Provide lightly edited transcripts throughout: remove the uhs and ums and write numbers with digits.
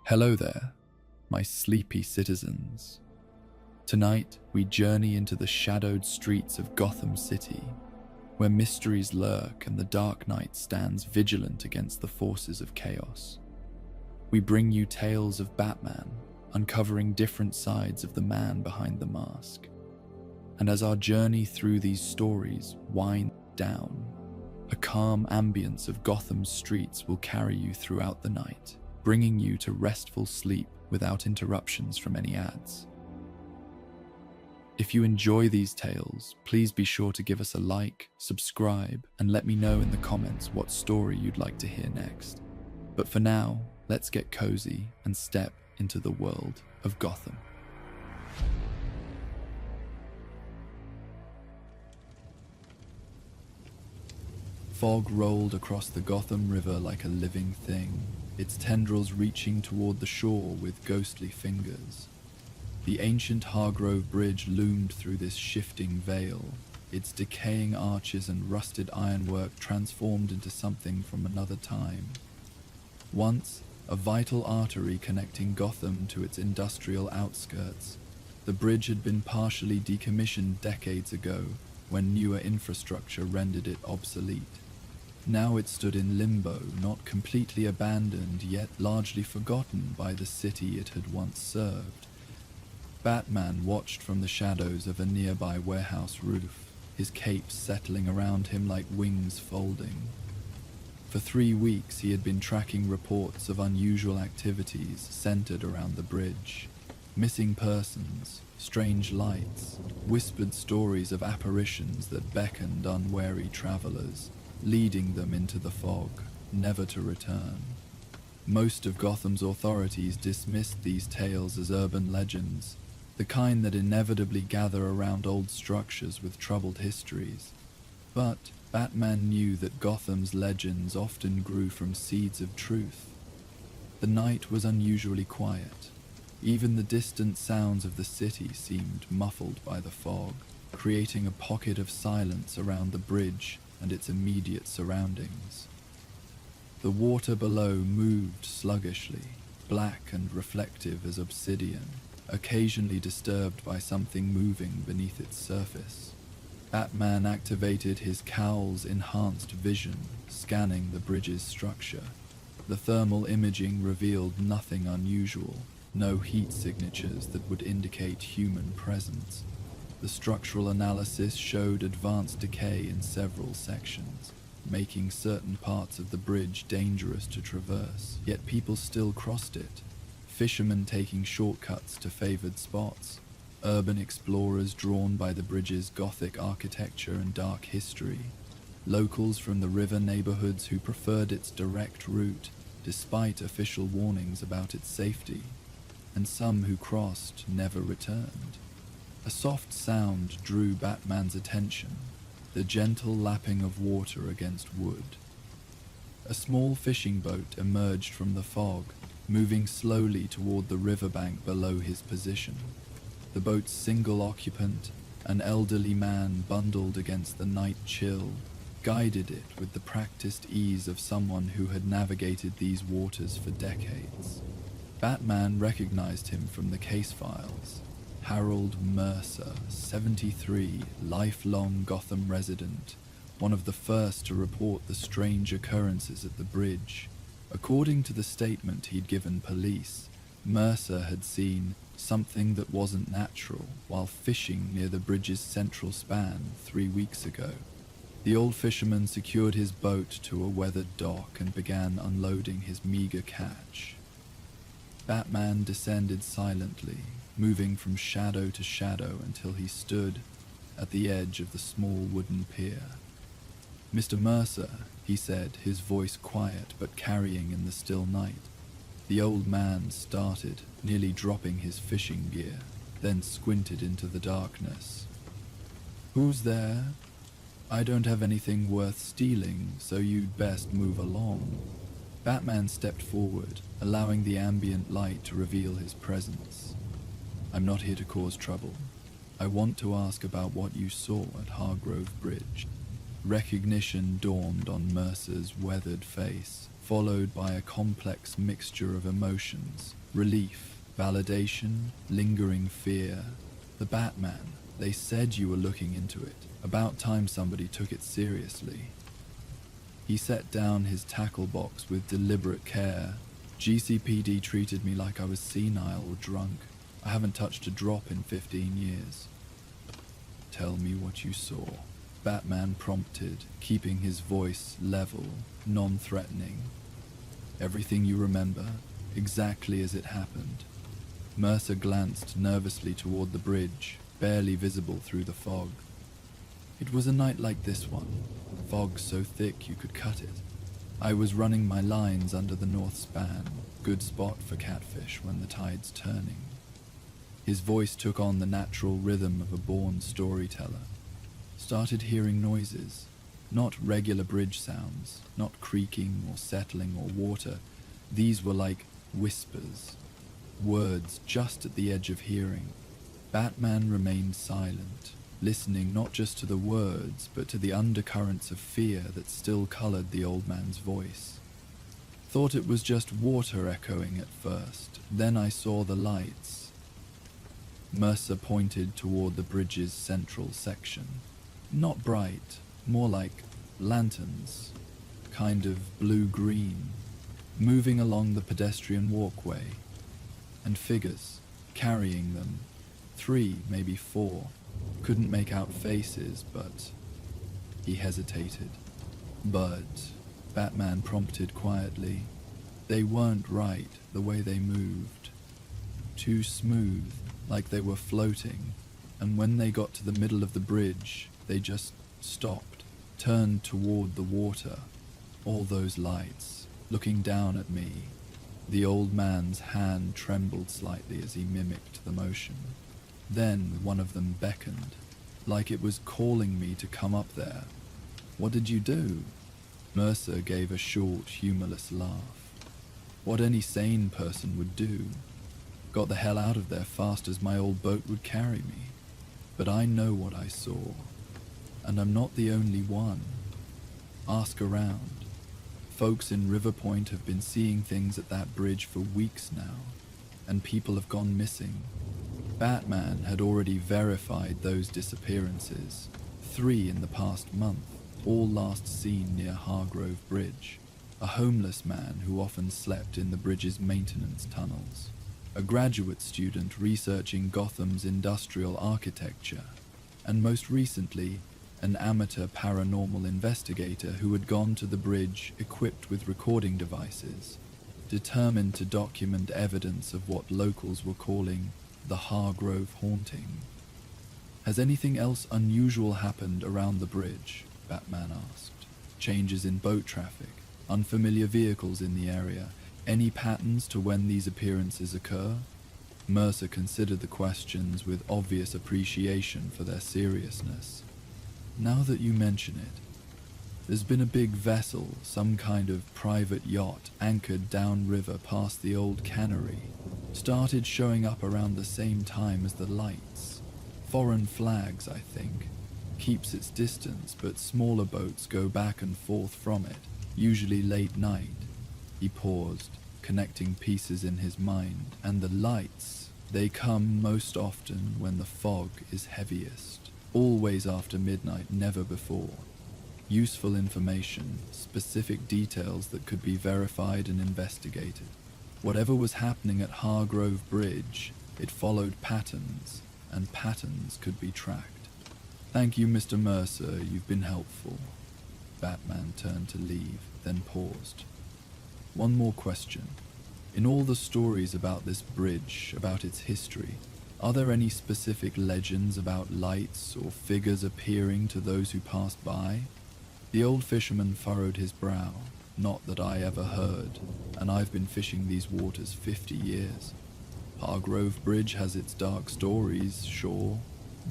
Hello there, my sleepy citizens. Tonight, we journey into the shadowed streets of Gotham City, where mysteries lurk and the Dark Knight stands vigilant against the forces of chaos. We bring you tales of Batman, uncovering different sides of the man behind the mask. And as our journey through these stories winds down, a calm ambience of Gotham's streets will carry you throughout the night, bringing you to restful sleep without interruptions from any ads. If you enjoy these tales, please be sure to give us a like, subscribe, and let me know in the comments what story you'd like to hear next. But for now, let's get cozy and step into the world of Gotham. Fog rolled across the Gotham River like a living thing, its tendrils reaching toward the shore with ghostly fingers. The ancient Hargrove Bridge loomed through this shifting veil, its decaying arches and rusted ironwork transformed into something from another time. Once, a vital artery connecting Gotham to its industrial outskirts, the bridge had been partially decommissioned decades ago when newer infrastructure rendered it obsolete. Now it stood in limbo, not completely abandoned, yet largely forgotten by the city it had once served. Batman watched from the shadows of a nearby warehouse roof, his cape settling around him like wings folding. For 3 weeks he had been tracking reports of unusual activities centered around the bridge. Missing persons, strange lights, whispered stories of apparitions that beckoned unwary travelers, leading them into the fog, never to return. Most of Gotham's authorities dismissed these tales as urban legends, the kind that inevitably gather around old structures with troubled histories. But Batman knew that Gotham's legends often grew from seeds of truth. The night was unusually quiet. Even the distant sounds of the city seemed muffled by the fog, creating a pocket of silence around the bridge and its immediate surroundings. The water below moved sluggishly, black and reflective as obsidian, occasionally disturbed by something moving beneath its surface. Batman activated his cowl's enhanced vision, scanning the bridge's structure. The thermal imaging revealed nothing unusual, no heat signatures that would indicate human presence. The structural analysis showed advanced decay in several sections, making certain parts of the bridge dangerous to traverse, yet people still crossed it. Fishermen taking shortcuts to favored spots, urban explorers drawn by the bridge's Gothic architecture and dark history, locals from the river neighborhoods who preferred its direct route despite official warnings about its safety, and some who crossed never returned. A soft sound drew Batman's attention, the gentle lapping of water against wood. A small fishing boat emerged from the fog, moving slowly toward the riverbank below his position. The boat's single occupant, an elderly man bundled against the night chill, guided it with the practiced ease of someone who had navigated these waters for decades. Batman recognized him from the case files. Harold Mercer, 73, lifelong Gotham resident, one of the first to report the strange occurrences at the bridge. According to the statement he'd given police, Mercer had seen something that wasn't natural while fishing near the bridge's central span 3 weeks ago. The old fisherman secured his boat to a weathered dock and began unloading his meager catch. Batman descended silently, moving from shadow to shadow until he stood at the edge of the small wooden pier. "Mr. Mercer," he said, his voice quiet but carrying in the still night. The old man started, nearly dropping his fishing gear, then squinted into the darkness. "Who's there? I don't have anything worth stealing, so you'd best move along." Batman stepped forward, allowing the ambient light to reveal his presence. "I'm not here to cause trouble. I want to ask about what you saw at Hargrove Bridge." Recognition dawned on Mercer's weathered face, followed by a complex mixture of emotions: relief, validation, lingering fear. The Batman. They said you were looking into it. About time somebody took it seriously. He set down his tackle box with deliberate care. GCPD treated me like I was senile or drunk. I haven't touched a drop in 15 years. Tell me what you saw, Batman prompted, keeping his voice level, non-threatening. Everything you remember, exactly as it happened. Mercer glanced nervously toward the bridge, barely visible through the fog. It was a night like this one, fog so thick you could cut it. I was running my lines under the north span, good spot for catfish when the tide's turning. His voice took on the natural rhythm of a born storyteller. Started hearing noises, not regular bridge sounds, not creaking or settling or water. These were like whispers, words just at the edge of hearing. Batman remained silent, listening not just to the words, but to the undercurrents of fear that still colored the old man's voice. Thought it was just water echoing at first, then I saw the lights. Mercer pointed toward the bridge's central section. Not bright, more like lanterns, kind of blue-green, moving along the pedestrian walkway, and figures, carrying them. 3, maybe 4. Couldn't make out faces, but... He hesitated. But, Batman prompted quietly, they weren't right the way they moved. Too smooth, like they were floating, and when they got to the middle of the bridge, they just stopped, turned toward the water. All those lights, looking down at me. The old man's hand trembled slightly as he mimicked the motion. Then one of them beckoned, like it was calling me to come up there. What did you do? Mercer gave a short, humorless laugh. What any sane person would do. Got the hell out of there fast as my old boat would carry me. But I know what I saw, and I'm not the only one. Ask around. Folks in River Point have been seeing things at that bridge for weeks now, and people have gone missing. Batman had already verified those disappearances, 3 in the past month, all last seen near Hargrove Bridge. A homeless man who often slept in the bridge's maintenance tunnels. A graduate student researching Gotham's industrial architecture. And most recently, an amateur paranormal investigator who had gone to the bridge equipped with recording devices, determined to document evidence of what locals were calling the Hargrove haunting. Has anything else unusual happened around the bridge? Batman asked. Changes in boat traffic, unfamiliar vehicles in the area, any patterns to when these appearances occur? Mercer considered the questions with obvious appreciation for their seriousness. Now that you mention it, there's been a big vessel, some kind of private yacht, anchored downriver past the old cannery. Started showing up around the same time as the lights. Foreign flags, I think. Keeps its distance, but smaller boats go back and forth from it, usually late night. He paused, connecting pieces in his mind. And the lights, they come most often when the fog is heaviest. Always after midnight, never before. Useful information, specific details that could be verified and investigated. Whatever was happening at Hargrove Bridge, it followed patterns, and patterns could be tracked. Thank you, Mr. Mercer, you've been helpful. Batman turned to leave, then paused. One more question. In all the stories about this bridge, about its history, are there any specific legends about lights or figures appearing to those who passed by? The old fisherman furrowed his brow. Not that I ever heard, and I've been fishing these waters 50 years. Hargrove Bridge has its dark stories, sure.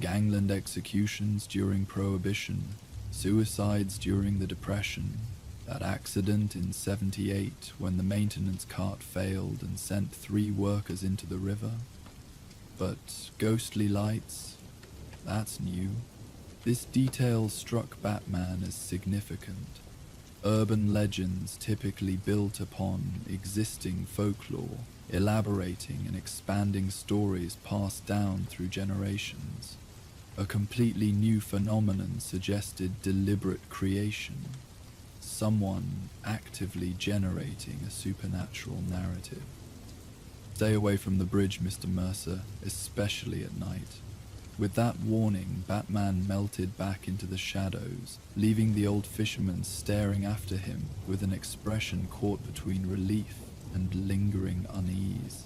Gangland executions during Prohibition, suicides during the Depression, that accident in '78 when the maintenance cart failed and sent 3 workers into the river. But ghostly lights, that's new. This detail struck Batman as significant. Urban legends typically built upon existing folklore, elaborating and expanding stories passed down through generations. A completely new phenomenon suggested deliberate creation, someone actively generating a supernatural narrative. Stay away from the bridge, Mr. Mercer, especially at night. With that warning, Batman melted back into the shadows, leaving the old fisherman staring after him with an expression caught between relief and lingering unease.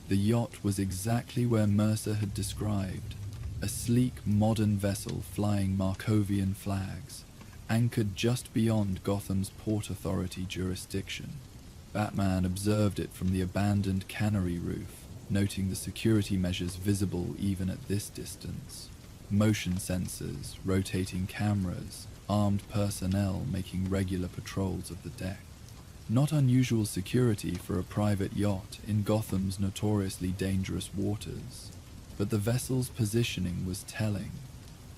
The yacht was exactly where Mercer had described, a sleek modern vessel flying Markovian flags, anchored just beyond Gotham's Port Authority jurisdiction. Batman observed it from the abandoned cannery roof, noting the security measures visible even at this distance. Motion sensors, rotating cameras, armed personnel making regular patrols of the deck. Not unusual security for a private yacht in Gotham's notoriously dangerous waters, but the vessel's positioning was telling.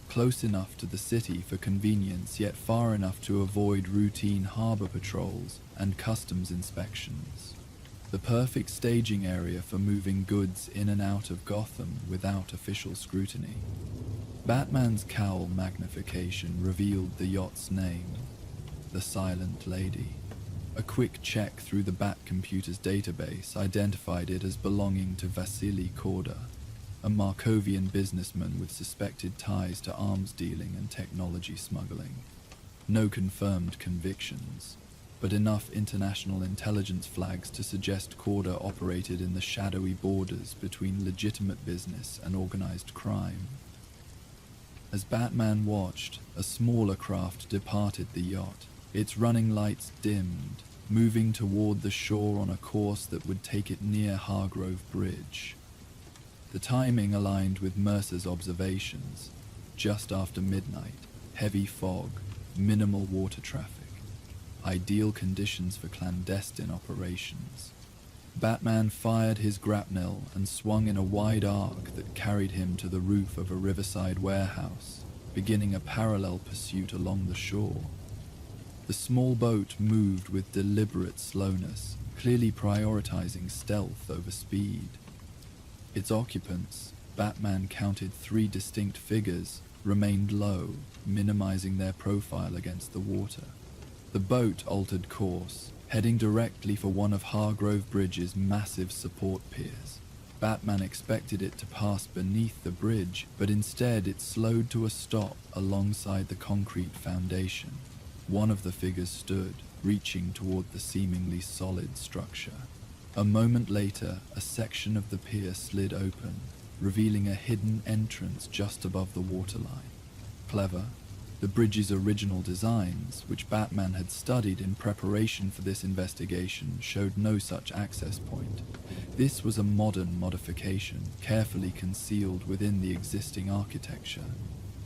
Close enough to the city for convenience, yet far enough to avoid routine harbor patrols and customs inspections. The perfect staging area for moving goods in and out of Gotham without official scrutiny. Batman's cowl magnification revealed the yacht's name, the Silent Lady. A quick check through the Batcomputer's database identified it as belonging to Vasily Korda, a Markovian businessman with suspected ties to arms dealing and technology smuggling. No confirmed convictions, but enough international intelligence flags to suggest Korda operated in the shadowy borders between legitimate business and organized crime. As Batman watched, a smaller craft departed the yacht, its running lights dimmed, moving toward the shore on a course that would take it near Hargrove Bridge. The timing aligned with Mercer's observations. Just after midnight, heavy fog, minimal water traffic. Ideal conditions for clandestine operations. Batman fired his grapnel and swung in a wide arc that carried him to the roof of a riverside warehouse, beginning a parallel pursuit along the shore. The small boat moved with deliberate slowness, clearly prioritizing stealth over speed. Its occupants, Batman counted 3 distinct figures, remained low, minimizing their profile against the water. The boat altered course, heading directly for one of Hargrove Bridge's massive support piers. Batman expected it to pass beneath the bridge, but instead it slowed to a stop alongside the concrete foundation. One of the figures stood, reaching toward the seemingly solid structure. A moment later, a section of the pier slid open, revealing a hidden entrance just above the waterline. Clever. The bridge's original designs, which Batman had studied in preparation for this investigation, showed no such access point. This was a modern modification, carefully concealed within the existing architecture.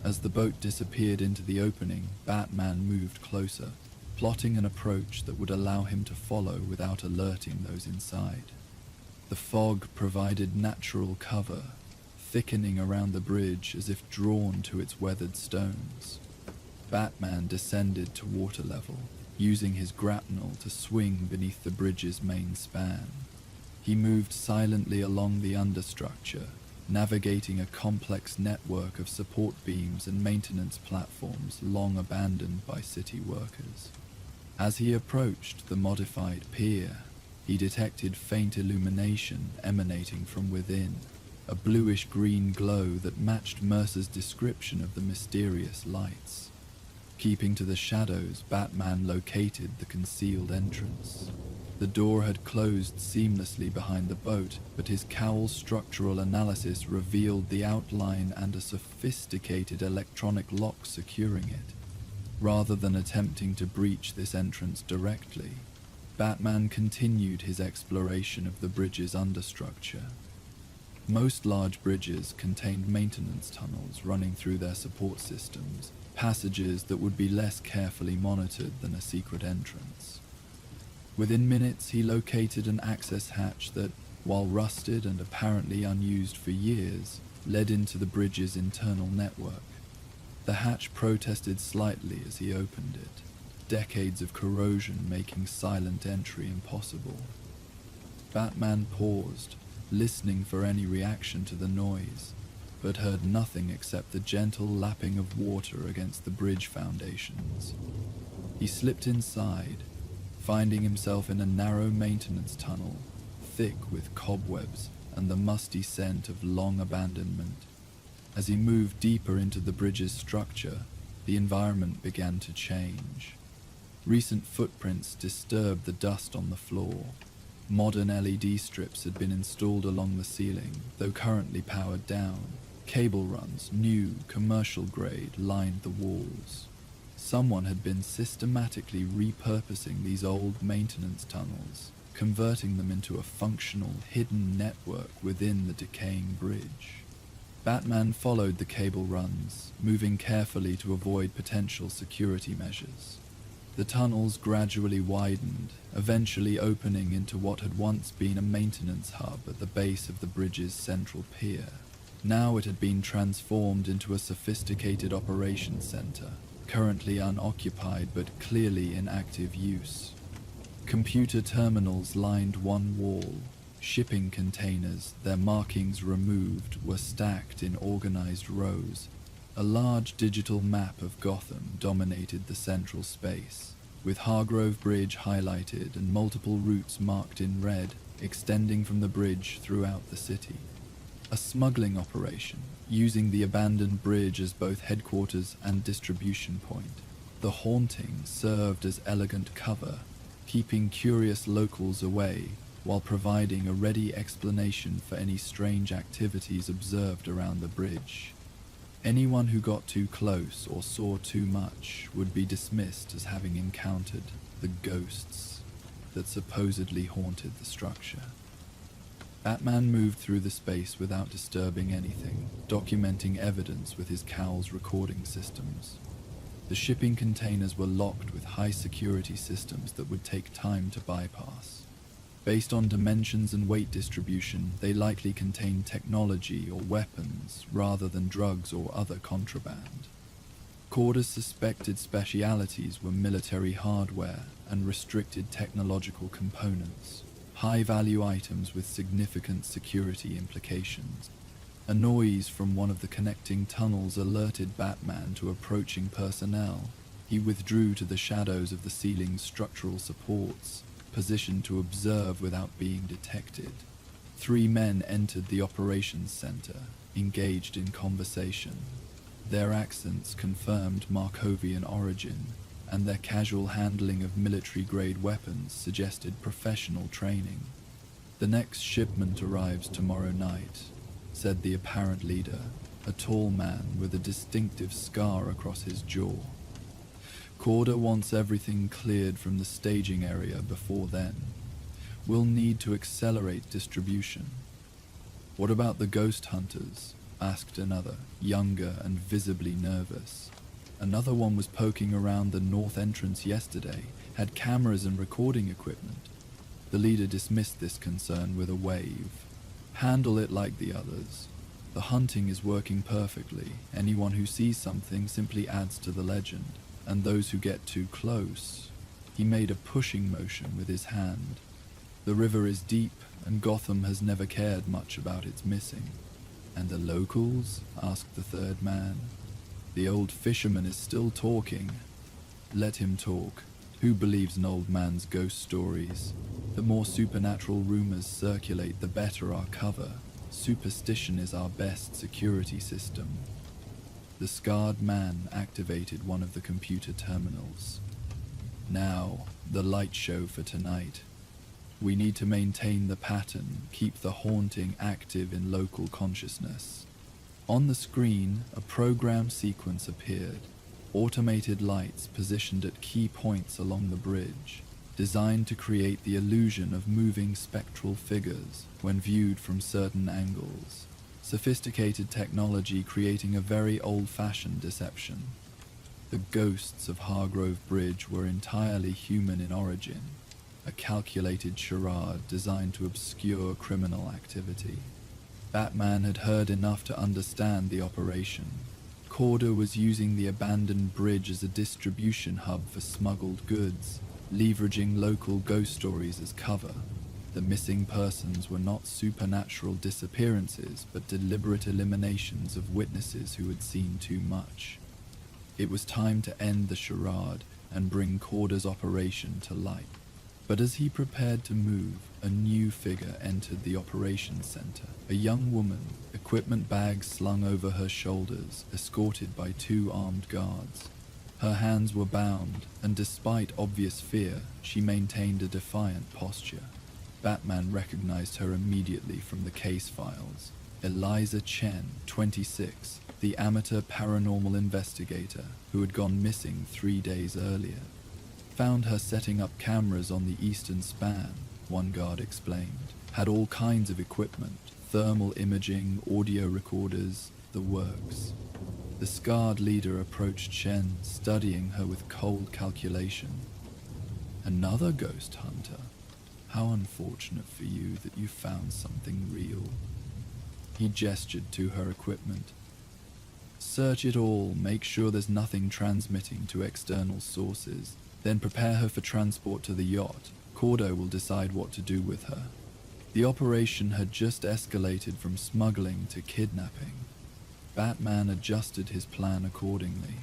As the boat disappeared into the opening, Batman moved closer, plotting an approach that would allow him to follow without alerting those inside. The fog provided natural cover, thickening around the bridge as if drawn to its weathered stones. Batman descended to water level, using his grapnel to swing beneath the bridge's main span. He moved silently along the understructure, navigating a complex network of support beams and maintenance platforms long abandoned by city workers. As he approached the modified pier, he detected faint illumination emanating from within, a bluish-green glow that matched Mercer's description of the mysterious lights. Keeping to the shadows, Batman located the concealed entrance. The door had closed seamlessly behind the boat, but his cowl's structural analysis revealed the outline and a sophisticated electronic lock securing it. Rather than attempting to breach this entrance directly, Batman continued his exploration of the bridge's understructure. Most large bridges contained maintenance tunnels running through their support systems, passages that would be less carefully monitored than a secret entrance. Within minutes, he located an access hatch that, while rusted and apparently unused for years, led into the bridge's internal network. The hatch protested slightly as he opened it, decades of corrosion making silent entry impossible. Batman paused, listening for any reaction to the noise, but heard nothing except the gentle lapping of water against the bridge foundations. He slipped inside, finding himself in a narrow maintenance tunnel, thick with cobwebs and the musty scent of long abandonment. As he moved deeper into the bridge's structure, the environment began to change. Recent footprints disturbed the dust on the floor. Modern LED strips had been installed along the ceiling, though currently powered down. Cable runs, new, commercial grade, lined the walls. Someone had been systematically repurposing these old maintenance tunnels, converting them into a functional, hidden network within the decaying bridge. Batman followed the cable runs, moving carefully to avoid potential security measures. The tunnels gradually widened, eventually opening into what had once been a maintenance hub at the base of the bridge's central pier. Now it had been transformed into a sophisticated operations center, currently unoccupied but clearly in active use. Computer terminals lined one wall. Shipping containers, their markings removed, were stacked in organized rows. A large digital map of Gotham dominated the central space, with Hargrove Bridge highlighted and multiple routes marked in red, extending from the bridge throughout the city. A smuggling operation, using the abandoned bridge as both headquarters and distribution point. The haunting served as elegant cover, keeping curious locals away, while providing a ready explanation for any strange activities observed around the bridge. Anyone who got too close or saw too much would be dismissed as having encountered the ghosts that supposedly haunted the structure. Batman moved through the space without disturbing anything, documenting evidence with his cowl's recording systems. The shipping containers were locked with high security systems that would take time to bypass. Based on dimensions and weight distribution, they likely contained technology or weapons rather than drugs or other contraband. Corder's suspected specialities were military hardware and restricted technological components, high-value items with significant security implications. A noise from one of the connecting tunnels alerted Batman to approaching personnel. He withdrew to the shadows of the ceiling's structural supports, positioned to observe without being detected. 3 men entered the operations center, engaged in conversation. Their accents confirmed Markovian origin, and their casual handling of military-grade weapons suggested professional training. "The next shipment arrives tomorrow night," said the apparent leader, a tall man with a distinctive scar across his jaw. "Corder wants everything cleared from the staging area before then. We'll need to accelerate distribution." "What about the ghost hunters?" asked another, younger and visibly nervous. "Another one was poking around the north entrance yesterday, had cameras and recording equipment." The leader dismissed this concern with a wave. "Handle it like the others. The hunting is working perfectly. Anyone who sees something simply adds to the legend. And those who get too close." He made a pushing motion with his hand. "The river is deep, and Gotham has never cared much about its missing." "And the locals?" asked the third man. "The old fisherman is still talking." "Let him talk. Who believes an old man's ghost stories? The more supernatural rumors circulate, the better our cover. Superstition is our best security system." The scarred man activated one of the computer terminals. "Now, the light show for tonight. We need to maintain the pattern, keep the haunting active in local consciousness." On the screen, a program sequence appeared. Automated lights positioned at key points along the bridge, designed to create the illusion of moving spectral figures when viewed from certain angles. Sophisticated technology creating a very old-fashioned deception. The ghosts of Hargrove Bridge were entirely human in origin, a calculated charade designed to obscure criminal activity. Batman had heard enough to understand the operation. Corder was using the abandoned bridge as a distribution hub for smuggled goods, leveraging local ghost stories as cover. The missing persons were not supernatural disappearances, but deliberate eliminations of witnesses who had seen too much. It was time to end the charade and bring Corder's operation to light. But as he prepared to move, a new figure entered the operations center. A young woman, equipment bags slung over her shoulders, escorted by 2 armed guards. Her hands were bound, and despite obvious fear, she maintained a defiant posture. Batman recognized her immediately from the case files. Eliza Chen, 26, the amateur paranormal investigator who had gone missing 3 days earlier. Found her setting up cameras on the eastern span, one guard explained. Had all kinds of equipment, thermal imaging, audio recorders, the works. The scarred leader approached Chen, studying her with cold calculation. Another ghost hunter? How unfortunate for you that you found something real. He gestured to her equipment. Search it all, make sure there's nothing transmitting to external sources. Then prepare her for transport to the yacht. Cordo will decide what to do with her. The operation had just escalated from smuggling to kidnapping. Batman adjusted his plan accordingly.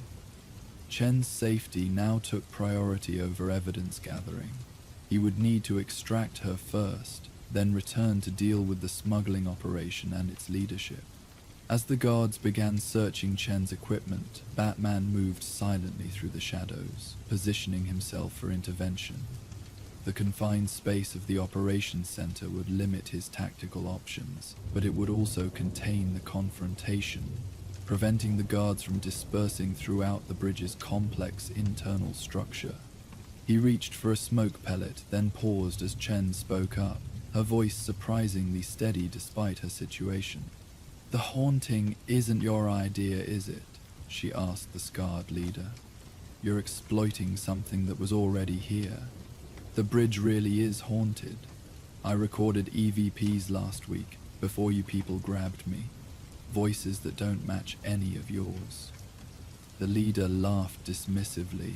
Chen's safety now took priority over evidence gathering. He would need to extract her first, then return to deal with the smuggling operation and its leadership. As the guards began searching Chen's equipment, Batman moved silently through the shadows, positioning himself for intervention. The confined space of the operations center would limit his tactical options, but it would also contain the confrontation, preventing the guards from dispersing throughout the bridge's complex internal structure. He reached for a smoke pellet, then paused as Chen spoke up, her voice surprisingly steady despite her situation. "The haunting isn't your idea, is it?" she asked the scarred leader. "You're exploiting something that was already here. The bridge really is haunted. I recorded EVPs last week, before you people grabbed me. Voices that don't match any of yours." The leader laughed dismissively.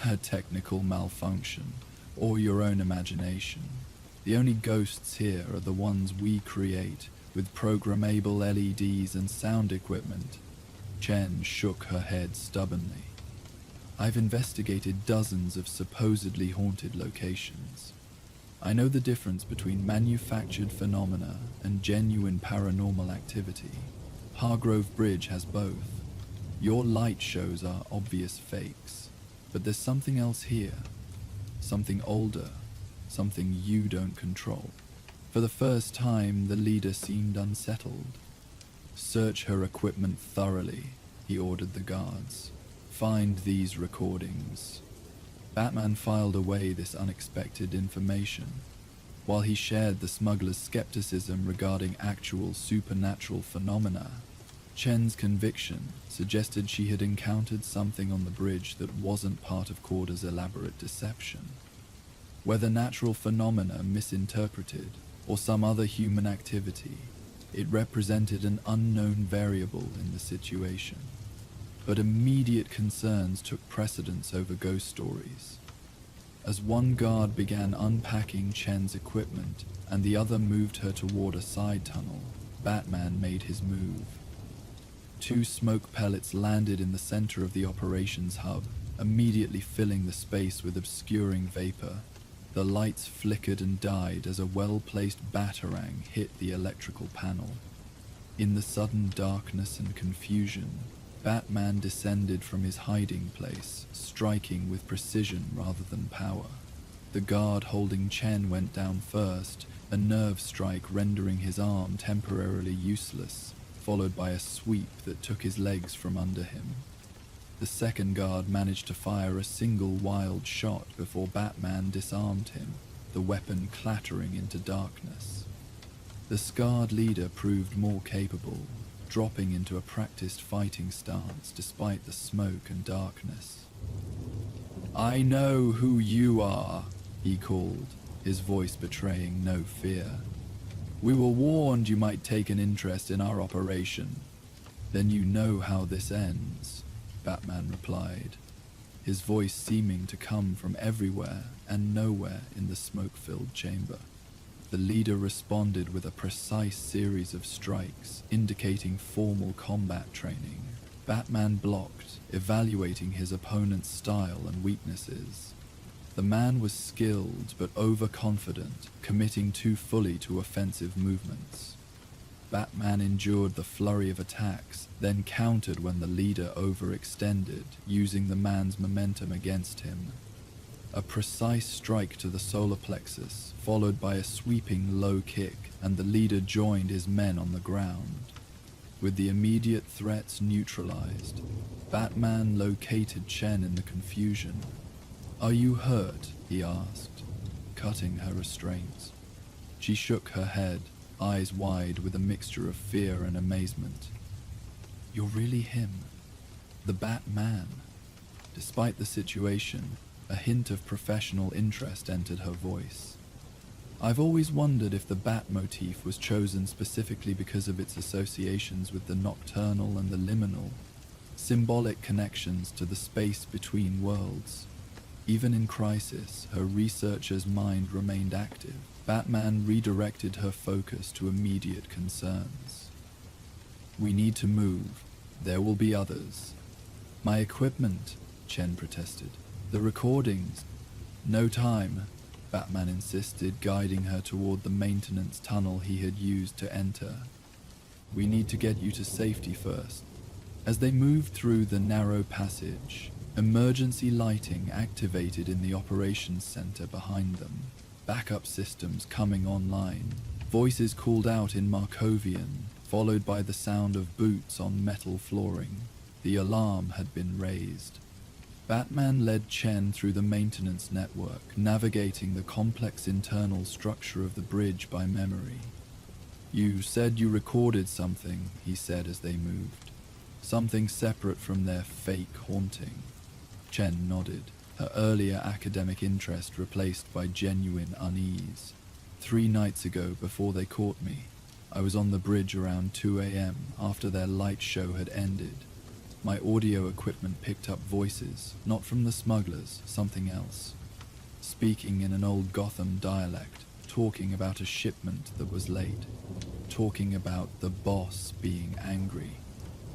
"A technical malfunction, or your own imagination. The only ghosts here are the ones we create, with programmable LEDs and sound equipment." Chen shook her head stubbornly. "I've investigated dozens of supposedly haunted locations. I know the difference between manufactured phenomena and genuine paranormal activity. Hargrove Bridge has both. Your light shows are obvious fakes, but there's something else here. Something older, something you don't control." For the first time, the leader seemed unsettled. "Search her equipment thoroughly," he ordered the guards. "Find these recordings." Batman filed away this unexpected information. While he shared the smuggler's skepticism regarding actual supernatural phenomena, Chen's conviction suggested she had encountered something on the bridge that wasn't part of Corder's elaborate deception. Whether natural phenomena misinterpreted or some other human activity, it represented an unknown variable in the situation. But immediate concerns took precedence over ghost stories. As one guard began unpacking Chen's equipment and the other moved her toward a side tunnel, Batman made his move. 2 smoke pellets landed in the center of the operations hub, immediately filling the space with obscuring vapor. The lights flickered and died as a well-placed batarang hit the electrical panel. In the sudden darkness and confusion, Batman descended from his hiding place, striking with precision rather than power. The guard holding Chen went down first, a nerve strike rendering his arm temporarily useless, followed by a sweep that took his legs from under him. The second guard managed to fire a single wild shot before Batman disarmed him, the weapon clattering into darkness. The scarred leader proved more capable, dropping into a practiced fighting stance despite the smoke and darkness. "I know who you are," he called, his voice betraying no fear. "We were warned you might take an interest in our operation. Then you know how this ends, Batman replied, his voice seeming to come from everywhere and nowhere in the smoke-filled chamber. The leader responded with a precise series of strikes, indicating formal combat training. Batman blocked, evaluating his opponent's style and weaknesses. The man was skilled but overconfident, committing too fully to offensive movements. Batman endured the flurry of attacks, then countered when the leader overextended, using the man's momentum against him. A precise strike to the solar plexus, followed by a sweeping low kick, and the leader joined his men on the ground. With the immediate threats neutralized, Batman located Chen in the confusion. "Are you hurt?" he asked, cutting her restraints. She shook her head, eyes wide with a mixture of fear and amazement. "You're really him, the Batman." Despite the situation, a hint of professional interest entered her voice. "I've always wondered if the bat motif was chosen specifically because of its associations with the nocturnal and the liminal, symbolic connections to the space between worlds. Even in crisis, her researcher's mind remained active. Batman redirected her focus to immediate concerns. "We need to move. There will be others." "My equipment," Chen protested. "The recordings." "No time," Batman insisted, guiding her toward the maintenance tunnel he had used to enter. "We need to get you to safety first." As they moved through the narrow passage, emergency lighting activated in the operations center behind them. Backup systems coming online. Voices called out in Markovian, followed by the sound of boots on metal flooring. The alarm had been raised. Batman led Chen through the maintenance network, navigating the complex internal structure of the bridge by memory. "You said you recorded something," he said as they moved. "Something separate from their fake haunting." Chen nodded, her earlier academic interest replaced by genuine unease. 3 nights ago, before they caught me, I was on the bridge around 2 a.m. after their light show had ended. My audio equipment picked up voices, not from the smugglers, something else. Speaking in an old Gotham dialect, talking about a shipment that was late. Talking about the boss being angry.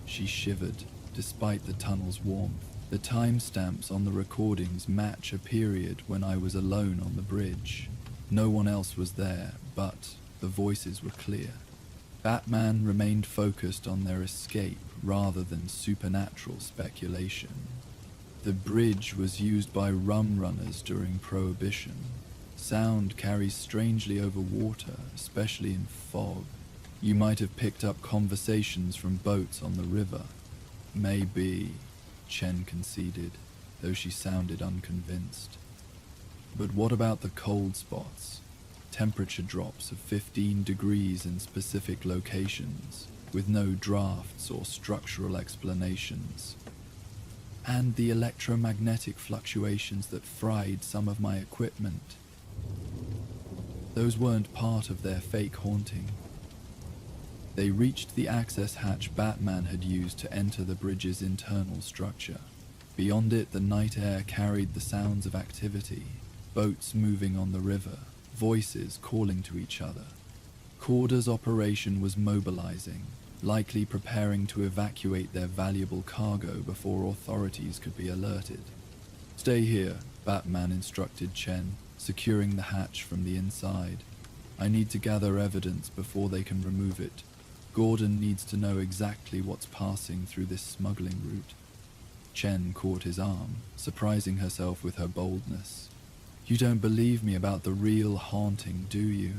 She shivered, despite the tunnel's warmth. The timestamps on the recordings match a period when I was alone on the bridge. No one else was there, but the voices were clear. Batman remained focused on their escape rather than supernatural speculation. The bridge was used by rum runners during Prohibition. Sound carries strangely over water, especially in fog. You might have picked up conversations from boats on the river. Maybe, Chen conceded, though she sounded unconvinced. But what about the cold spots? Temperature drops of 15 degrees in specific locations, with no drafts or structural explanations. And the electromagnetic fluctuations that fried some of my equipment. Those weren't part of their fake haunting. They reached the access hatch Batman had used to enter the bridge's internal structure. Beyond it, the night air carried the sounds of activity, boats moving on the river, voices calling to each other. Corda's operation was mobilizing, likely preparing to evacuate their valuable cargo before authorities could be alerted. "Stay here," Batman instructed Chen, securing the hatch from the inside. "I need to gather evidence before they can remove it. Gordon needs to know exactly what's passing through this smuggling route." Chen caught his arm, surprising herself with her boldness. "You don't believe me about the real haunting, do you?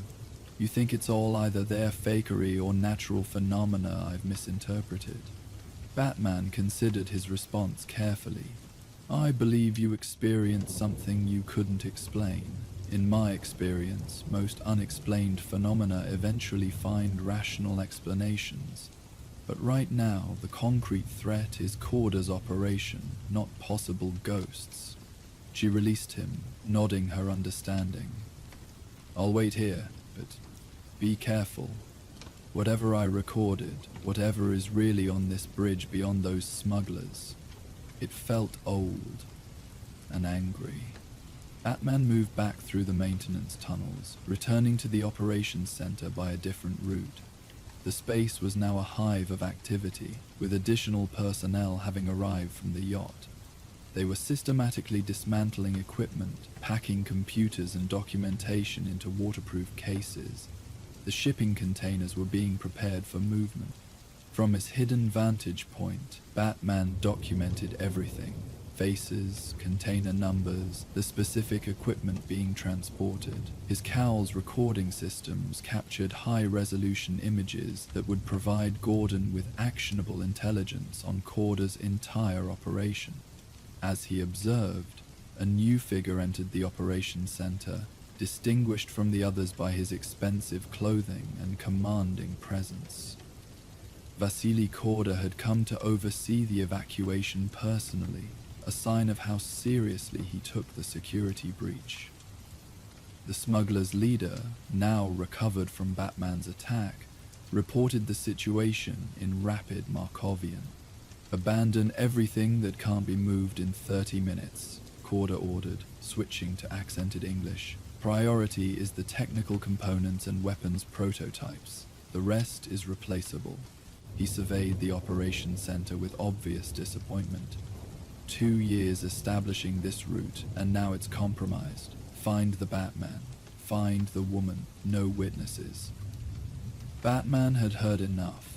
You think it's all either their fakery or natural phenomena I've misinterpreted?" Batman considered his response carefully. "I believe you experienced something you couldn't explain. In my experience, most unexplained phenomena eventually find rational explanations. But right now, the concrete threat is Corda's operation, not possible ghosts." She released him, nodding her understanding. "I'll wait here, but be careful." Whatever I recorded, whatever is really on this bridge beyond those smugglers, it felt old and angry. Batman moved back through the maintenance tunnels, returning to the operations center by a different route. The space was now a hive of activity, with additional personnel having arrived from the yacht. They were systematically dismantling equipment, packing computers and documentation into waterproof cases. The shipping containers were being prepared for movement. From his hidden vantage point, Batman documented everything: faces, container numbers, the specific equipment being transported. His cowl's recording systems captured high-resolution images that would provide Gordon with actionable intelligence on Corder's entire operation. As he observed, a new figure entered the operations center, distinguished from the others by his expensive clothing and commanding presence. Vasily Corder had come to oversee the evacuation personally, a sign of how seriously he took the security breach. The smugglers' leader, now recovered from Batman's attack, reported the situation in rapid Markovian. "Abandon everything that can't be moved in 30 minutes, Corder ordered, switching to accented English. "Priority is the technical components and weapons prototypes. The rest is replaceable." He surveyed the operations center with obvious disappointment. 2 years establishing this route, and now it's compromised. Find the Batman. Find the woman. No witnesses. Batman had heard enough.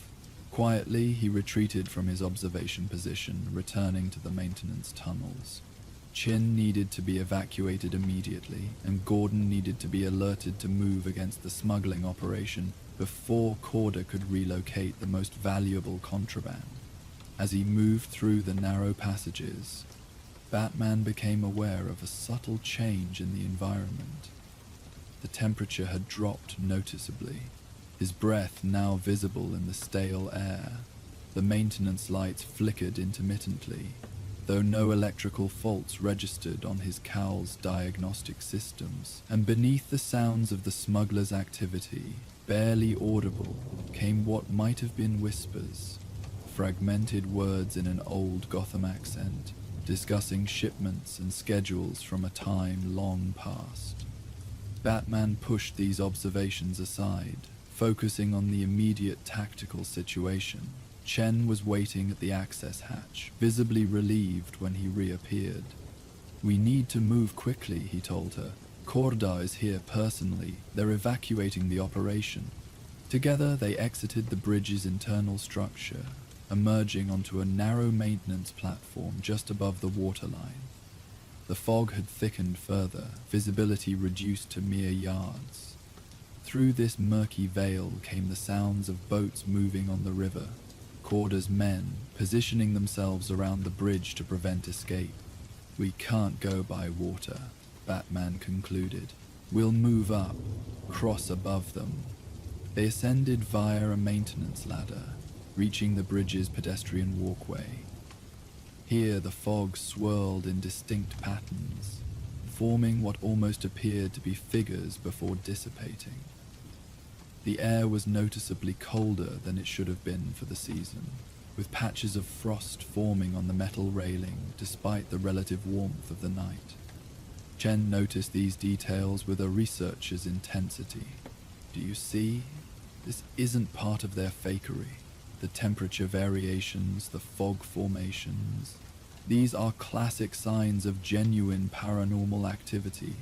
Quietly, he retreated from his observation position, returning to the maintenance tunnels. Chin needed to be evacuated immediately, and Gordon needed to be alerted to move against the smuggling operation before Corder could relocate the most valuable contraband. As he moved through the narrow passages, Batman became aware of a subtle change in the environment. The temperature had dropped noticeably, his breath now visible in the stale air. The maintenance lights flickered intermittently, though no electrical faults registered on his cowl's diagnostic systems, and beneath the sounds of the smugglers' activity, barely audible, came what might have been whispers, fragmented words in an old Gotham accent, discussing shipments and schedules from a time long past. Batman pushed these observations aside, focusing on the immediate tactical situation. Chen was waiting at the access hatch, visibly relieved when he reappeared. "We need to move quickly," he told her. "Corda is here personally. They're evacuating the operation." Together, they exited the bridge's internal structure, emerging onto a narrow maintenance platform just above the waterline. The fog had thickened further, visibility reduced to mere yards. Through this murky veil came the sounds of boats moving on the river, Corder's men positioning themselves around the bridge to prevent escape. "We can't go by water," Batman concluded. "We'll move up, cross above them." They ascended via a maintenance ladder, reaching the bridge's pedestrian walkway. Here the fog swirled in distinct patterns, forming what almost appeared to be figures before dissipating. The air was noticeably colder than it should have been for the season, with patches of frost forming on the metal railing despite the relative warmth of the night. Chen noticed these details with a researcher's intensity. "Do you see? This isn't part of their fakery. The temperature variations, the fog formations. These are classic signs of genuine paranormal activity."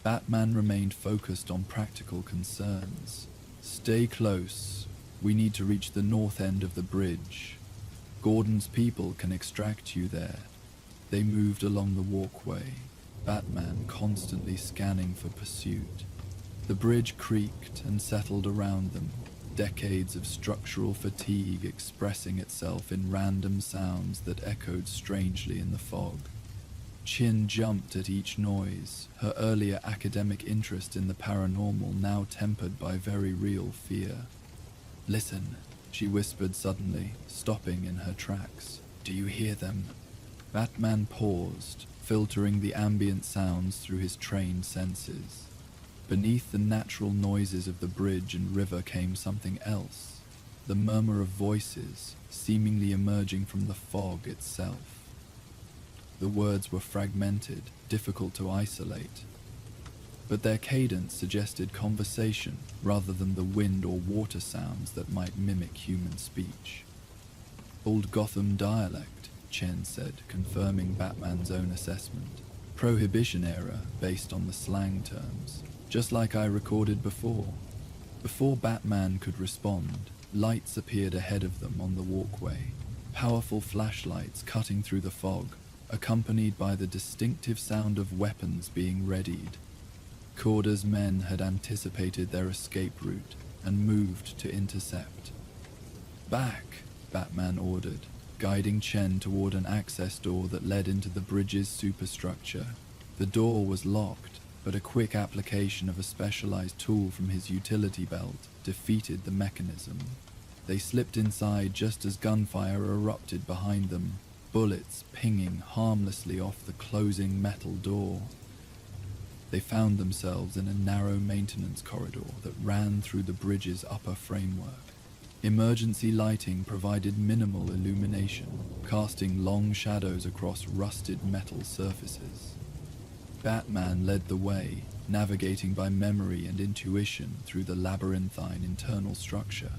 Batman remained focused on practical concerns. "Stay close. We need to reach the north end of the bridge. Gordon's people can extract you there." They moved along the walkway, Batman constantly scanning for pursuit. The bridge creaked and settled around them, decades of structural fatigue expressing itself in random sounds that echoed strangely in the fog. Chin jumped at each noise, her earlier academic interest in the paranormal now tempered by very real fear. "Listen," she whispered suddenly, stopping in her tracks. "Do you hear them?" Batman paused, filtering the ambient sounds through his trained senses. Beneath the natural noises of the bridge and river came something else, the murmur of voices, seemingly emerging from the fog itself. The words were fragmented, difficult to isolate, but their cadence suggested conversation rather than the wind or water sounds that might mimic human speech. Old Gotham dialect, Chen said, confirming Batman's own assessment. Prohibition era based on the slang terms, just like I recorded before. Before Batman could respond, lights appeared ahead of them on the walkway, powerful flashlights cutting through the fog, accompanied by the distinctive sound of weapons being readied. Corder's men had anticipated their escape route and moved to intercept. "Back," Batman ordered, guiding Chen toward an access door that led into the bridge's superstructure. The door was locked, but a quick application of a specialized tool from his utility belt defeated the mechanism. They slipped inside just as gunfire erupted behind them, bullets pinging harmlessly off the closing metal door. They found themselves in a narrow maintenance corridor that ran through the bridge's upper framework. Emergency lighting provided minimal illumination, casting long shadows across rusted metal surfaces. Batman led the way, navigating by memory and intuition through the labyrinthine internal structure.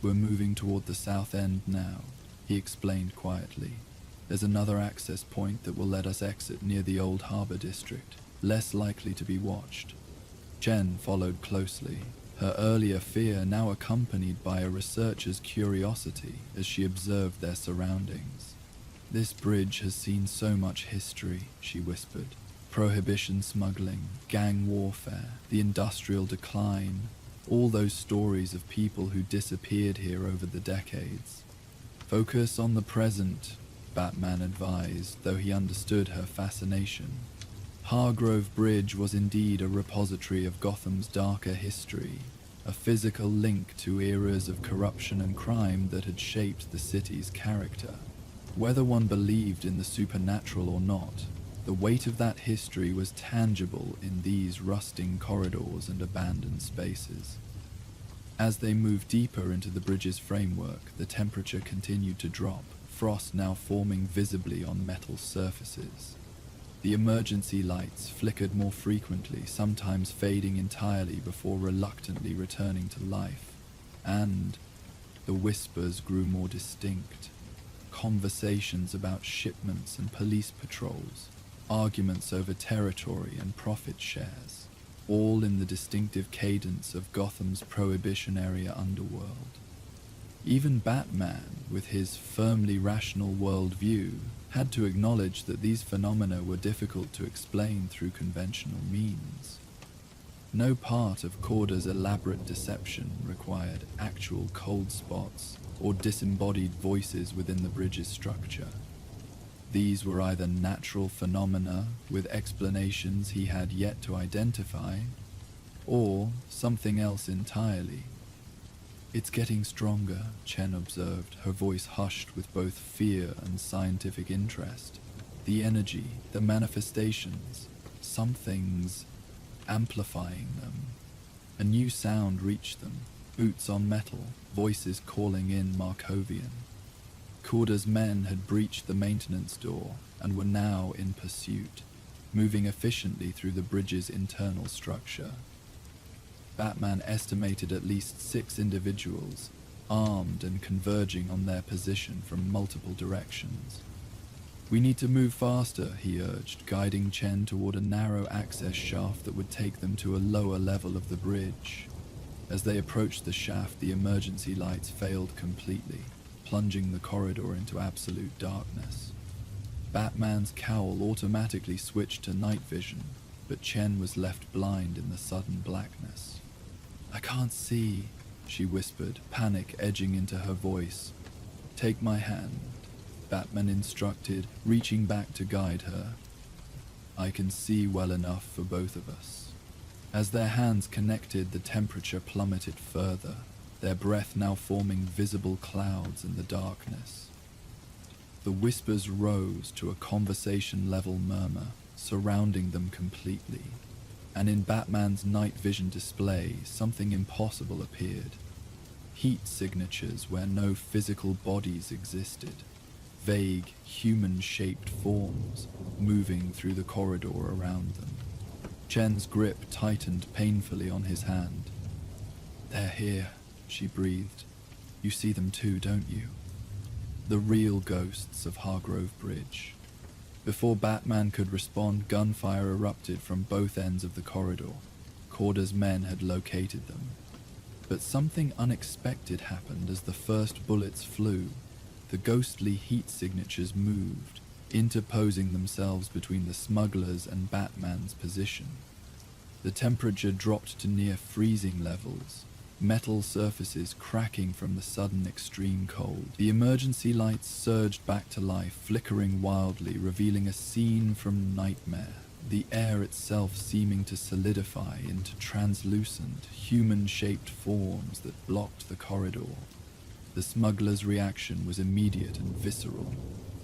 "We're moving toward the south end now," he explained quietly. "There's another access point that will let us exit near the old harbor district, less likely to be watched." Chen followed closely, her earlier fear now accompanied by a researcher's curiosity as she observed their surroundings. "This bridge has seen so much history," she whispered. "Prohibition smuggling, gang warfare, the industrial decline, all those stories of people who disappeared here over the decades." "Focus on the present," Batman advised, though he understood her fascination. Hargrove Bridge was indeed a repository of Gotham's darker history, a physical link to eras of corruption and crime that had shaped the city's character. Whether one believed in the supernatural or not, the weight of that history was tangible in these rusting corridors and abandoned spaces. As they moved deeper into the bridge's framework, the temperature continued to drop, frost now forming visibly on metal surfaces. The emergency lights flickered more frequently, sometimes fading entirely before reluctantly returning to life, and the whispers grew more distinct. Conversations about shipments and police patrols, arguments over territory and profit shares, all in the distinctive cadence of Gotham's Prohibition area underworld. Even Batman, with his firmly rational worldview, had to acknowledge that these phenomena were difficult to explain through conventional means. No part of Corder's elaborate deception required actual cold spots or disembodied voices within the bridge's structure. These were either natural phenomena with explanations he had yet to identify, or something else entirely. "It's getting stronger," Chen observed, her voice hushed with both fear and scientific interest. "The energy, the manifestations, something's amplifying them." A new sound reached them, boots on metal, voices calling in Markovian. Corder's men had breached the maintenance door and were now in pursuit, moving efficiently through the bridge's internal structure. Batman estimated at least 6 individuals, armed and converging on their position from multiple directions. "We need to move faster," he urged, guiding Chen toward a narrow access shaft that would take them to a lower level of the bridge. As they approached the shaft, the emergency lights failed completely, plunging the corridor into absolute darkness. Batman's cowl automatically switched to night vision, but Chen was left blind in the sudden blackness. "I can't see," she whispered, panic edging into her voice. "Take my hand," Batman instructed, reaching back to guide her. "I can see well enough for both of us." As their hands connected, the temperature plummeted further, their breath now forming visible clouds in the darkness. The whispers rose to a conversation-level murmur, surrounding them completely. and in Batman's night vision display, something impossible appeared. Heat signatures where no physical bodies existed. Vague, human-shaped forms moving through the corridor around them. Chen's grip tightened painfully on his hand. "They're here," she breathed. "You see them too, don't you?" The real ghosts of Hargrove Bridge. Before Batman could respond, gunfire erupted from both ends of the corridor. Corder's men had located them. But something unexpected happened as the first bullets flew. The ghostly heat signatures moved, interposing themselves between the smugglers and Batman's position. The temperature dropped to near freezing levels, metal surfaces cracking from the sudden extreme cold. The emergency lights surged back to life, flickering wildly, revealing a scene from nightmare. The air itself seeming to solidify into translucent, human-shaped forms that blocked the corridor. The smugglers' reaction was immediate and visceral.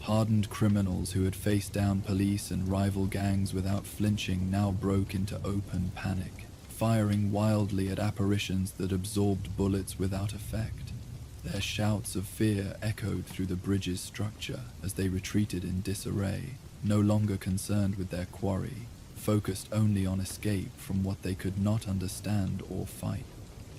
Hardened criminals who had faced down police and rival gangs without flinching now broke into open panic, firing wildly at apparitions that absorbed bullets without effect. Their shouts of fear echoed through the bridge's structure as they retreated in disarray, no longer concerned with their quarry, focused only on escape from what they could not understand or fight.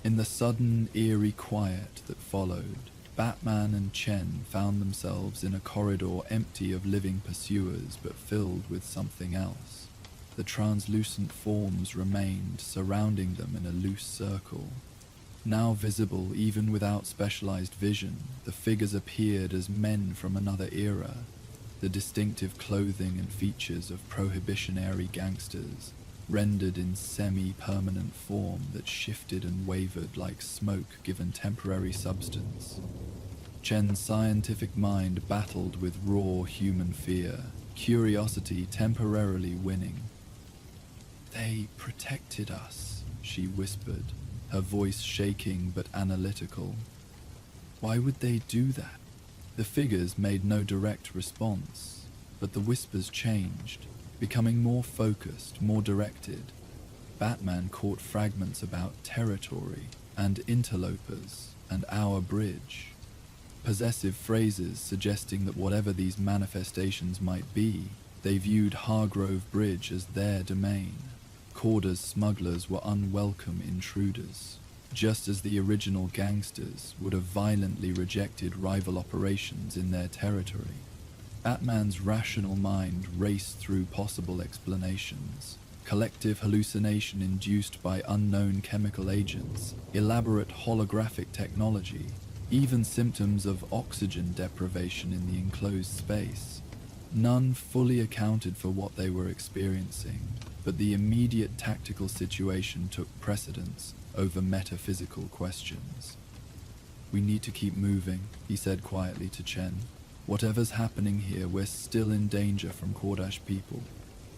In the sudden, eerie quiet that followed, Batman and Chen found themselves in a corridor empty of living pursuers but filled with something else. The translucent forms remained, surrounding them in a loose circle. Now visible even without specialized vision, the figures appeared as men from another era, the distinctive clothing and features of prohibitionary gangsters, rendered in semi-permanent form that shifted and wavered like smoke given temporary substance. Chen's scientific mind battled with raw human fear, curiosity temporarily winning. "They protected us," she whispered, her voice shaking but analytical. "Why would they do that?" The figures made no direct response, but the whispers changed, becoming more focused, more directed. Batman caught fragments about territory and interlopers and our bridge. Possessive phrases suggesting that whatever these manifestations might be, they viewed Hargrove Bridge as their domain. Corder's smugglers were unwelcome intruders, just as the original gangsters would have violently rejected rival operations in their territory. Batman's rational mind raced through possible explanations. Collective hallucination induced by unknown chemical agents, elaborate holographic technology, even symptoms of oxygen deprivation in the enclosed space. None fully accounted for what they were experiencing, but the immediate tactical situation took precedence over metaphysical questions. "We need to keep moving," he said quietly to Chen. "Whatever's happening here, we're still in danger from Kordash people."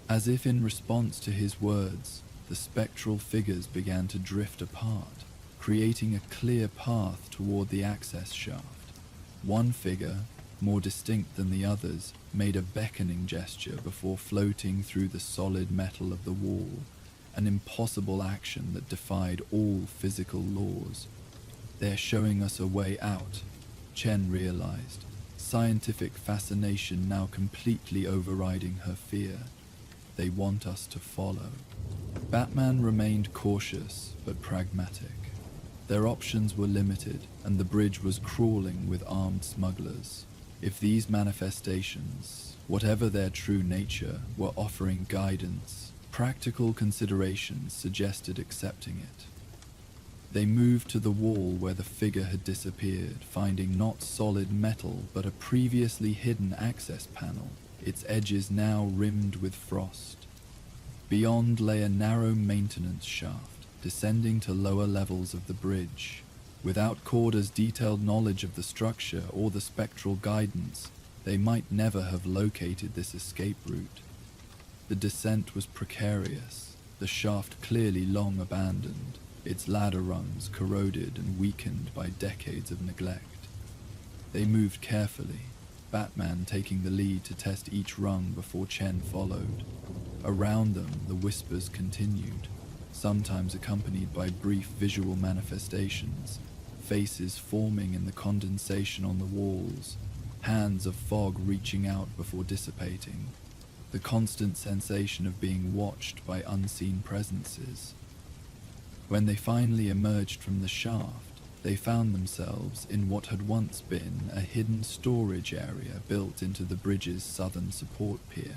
As if in response to his words, the spectral figures began to drift apart, creating a clear path toward the access shaft. One figure, more distinct than the others, made a beckoning gesture before floating through the solid metal of the wall, an impossible action that defied all physical laws. "They're showing us a way out," Chen realized, scientific fascination now completely overriding her fear. "They want us to follow." Batman remained cautious but pragmatic. Their options were limited, and the bridge was crawling with armed smugglers. If these manifestations, whatever their true nature, were offering guidance, practical considerations suggested accepting it. They moved to the wall where the figure had disappeared, finding not solid metal but a previously hidden access panel, its edges now rimmed with frost. Beyond lay a narrow maintenance shaft, descending to lower levels of the bridge. Without Korda's detailed knowledge of the structure or the spectral guidance, they might never have located this escape route. The descent was precarious, the shaft clearly long abandoned, its ladder rungs corroded and weakened by decades of neglect. They moved carefully, Batman taking the lead to test each rung before Chen followed. Around them, the whispers continued, sometimes accompanied by brief visual manifestations, faces forming in the condensation on the walls, hands of fog reaching out before dissipating, the constant sensation of being watched by unseen presences. When they finally emerged from the shaft, they found themselves in what had once been a hidden storage area built into the bridge's southern support pier.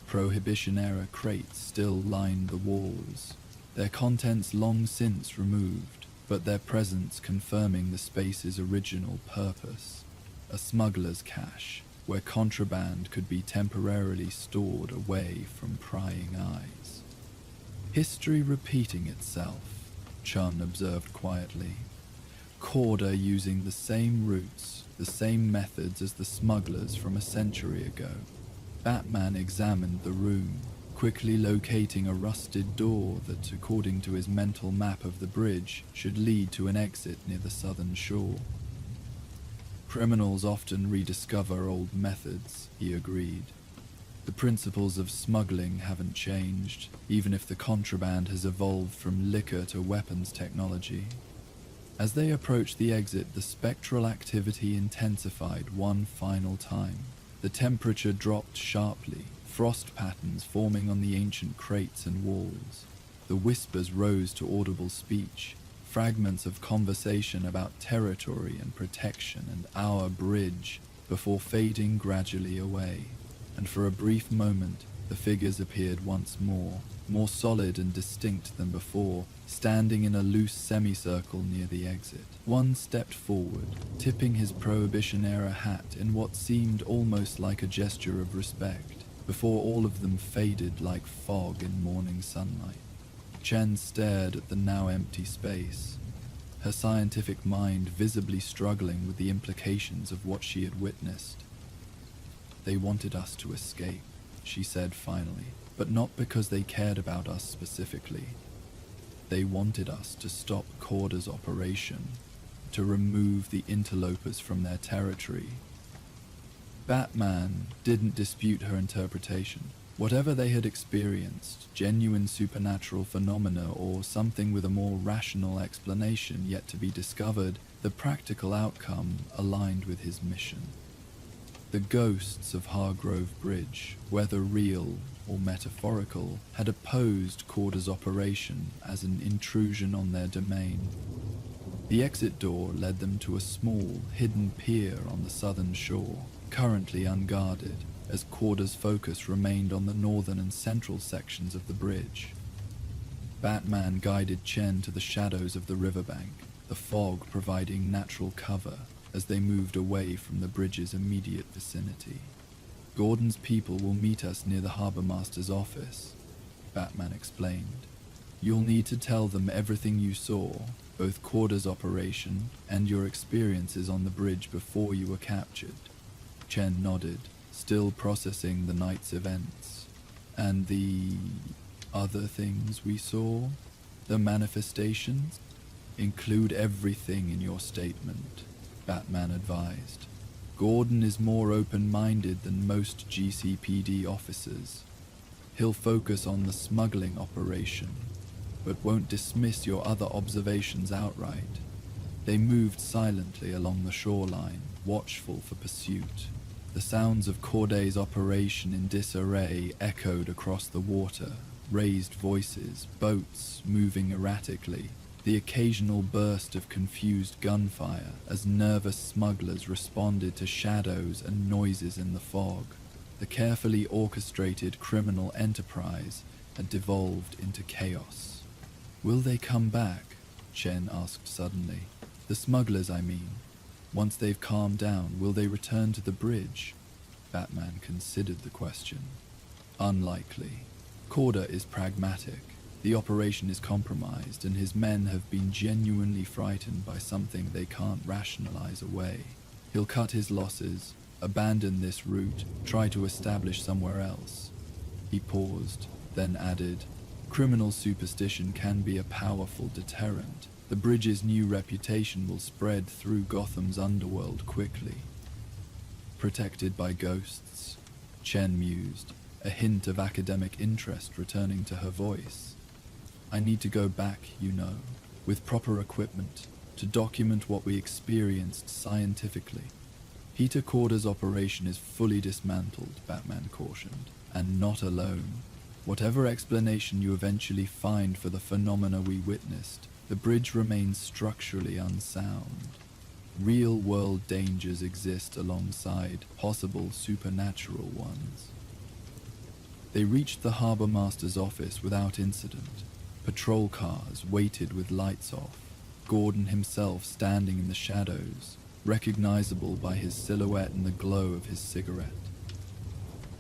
Prohibition-era crates still lined the walls, their contents long since removed, but their presence confirming the space's original purpose, a smuggler's cache where contraband could be temporarily stored away from prying eyes. History repeating itself, Chun observed quietly. Corda using the same routes, the same methods as the smugglers from a century ago. Batman examined the room, quickly locating a rusted door that, according to his mental map of the bridge, should lead to an exit near the southern shore. Criminals often rediscover old methods, he agreed. The principles of smuggling haven't changed, even if the contraband has evolved from liquor to weapons technology. As they approached the exit, the spectral activity intensified one final time. The temperature dropped sharply, frost patterns forming on the ancient crates and walls. The whispers rose to audible speech, fragments of conversation about territory and protection and our bridge, before fading gradually away. And for a brief moment, the figures appeared once more solid and distinct than before, standing in a loose semicircle near the exit. One stepped forward, tipping his Prohibition-era hat in what seemed almost like a gesture of respect, before all of them faded like fog in morning sunlight. Chen stared at the now empty space, her scientific mind visibly struggling with the implications of what she had witnessed. "They wanted us to escape," she said finally, "but not because they cared about us specifically. They wanted us to stop Corda's operation, to remove the interlopers from their territory." Batman didn't dispute her interpretation. Whatever they had experienced, genuine supernatural phenomena or something with a more rational explanation yet to be discovered, the practical outcome aligned with his mission. The ghosts of Hargrove Bridge, whether real or metaphorical, had opposed Corda's operation as an intrusion on their domain. The exit door led them to a small, hidden pier on the southern shore, currently unguarded, as Corda's focus remained on the northern and central sections of the bridge. Batman guided Chen to the shadows of the riverbank, the fog providing natural cover as they moved away from the bridge's immediate vicinity. "Gordon's people will meet us near the Harbor Master's office," Batman explained. "You'll need to tell them everything you saw, both Corda's operation and your experiences on the bridge before you were captured." Chen nodded, still processing the night's events. "And the other things we saw? The manifestations? Include everything in your statement," Batman advised. "Gordon is more open-minded than most GCPD officers. He'll focus on the smuggling operation, but won't dismiss your other observations outright." They moved silently along the shoreline, watchful for pursuit. The sounds of Corday's operation in disarray echoed across the water, raised voices, boats moving erratically, the occasional burst of confused gunfire as nervous smugglers responded to shadows and noises in the fog. The carefully orchestrated criminal enterprise had devolved into chaos. "Will they come back?" Chen asked suddenly. "The smugglers, I mean. Once they've calmed down, will they return to the bridge?" Batman considered the question. "Unlikely. Corda is pragmatic. The operation is compromised, and his men have been genuinely frightened by something they can't rationalize away. He'll cut his losses, abandon this route, try to establish somewhere else." He paused, then added, "Criminal superstition can be a powerful deterrent. The bridge's new reputation will spread through Gotham's underworld quickly." "Protected by ghosts," Chen mused, a hint of academic interest returning to her voice. I need to go back, with proper equipment, to document what we experienced scientifically. Peter Corder's operation is fully dismantled, Batman cautioned, and not alone. Whatever explanation you eventually find for the phenomena we witnessed, the bridge remains structurally unsound. Real-world dangers exist alongside possible supernatural ones. They reached the Harbour Master's office without incident. Patrol cars waited with lights off, Gordon himself standing in the shadows, recognizable by his silhouette and the glow of his cigarette.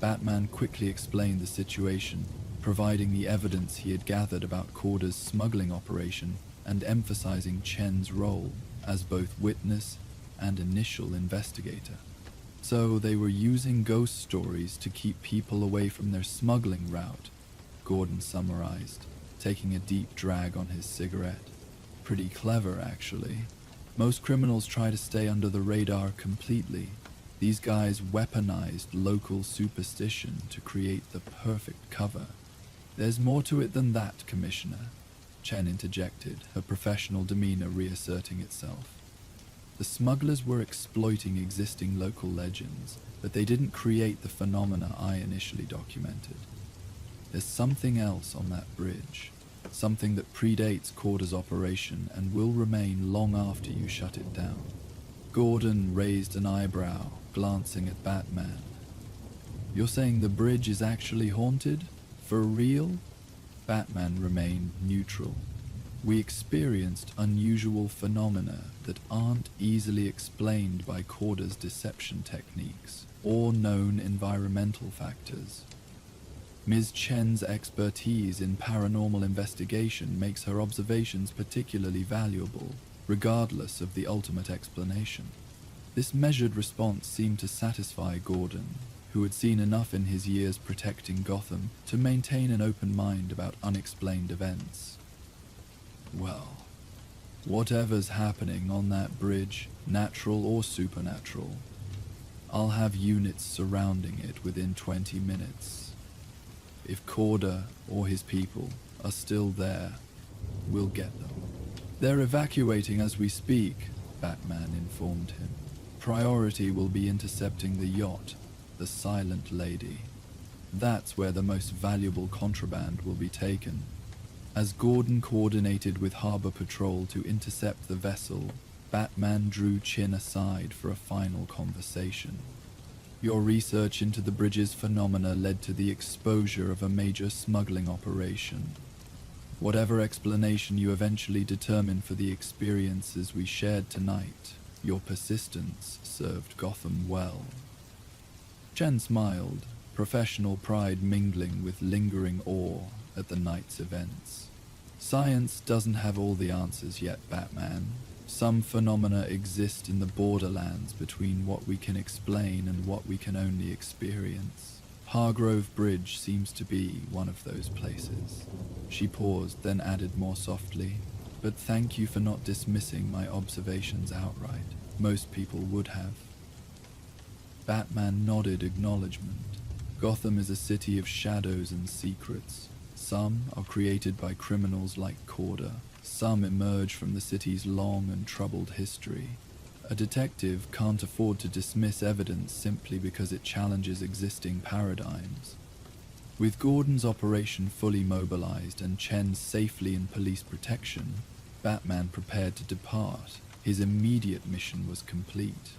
Batman quickly explained the situation, providing the evidence he had gathered about Corder's smuggling operation and emphasizing Chen's role as both witness and initial investigator. So they were using ghost stories to keep people away from their smuggling route, Gordon summarized, taking a deep drag on his cigarette. Pretty clever, actually. Most criminals try to stay under the radar completely. These guys weaponized local superstition to create the perfect cover. There's more to it than that, Commissioner, Chen interjected, her professional demeanor reasserting itself. The smugglers were exploiting existing local legends, but they didn't create the phenomena I initially documented. There's something else on that bridge, something that predates Corder's operation and will remain long after you shut it down. Gordon raised an eyebrow, glancing at Batman. You're saying the bridge is actually haunted? For real? Batman remained neutral. We experienced unusual phenomena that aren't easily explained by Corder's deception techniques or known environmental factors. Ms. Chen's expertise in paranormal investigation makes her observations particularly valuable, regardless of the ultimate explanation. This measured response seemed to satisfy Gordon, who had seen enough in his years protecting Gotham to maintain an open mind about unexplained events. Well, whatever's happening on that bridge, natural or supernatural, I'll have units surrounding it within 20 minutes. If Corder or his people are still there, we'll get them. They're evacuating as we speak, Batman informed him. Priority will be intercepting the yacht, the Silent Lady. That's where the most valuable contraband will be taken. As Gordon coordinated with Harbor Patrol to intercept the vessel, Batman drew Chin aside for a final conversation. Your research into the bridge's phenomena led to the exposure of a major smuggling operation. Whatever explanation you eventually determine for the experiences we shared tonight, your persistence served Gotham well. Chen smiled, professional pride mingling with lingering awe at the night's events. Science doesn't have all the answers yet, Batman. Some phenomena exist in the borderlands between what we can explain and what we can only experience. Hargrove Bridge seems to be one of those places. She paused, then added more softly, but thank you for not dismissing my observations outright. Most people would have. Batman nodded acknowledgement. Gotham is a city of shadows and secrets. Some are created by criminals like Corder. Some emerge from the city's long and troubled history. A detective can't afford to dismiss evidence simply because it challenges existing paradigms. With Gordon's operation fully mobilized and Chen safely in police protection, Batman prepared to depart. His immediate mission was complete.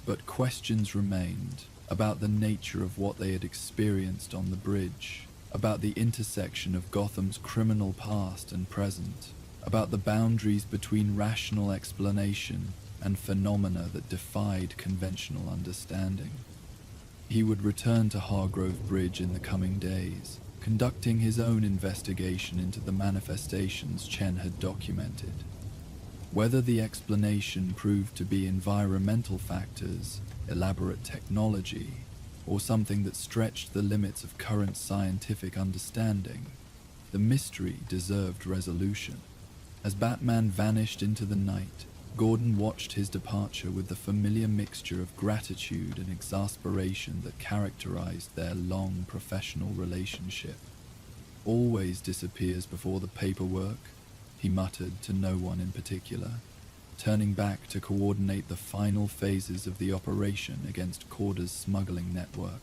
But questions remained about the nature of what they had experienced on the bridge, about the intersection of Gotham's criminal past and present, about the boundaries between rational explanation and phenomena that defied conventional understanding. He would return to Hargrove Bridge in the coming days, conducting his own investigation into the manifestations Chen had documented. Whether the explanation proved to be environmental factors, elaborate technology, or something that stretched the limits of current scientific understanding, the mystery deserved resolution. As Batman vanished into the night, Gordon watched his departure with the familiar mixture of gratitude and exasperation that characterized their long professional relationship. "Always disappears before the paperwork," he muttered to no one in particular, turning back to coordinate the final phases of the operation against Corda's smuggling network.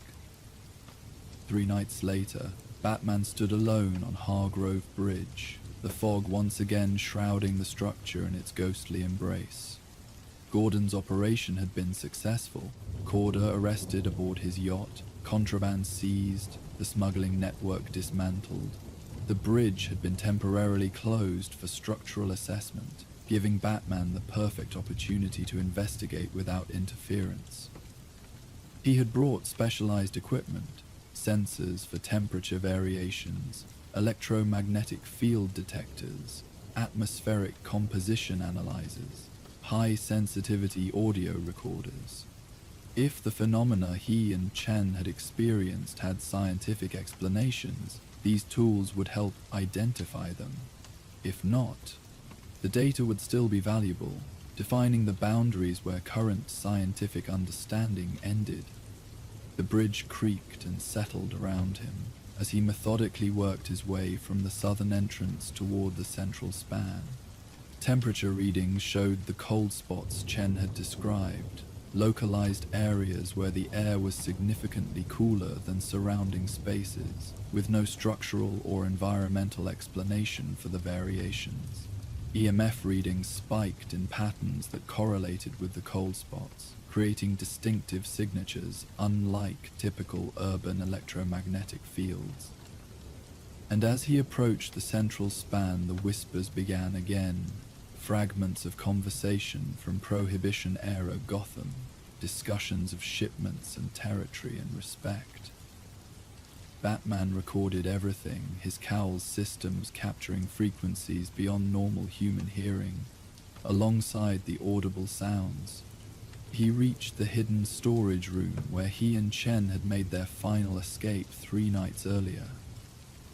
3 nights later, Batman stood alone on Hargrove Bridge, the fog once again shrouding the structure in its ghostly embrace. Gordon's operation had been successful. Corda arrested aboard his yacht, contraband seized, the smuggling network dismantled. The bridge had been temporarily closed for structural assessment, giving Batman the perfect opportunity to investigate without interference. He had brought specialized equipment, sensors for temperature variations, electromagnetic field detectors, atmospheric composition analyzers, high-sensitivity audio recorders. If the phenomena he and Chen had experienced had scientific explanations, these tools would help identify them. If not, the data would still be valuable, defining the boundaries where current scientific understanding ended. The bridge creaked and settled around him as he methodically worked his way from the southern entrance toward the central span. Temperature readings showed the cold spots Chen had described, localized areas where the air was significantly cooler than surrounding spaces, with no structural or environmental explanation for the variations. EMF readings spiked in patterns that correlated with the cold spots, creating distinctive signatures unlike typical urban electromagnetic fields. And as he approached the central span, the whispers began again, fragments of conversation from Prohibition-era Gotham, discussions of shipments and territory and respect. Batman recorded everything, his cowl's systems capturing frequencies beyond normal human hearing, alongside the audible sounds. He reached the hidden storage room where he and Chen had made their final escape 3 nights earlier.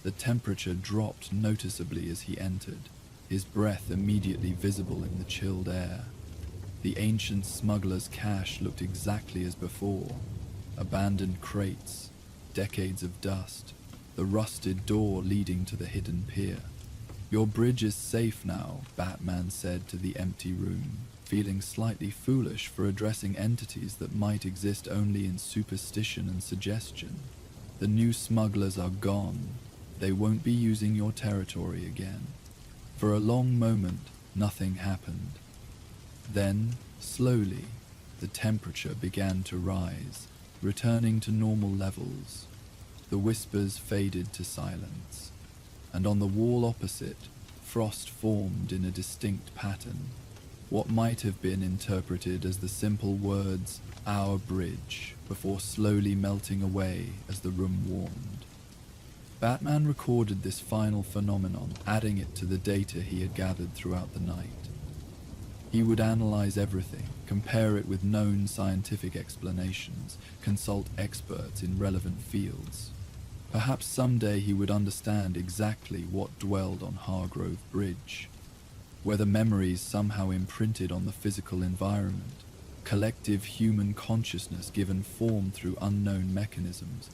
The temperature dropped noticeably as he entered, his breath immediately visible in the chilled air. The ancient smuggler's cache looked exactly as before. Abandoned crates, decades of dust, the rusted door leading to the hidden pier. "Your bridge is safe now," Batman said to the empty room, feeling slightly foolish for addressing entities that might exist only in superstition and suggestion. "The new smugglers are gone. They won't be using your territory again." For a long moment, nothing happened. Then, slowly, the temperature began to rise, returning to normal levels. The whispers faded to silence, and on the wall opposite, frost formed in a distinct pattern. What might have been interpreted as the simple words, "our bridge," before slowly melting away as the room warmed. Batman recorded this final phenomenon, adding it to the data he had gathered throughout the night. He would analyze everything, compare it with known scientific explanations, consult experts in relevant fields. Perhaps someday he would understand exactly what dwelled on Hargrove Bridge. Whether memories somehow imprinted on the physical environment, collective human consciousness given form through unknown mechanisms,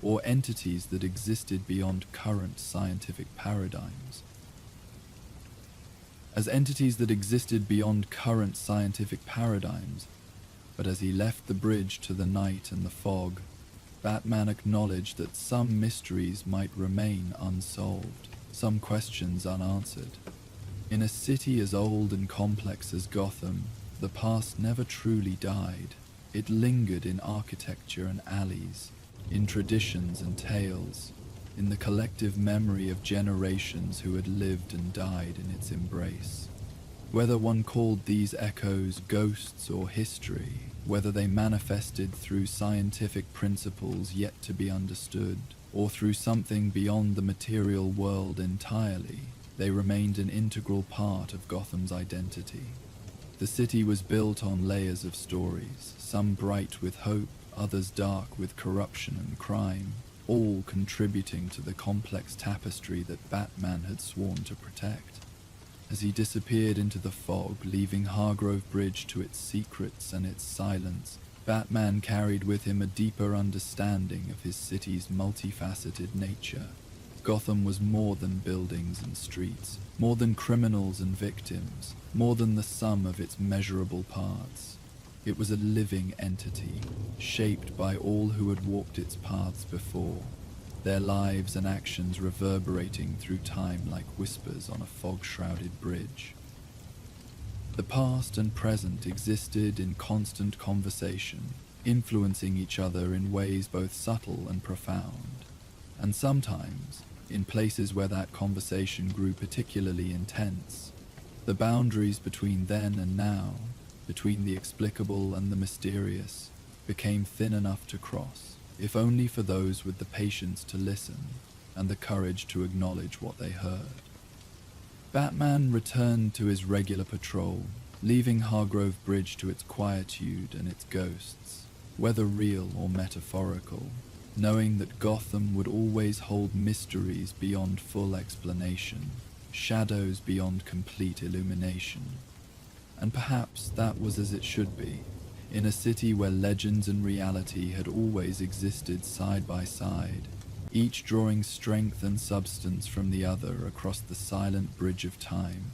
or entities that existed beyond current scientific paradigms. As entities that existed beyond current scientific paradigms, but as he left the bridge to the night and the fog, Batman acknowledged that some mysteries might remain unsolved, some questions unanswered. In a city as old and complex as Gotham, the past never truly died. It lingered in architecture and alleys, in traditions and tales, in the collective memory of generations who had lived and died in its embrace. Whether one called these echoes ghosts or history, whether they manifested through scientific principles yet to be understood, or through something beyond the material world entirely, they remained an integral part of Gotham's identity. The city was built on layers of stories, some bright with hope, others dark with corruption and crime, all contributing to the complex tapestry that Batman had sworn to protect. As he disappeared into the fog, leaving Hargrove Bridge to its secrets and its silence, Batman carried with him a deeper understanding of his city's multifaceted nature. Gotham was more than buildings and streets, more than criminals and victims, more than the sum of its measurable parts. It was a living entity, shaped by all who had walked its paths before, their lives and actions reverberating through time like whispers on a fog-shrouded bridge. The past and present existed in constant conversation, influencing each other in ways both subtle and profound. And sometimes, in places where that conversation grew particularly intense, the boundaries between then and now, between the explicable and the mysterious, became thin enough to cross, if only for those with the patience to listen and the courage to acknowledge what they heard. Batman returned to his regular patrol, leaving Hargrove Bridge to its quietude and its ghosts, whether real or metaphorical, knowing that Gotham would always hold mysteries beyond full explanation, shadows beyond complete illumination. And perhaps that was as it should be, in a city where legends and reality had always existed side by side, each drawing strength and substance from the other across the silent bridge of time.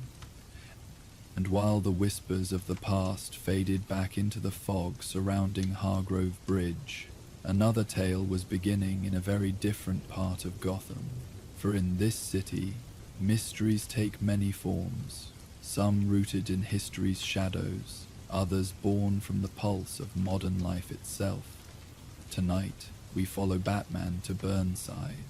And while the whispers of the past faded back into the fog surrounding Hargrove Bridge, another tale was beginning in a very different part of Gotham. For in this city, mysteries take many forms, some rooted in history's shadows, others born from the pulse of modern life itself. Tonight, we follow Batman to Burnside,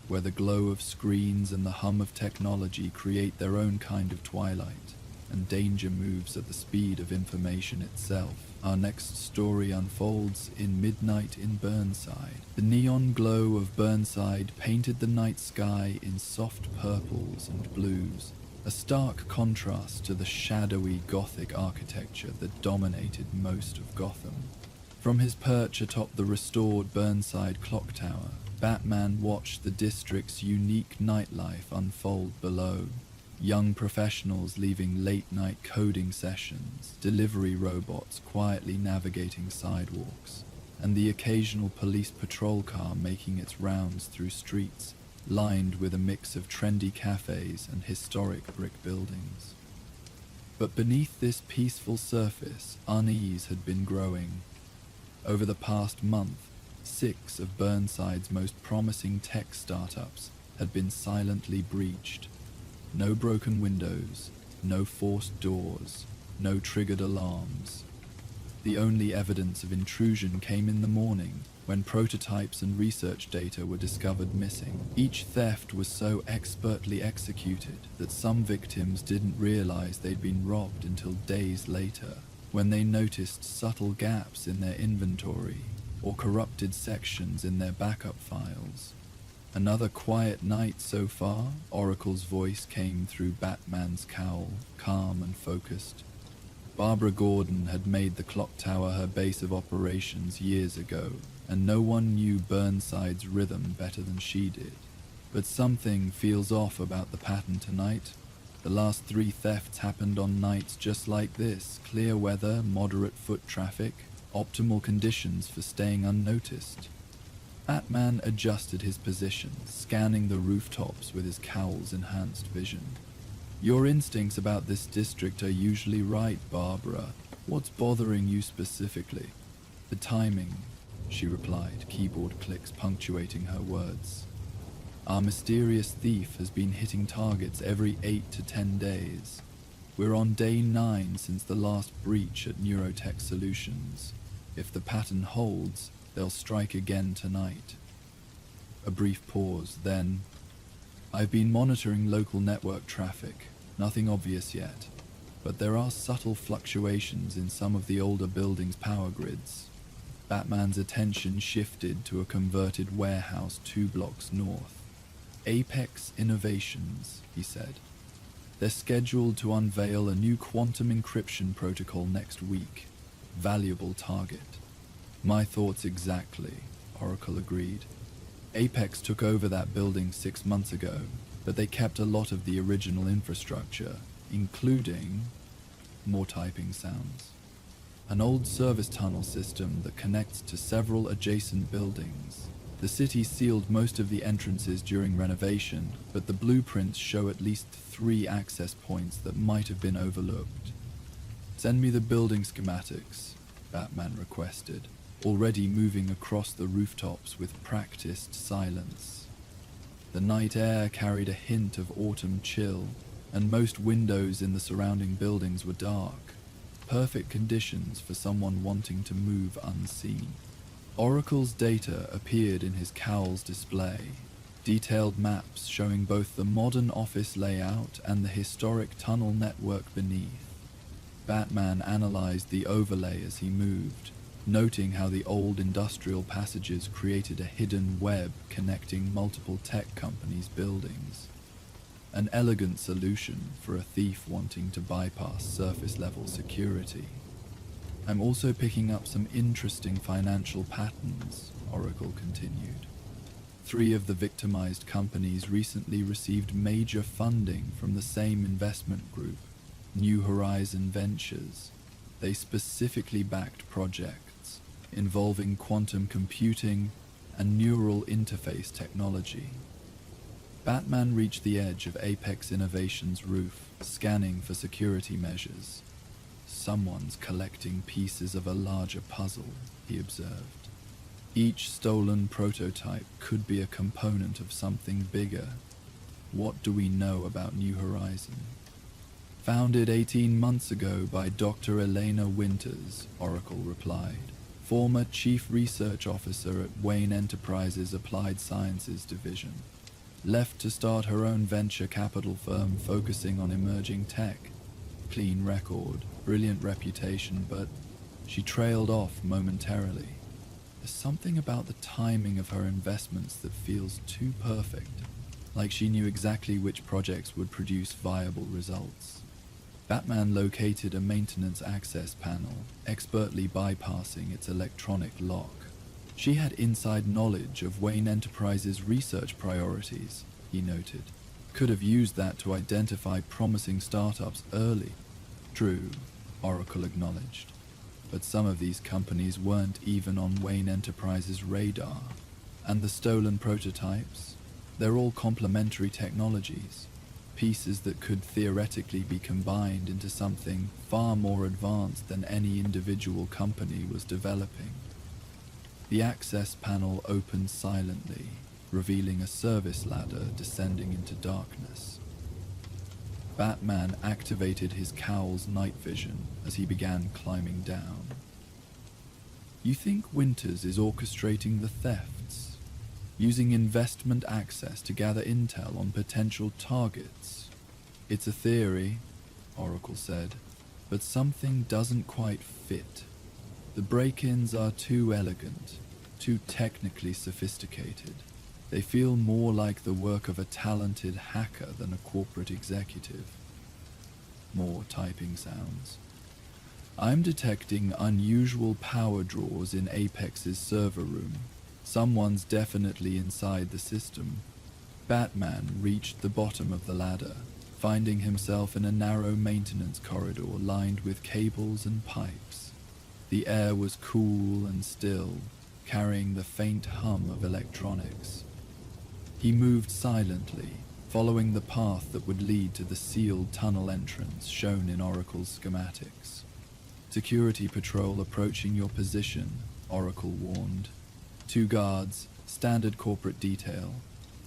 where the glow of screens and the hum of technology create their own kind of twilight, and danger moves at the speed of information itself. Our next story unfolds in Midnight in Burnside. The neon glow of Burnside painted the night sky in soft purples and blues, a stark contrast to the shadowy Gothic architecture that dominated most of Gotham. From his perch atop the restored Burnside clock tower, Batman watched the district's unique nightlife unfold below. Young professionals leaving late-night coding sessions, delivery robots quietly navigating sidewalks, and the occasional police patrol car making its rounds through streets lined with a mix of trendy cafes and historic brick buildings. But beneath this peaceful surface, unease had been growing. Over the past month, 6 of Burnside's most promising tech startups had been silently breached. No broken windows, no forced doors, no triggered alarms. The only evidence of intrusion came in the morning, when prototypes and research data were discovered missing. Each theft was so expertly executed that some victims didn't realize they'd been robbed until days later, when they noticed subtle gaps in their inventory or corrupted sections in their backup files. Another quiet night so far, Oracle's voice came through Batman's cowl, calm and focused. Barbara Gordon had made the clock tower her base of operations years ago, and no one knew Burnside's rhythm better than she did. But something feels off about the pattern tonight. The last 3 thefts happened on nights just like this: clear weather, moderate foot traffic, optimal conditions for staying unnoticed. Batman adjusted his position, scanning the rooftops with his cowl's enhanced vision. Your instincts about this district are usually right, Barbara. What's bothering you specifically? The timing, she replied, keyboard clicks punctuating her words. Our mysterious thief has been hitting targets every 8 to 10 days. We're on day 9 since the last breach at Neurotech Solutions. If the pattern holds, they'll strike again tonight. A brief pause, then, I've been monitoring local network traffic. Nothing obvious yet, but there are subtle fluctuations in some of the older buildings' power grids. Batman's attention shifted to a converted warehouse 2 blocks north. Apex Innovations, he said. They're scheduled to unveil a new quantum encryption protocol next week. Valuable target. My thoughts exactly, Oracle agreed. Apex took over that building 6 months ago, but they kept a lot of the original infrastructure, including more typing sounds. An old service tunnel system that connects to several adjacent buildings. The city sealed most of the entrances during renovation, but the blueprints show at least 3 access points that might have been overlooked. "Send me the building schematics," Batman requested, already moving across the rooftops with practiced silence. The night air carried a hint of autumn chill, and most windows in the surrounding buildings were dark. Perfect conditions for someone wanting to move unseen. Oracle's data appeared in his cowl's display, detailed maps showing both the modern office layout and the historic tunnel network beneath. Batman analyzed the overlay as he moved, noting how the old industrial passages created a hidden web connecting multiple tech companies' buildings. An elegant solution for a thief wanting to bypass surface-level security. "I'm also picking up some interesting financial patterns," Oracle continued. 3 of the victimized companies recently received major funding from the same investment group, New Horizon Ventures. They specifically backed projects involving quantum computing and neural interface technology. Batman reached the edge of Apex Innovations' roof, scanning for security measures. "Someone's collecting pieces of a larger puzzle," he observed. "Each stolen prototype could be a component of something bigger. What do we know about New Horizon?" "Founded 18 months ago by Dr. Elena Winters," Oracle replied, "former Chief Research Officer at Wayne Enterprises' Applied Sciences Division. Left to start her own venture capital firm focusing on emerging tech. Clean record, brilliant reputation, but she trailed off momentarily. There's something about the timing of her investments that feels too perfect, like she knew exactly which projects would produce viable results." Batman located a maintenance access panel, expertly bypassing its electronic lock. She had inside knowledge of Wayne Enterprises' research priorities, he noted. Could have used that to identify promising startups early. True, Oracle acknowledged. But some of these companies weren't even on Wayne Enterprises' radar. And the stolen prototypes? They're all complementary technologies, pieces that could theoretically be combined into something far more advanced than any individual company was developing. The access panel opened silently, revealing a service ladder descending into darkness. Batman activated his cowl's night vision as he began climbing down. "You think Winters is orchestrating the thefts, using investment access to gather intel on potential targets? It's a theory," Oracle said, "but something doesn't quite fit. The break-ins are too elegant, too technically sophisticated. They feel more like the work of a talented hacker than a corporate executive." More typing sounds. "I'm detecting unusual power draws in Apex's server room. Someone's definitely inside the system." Batman reached the bottom of the ladder, finding himself in a narrow maintenance corridor lined with cables and pipes. The air was cool and still, carrying the faint hum of electronics. He moved silently, following the path that would lead to the sealed tunnel entrance shown in Oracle's schematics. "Security patrol approaching your position," Oracle warned. 2 guards, standard corporate detail.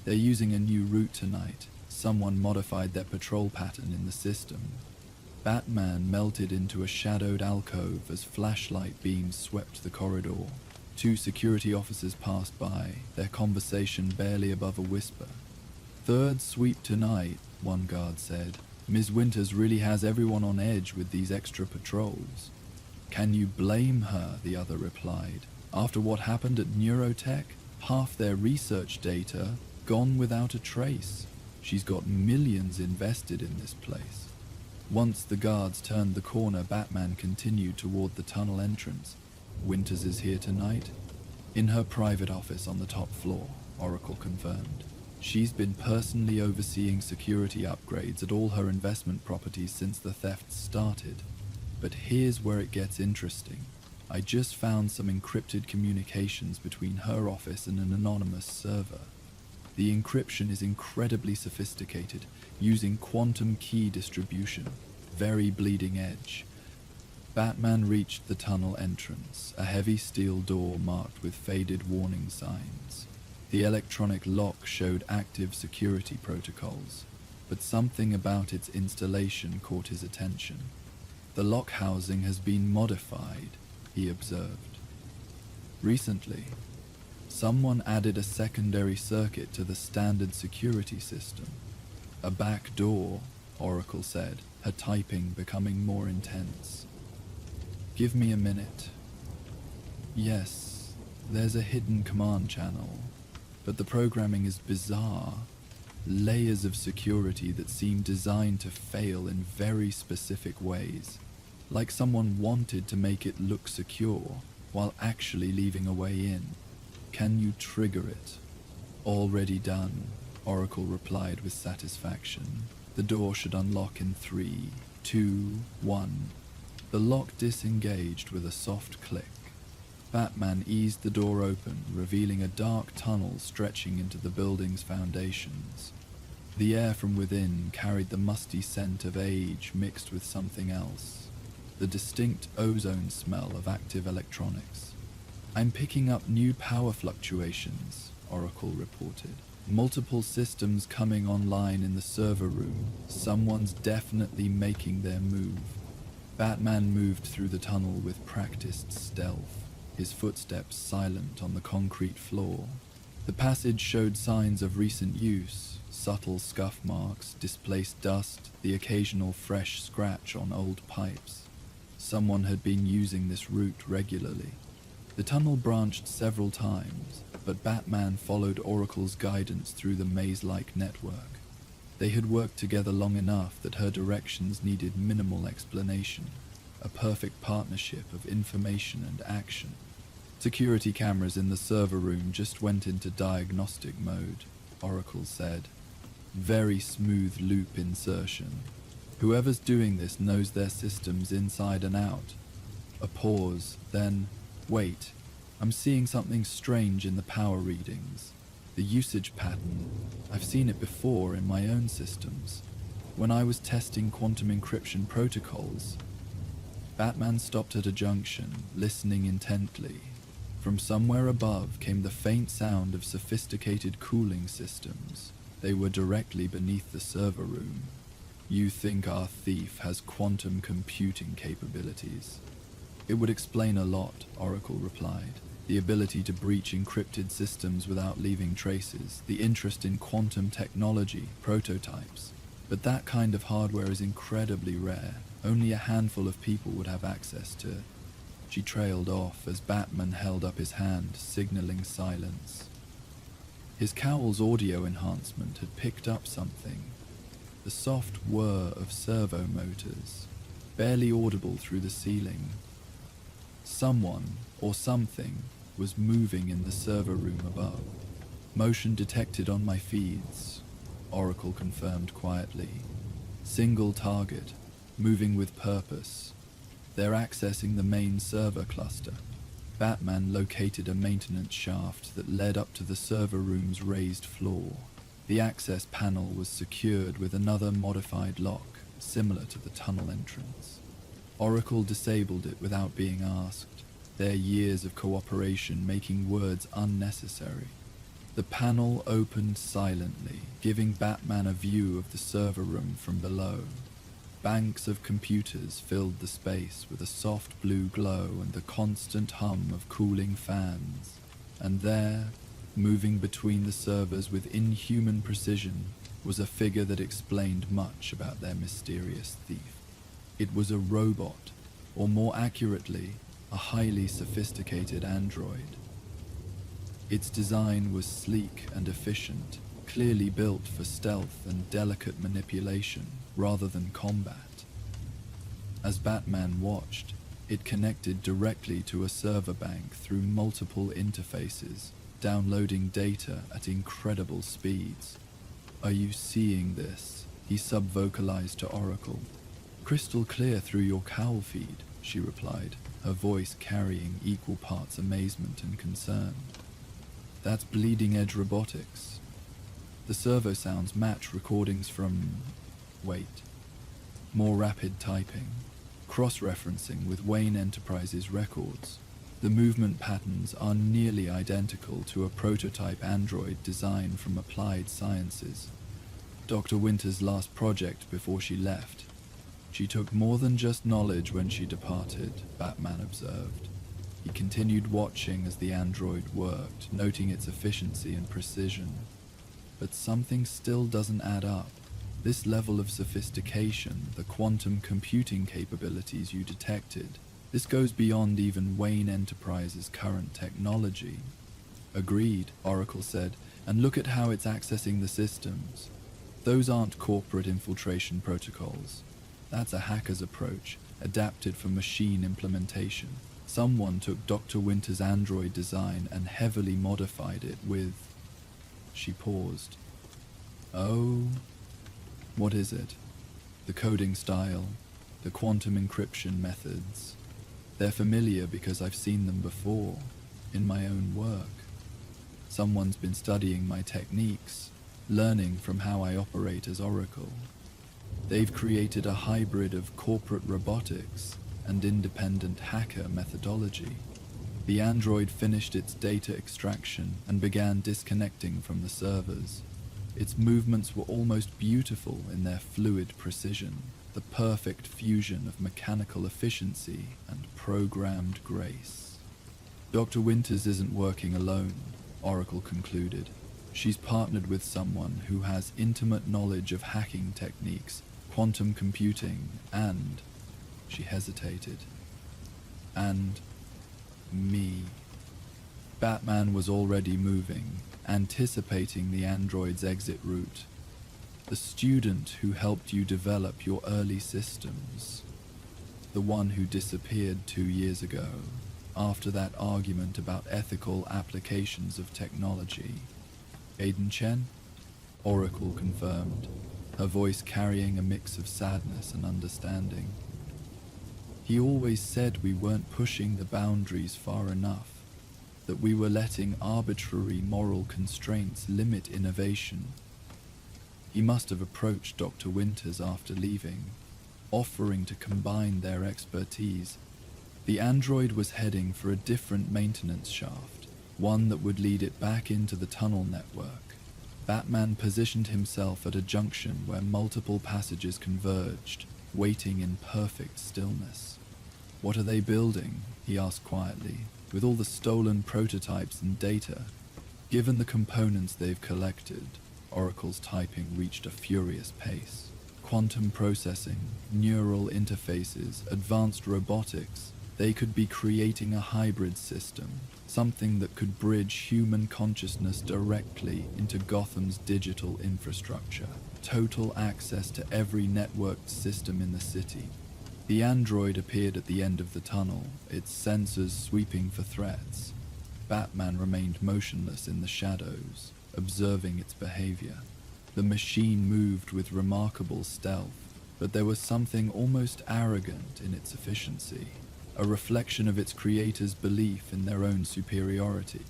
They're using a new route tonight. Someone modified their patrol pattern in the system. Batman melted into a shadowed alcove as flashlight beams swept the corridor. 2 security officers passed by, their conversation barely above a whisper. "Third sweep tonight," one guard said. "Ms. Winters really has everyone on edge with these extra patrols." "Can you blame her?" the other replied. "After what happened at Neurotech, half their research data gone without a trace. She's got millions invested in this place." Once the guards turned the corner, Batman continued toward the tunnel entrance. "Winters is here tonight?" "In her private office on the top floor," Oracle confirmed. She's been personally overseeing security upgrades at all her investment properties since the thefts started. But here's where it gets interesting. I just found some encrypted communications between her office and an anonymous server. The encryption is incredibly sophisticated, using quantum key distribution, very bleeding edge. Batman reached the tunnel entrance, a heavy steel door marked with faded warning signs. The electronic lock showed active security protocols, but something about its installation caught his attention. The lock housing has been modified, he observed. Recently, someone added a secondary circuit to the standard security system. A back door, Oracle said, her typing becoming more intense. Give me a minute. Yes, there's a hidden command channel, but the programming is bizarre. Layers of security that seem designed to fail in very specific ways, like someone wanted to make it look secure while actually leaving a way in. Can you trigger it? Already done, Oracle replied with satisfaction. The door should unlock in 3, 2, 1. The lock disengaged with a soft click. Batman eased the door open, revealing a dark tunnel stretching into the building's foundations. The air from within carried the musty scent of age mixed with something else, the distinct ozone smell of active electronics. I'm picking up new power fluctuations, Oracle reported. Multiple systems coming online in the server room. Someone's definitely making their move. Batman moved through the tunnel with practiced stealth, his footsteps silent on the concrete floor. The passage showed signs of recent use, subtle scuff marks, displaced dust, the occasional fresh scratch on old pipes. Someone had been using this route regularly. The tunnel branched several times, but Batman followed Oracle's guidance through the maze-like network. They had worked together long enough that her directions needed minimal explanation, a perfect partnership of information and action. Security cameras in the server room just went into diagnostic mode, Oracle said. Very smooth loop insertion. Whoever's doing this knows their systems inside and out. A pause, then, wait, I'm seeing something strange in the power readings. The usage pattern, I've seen it before in my own systems. When I was testing quantum encryption protocols. Batman stopped at a junction, listening intently. From somewhere above came the faint sound of sophisticated cooling systems. They were directly beneath the server room. You think our thief has quantum computing capabilities? It would explain a lot, Oracle replied. The ability to breach encrypted systems without leaving traces, the interest in quantum technology, prototypes. But that kind of hardware is incredibly rare. Only a handful of people would have access to it. She trailed off as Batman held up his hand, signaling silence. His cowl's audio enhancement had picked up something. The soft whir of servo motors, barely audible through the ceiling. Someone, or something, was moving in the server room above. Motion detected on my feeds, Oracle confirmed quietly. Single target, moving with purpose. They're accessing the main server cluster. Batman located a maintenance shaft that led up to the server room's raised floor. The access panel was secured with another modified lock, similar to the tunnel entrance. Oracle disabled it without being asked, their years of cooperation making words unnecessary. The panel opened silently, giving Batman a view of the server room from below. Banks of computers filled the space with a soft blue glow and the constant hum of cooling fans. And there, moving between the servers with inhuman precision, was a figure that explained much about their mysterious thief. It was a robot, or more accurately, a highly sophisticated android. Its design was sleek and efficient, clearly built for stealth and delicate manipulation rather than combat. As Batman watched, it connected directly to a server bank through multiple interfaces, downloading data at incredible speeds. "Are you seeing this?" he subvocalized to Oracle. "Crystal clear through your cowl feed," she replied, her voice carrying equal parts amazement and concern. "That's bleeding-edge robotics. The servo sounds match recordings from... wait. More rapid typing, cross-referencing with Wayne Enterprises records. The movement patterns are nearly identical to a prototype android designed from Applied Sciences, Dr. Winter's last project before she left. She took more than just knowledge when she departed," Batman observed. He continued watching as the android worked, noting its efficiency and precision. But something still doesn't add up. This level of sophistication, the quantum computing capabilities you detected, this goes beyond even Wayne Enterprises' current technology. "Agreed," Oracle said, "and look at how it's accessing the systems. Those aren't corporate infiltration protocols. That's a hacker's approach, adapted for machine implementation. Someone took Dr. Winter's android design and heavily modified it with..." She paused. "Oh? What is it?" "The coding style, the quantum encryption methods. They're familiar because I've seen them before, in my own work. Someone's been studying my techniques, learning from how I operate as Oracle. They've created a hybrid of corporate robotics and independent hacker methodology." The android finished its data extraction and began disconnecting from the servers. Its movements were almost beautiful in their fluid precision, the perfect fusion of mechanical efficiency and programmed grace. "Dr. Winters isn't working alone," Oracle concluded. "She's partnered with someone who has intimate knowledge of hacking techniques, quantum computing, and..." She hesitated. "And me." Batman was already moving, anticipating the android's exit route. "The student who helped you develop your early systems. The one who disappeared 2 years ago, after that argument about ethical applications of technology. Aiden Chen?" Oracle confirmed, her voice carrying a mix of sadness and understanding. "He always said we weren't pushing the boundaries far enough, that we were letting arbitrary moral constraints limit innovation. He must have approached Dr. Winters after leaving, offering to combine their expertise. The android was heading for a different maintenance shaft, one that would lead it back into the tunnel network. Batman positioned himself at a junction where multiple passages converged, waiting in perfect stillness. "What are they building?" he asked quietly. "With all the stolen prototypes and data, given the components they've collected," Oracle's typing reached a furious pace. "Quantum processing, neural interfaces, advanced robotics, they could be creating a hybrid system, something that could bridge human consciousness directly into Gotham's digital infrastructure, total access to every networked system in the city." The android appeared at the end of the tunnel, its sensors sweeping for threats. Batman remained motionless in the shadows, observing its behavior. The machine moved with remarkable stealth, but there was something almost arrogant in its efficiency, a reflection of its creators' belief in their own superiority.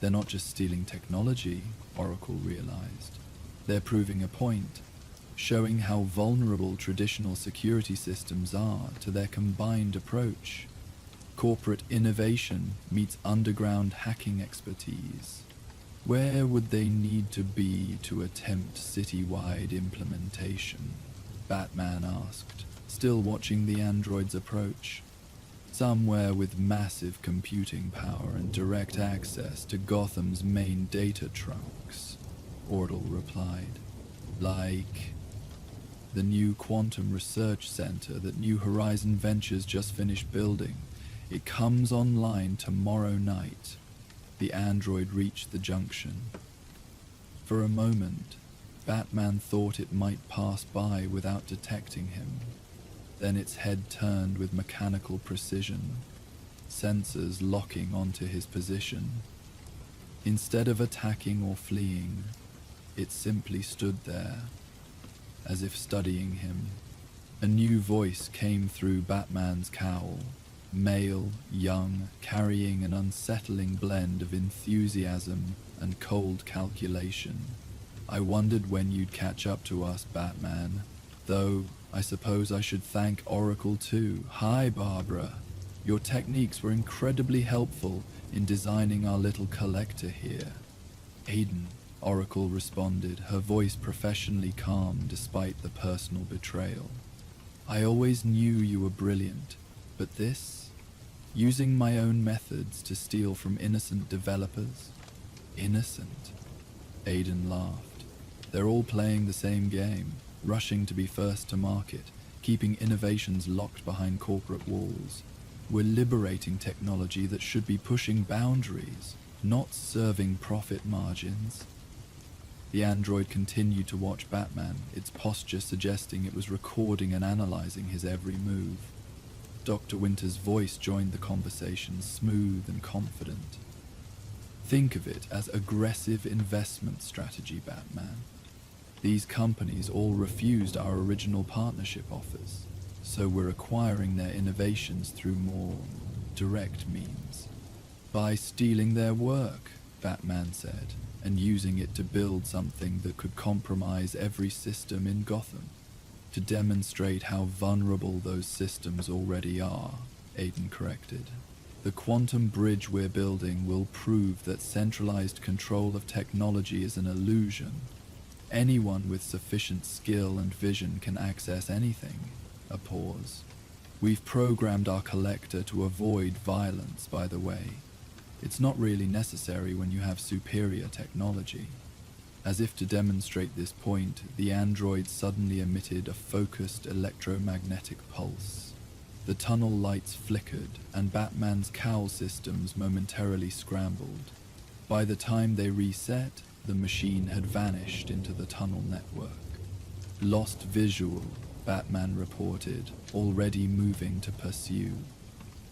"They're not just stealing technology," Oracle realized. "They're proving a point, showing how vulnerable traditional security systems are to their combined approach. Corporate innovation meets underground hacking expertise. Where would they need to be to attempt citywide implementation?" Batman asked, still watching the android's approach. "Somewhere with massive computing power and direct access to Gotham's main data trunks," Oracle replied. "Like the new quantum research center that New Horizon Ventures just finished building. It comes online tomorrow night." The android reached the junction. For a moment, Batman thought it might pass by without detecting him. Then its head turned with mechanical precision, sensors locking onto his position. Instead of attacking or fleeing, it simply stood there, as if studying him. A new voice came through Batman's cowl, male, young, carrying an unsettling blend of enthusiasm and cold calculation. I wondered when you'd catch up to us, Batman. Though, I suppose I should thank Oracle too. Hi, Barbara. Your techniques were incredibly helpful in designing our little collector here. Aiden, Oracle responded, her voice professionally calm despite the personal betrayal. I always knew you were brilliant, but this? Using my own methods to steal from innocent developers? Innocent? Aiden laughed. They're all playing the same game, rushing to be first to market, keeping innovations locked behind corporate walls. We're liberating technology that should be pushing boundaries, not serving profit margins. The android continued to watch Batman, its posture suggesting it was recording and analyzing his every move. Dr. Winter's voice joined the conversation, smooth and confident. Think of it as aggressive investment strategy, Batman. These companies all refused our original partnership offers, so we're acquiring their innovations through more direct means. By stealing their work, Batman said, and using it to build something that could compromise every system in Gotham. To demonstrate how vulnerable those systems already are, Aiden corrected. The quantum bridge we're building will prove that centralized control of technology is an illusion. Anyone with sufficient skill and vision can access anything. A pause. We've programmed our collector to avoid violence, by the way. It's not really necessary when you have superior technology. As if to demonstrate this point, the android suddenly emitted a focused electromagnetic pulse. The tunnel lights flickered, and Batman's cowl systems momentarily scrambled. By the time they reset, the machine had vanished into the tunnel network. Lost visual, Batman reported, already moving to pursue.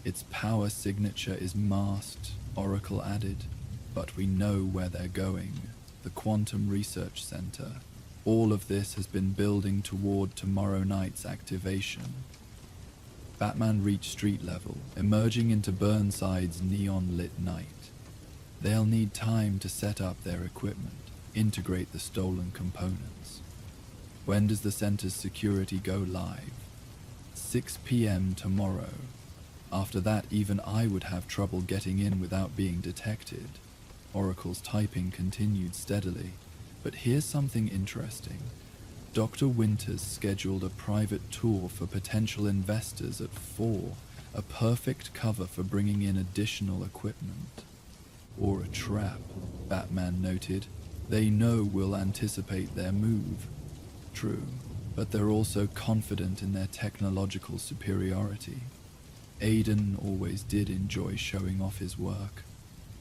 Its power signature is masked, Oracle added, but we know where they're going. The Quantum Research Center. All of this has been building toward tomorrow night's activation. Batman reached street level, emerging into Burnside's neon-lit night. They'll need time to set up their equipment, integrate the stolen components. When does the center's security go live? 6 p.m. tomorrow. After that, even I would have trouble getting in without being detected. Oracle's typing continued steadily, but here's something interesting. Dr. Winters scheduled a private tour for potential investors at 4, a perfect cover for bringing in additional equipment. Or a trap, Batman noted. They know we'll anticipate their move. True, but they're also confident in their technological superiority. Aiden always did enjoy showing off his work.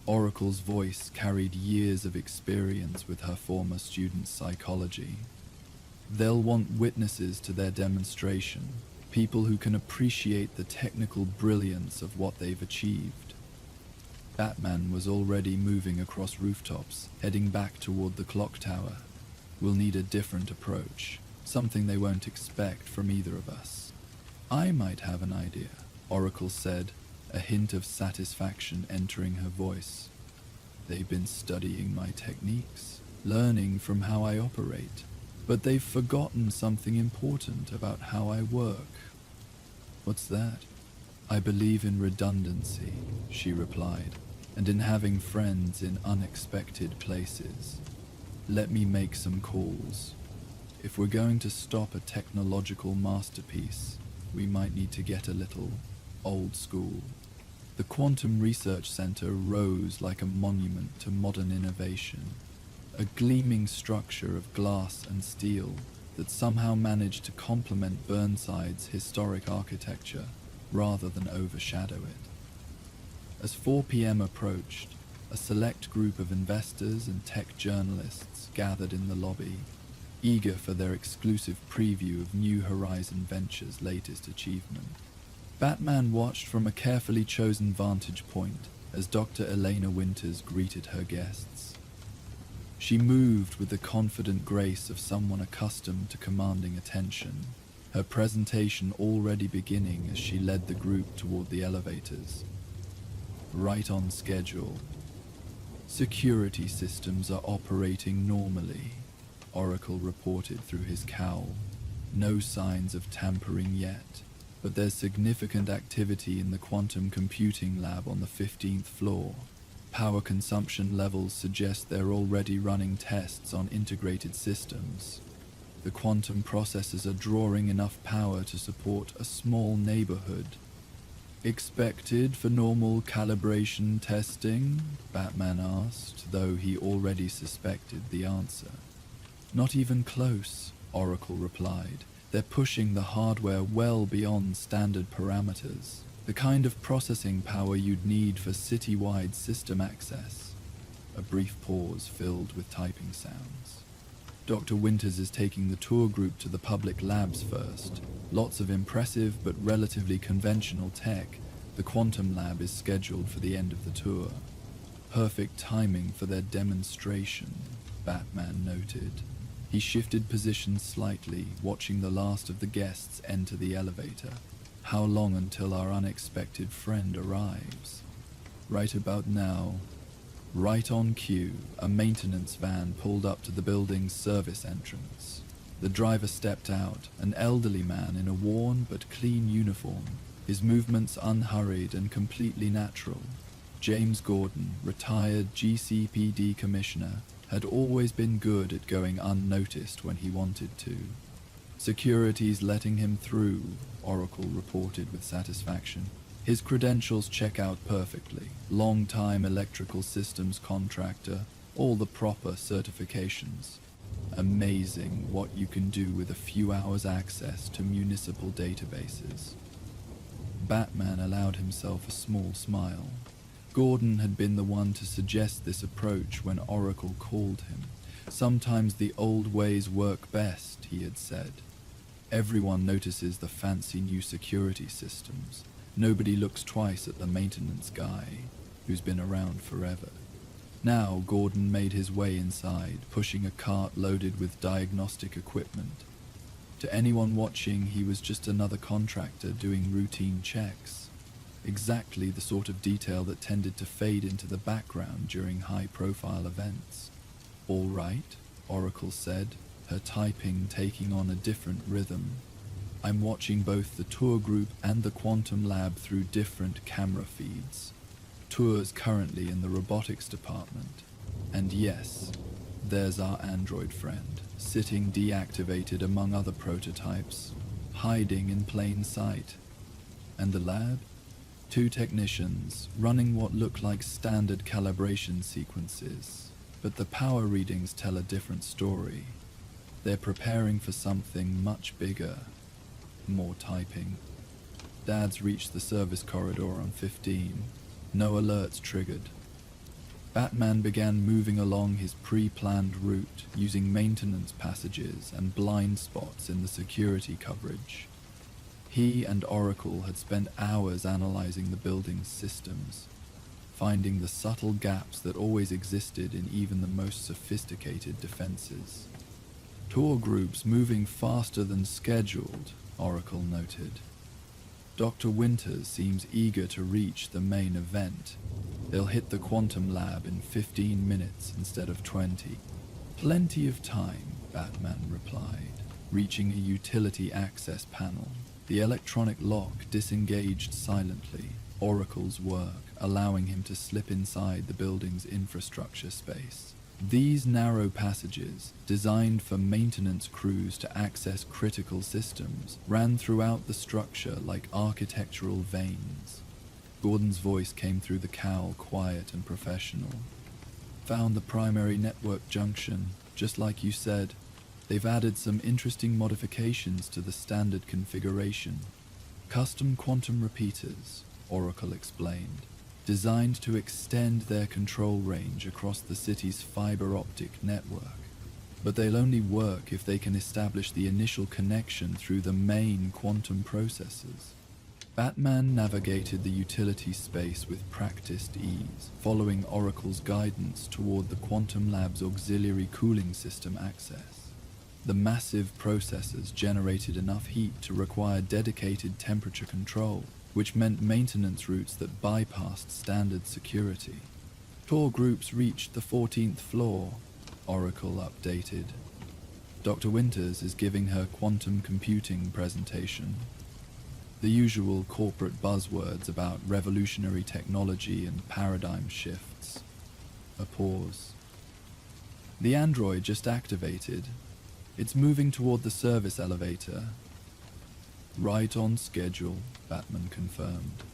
Oracle's voice carried years of experience with her former student's psychology. They'll want witnesses to their demonstration, people who can appreciate the technical brilliance of what they've achieved. Batman was already moving across rooftops, heading back toward the clock tower. We'll need a different approach, something they won't expect from either of us. I might have an idea, Oracle said, a hint of satisfaction entering her voice. They've been studying my techniques, learning from how I operate, but they've forgotten something important about how I work. What's that? I believe in redundancy, she replied, and in having friends in unexpected places. Let me make some calls. If we're going to stop a technological masterpiece, we might need to get a little old school. The Quantum Research Center rose like a monument to modern innovation, a gleaming structure of glass and steel that somehow managed to complement Burnside's historic architecture rather than overshadow it. As 4 p.m. approached, a select group of investors and tech journalists gathered in the lobby, eager for their exclusive preview of New Horizon Ventures' latest achievement. Batman watched from a carefully chosen vantage point, as Dr. Elena Winters greeted her guests. She moved with the confident grace of someone accustomed to commanding attention, her presentation already beginning as she led the group toward the elevators. Right on schedule. Security systems are operating normally, Oracle reported through his cowl. No signs of tampering yet, but there's significant activity in the quantum computing lab on the 15th floor. Power consumption levels suggest they're already running tests on integrated systems. The quantum processors are drawing enough power to support a small neighborhood. Expected for normal calibration testing? Batman asked, though he already suspected the answer. Not even close, Oracle replied. They're pushing the hardware well beyond standard parameters, the kind of processing power you'd need for city-wide system access. A brief pause filled with typing sounds. Dr. Winters is taking the tour group to the public labs first. Lots of impressive but relatively conventional tech. The quantum lab is scheduled for the end of the tour. Perfect timing for their demonstration, Batman noted. He shifted positions slightly, watching the last of the guests enter the elevator. How long until our unexpected friend arrives? Right about now. Right on cue, a maintenance van pulled up to the building's service entrance. The driver stepped out, an elderly man in a worn but clean uniform, his movements unhurried and completely natural. James Gordon, retired GCPD commissioner, had always been good at going unnoticed when he wanted to. Security's letting him through, Oracle reported with satisfaction. His credentials check out perfectly. Long-time electrical systems contractor, all the proper certifications. Amazing what you can do with a few hours access to municipal databases. Batman allowed himself a small smile. Gordon had been the one to suggest this approach when Oracle called him. Sometimes the old ways work best, he had said. Everyone notices the fancy new security systems. Nobody looks twice at the maintenance guy, who's been around forever. Now Gordon made his way inside, pushing a cart loaded with diagnostic equipment. To anyone watching, he was just another contractor doing routine checks. Exactly the sort of detail that tended to fade into the background during high-profile events. "All right," Oracle said, her typing taking on a different rhythm. "I'm watching both the tour group and the quantum lab through different camera feeds. Tour's currently in the robotics department. And yes, there's our android friend, sitting deactivated among other prototypes, hiding in plain sight. And the lab? 2 technicians, running what look like standard calibration sequences. But the power readings tell a different story. They're preparing for something much bigger." More typing. Dad's reached the service corridor on 15. No alerts triggered. Batman began moving along his pre-planned route, using maintenance passages and blind spots in the security coverage. He and Oracle had spent hours analyzing the building's systems, finding the subtle gaps that always existed in even the most sophisticated defenses. "Tour groups moving faster than scheduled," Oracle noted. "Dr. Winters seems eager to reach the main event. They'll hit the quantum lab in 15 minutes instead of 20. "Plenty of time," Batman replied, reaching a utility access panel. The electronic lock disengaged silently, Oracle's work allowing him to slip inside the building's infrastructure space. These narrow passages, designed for maintenance crews to access critical systems, ran throughout the structure like architectural veins. Gordon's voice came through the cowl, quiet and professional. "Found the primary network junction, just like you said. They've added some interesting modifications to the standard configuration. Custom quantum repeaters," Oracle explained, "designed to extend their control range across the city's fiber optic network. But they'll only work if they can establish the initial connection through the main quantum processors." Batman navigated the utility space with practiced ease, following Oracle's guidance toward the Quantum Lab's auxiliary cooling system access. The massive processors generated enough heat to require dedicated temperature control, which meant maintenance routes that bypassed standard security. Tour groups reached the 14th floor, Oracle updated. Dr. Winters is giving her quantum computing presentation. The usual corporate buzzwords about revolutionary technology and paradigm shifts. A pause. The android just activated. It's moving toward the service elevator. Right on schedule, Batman confirmed.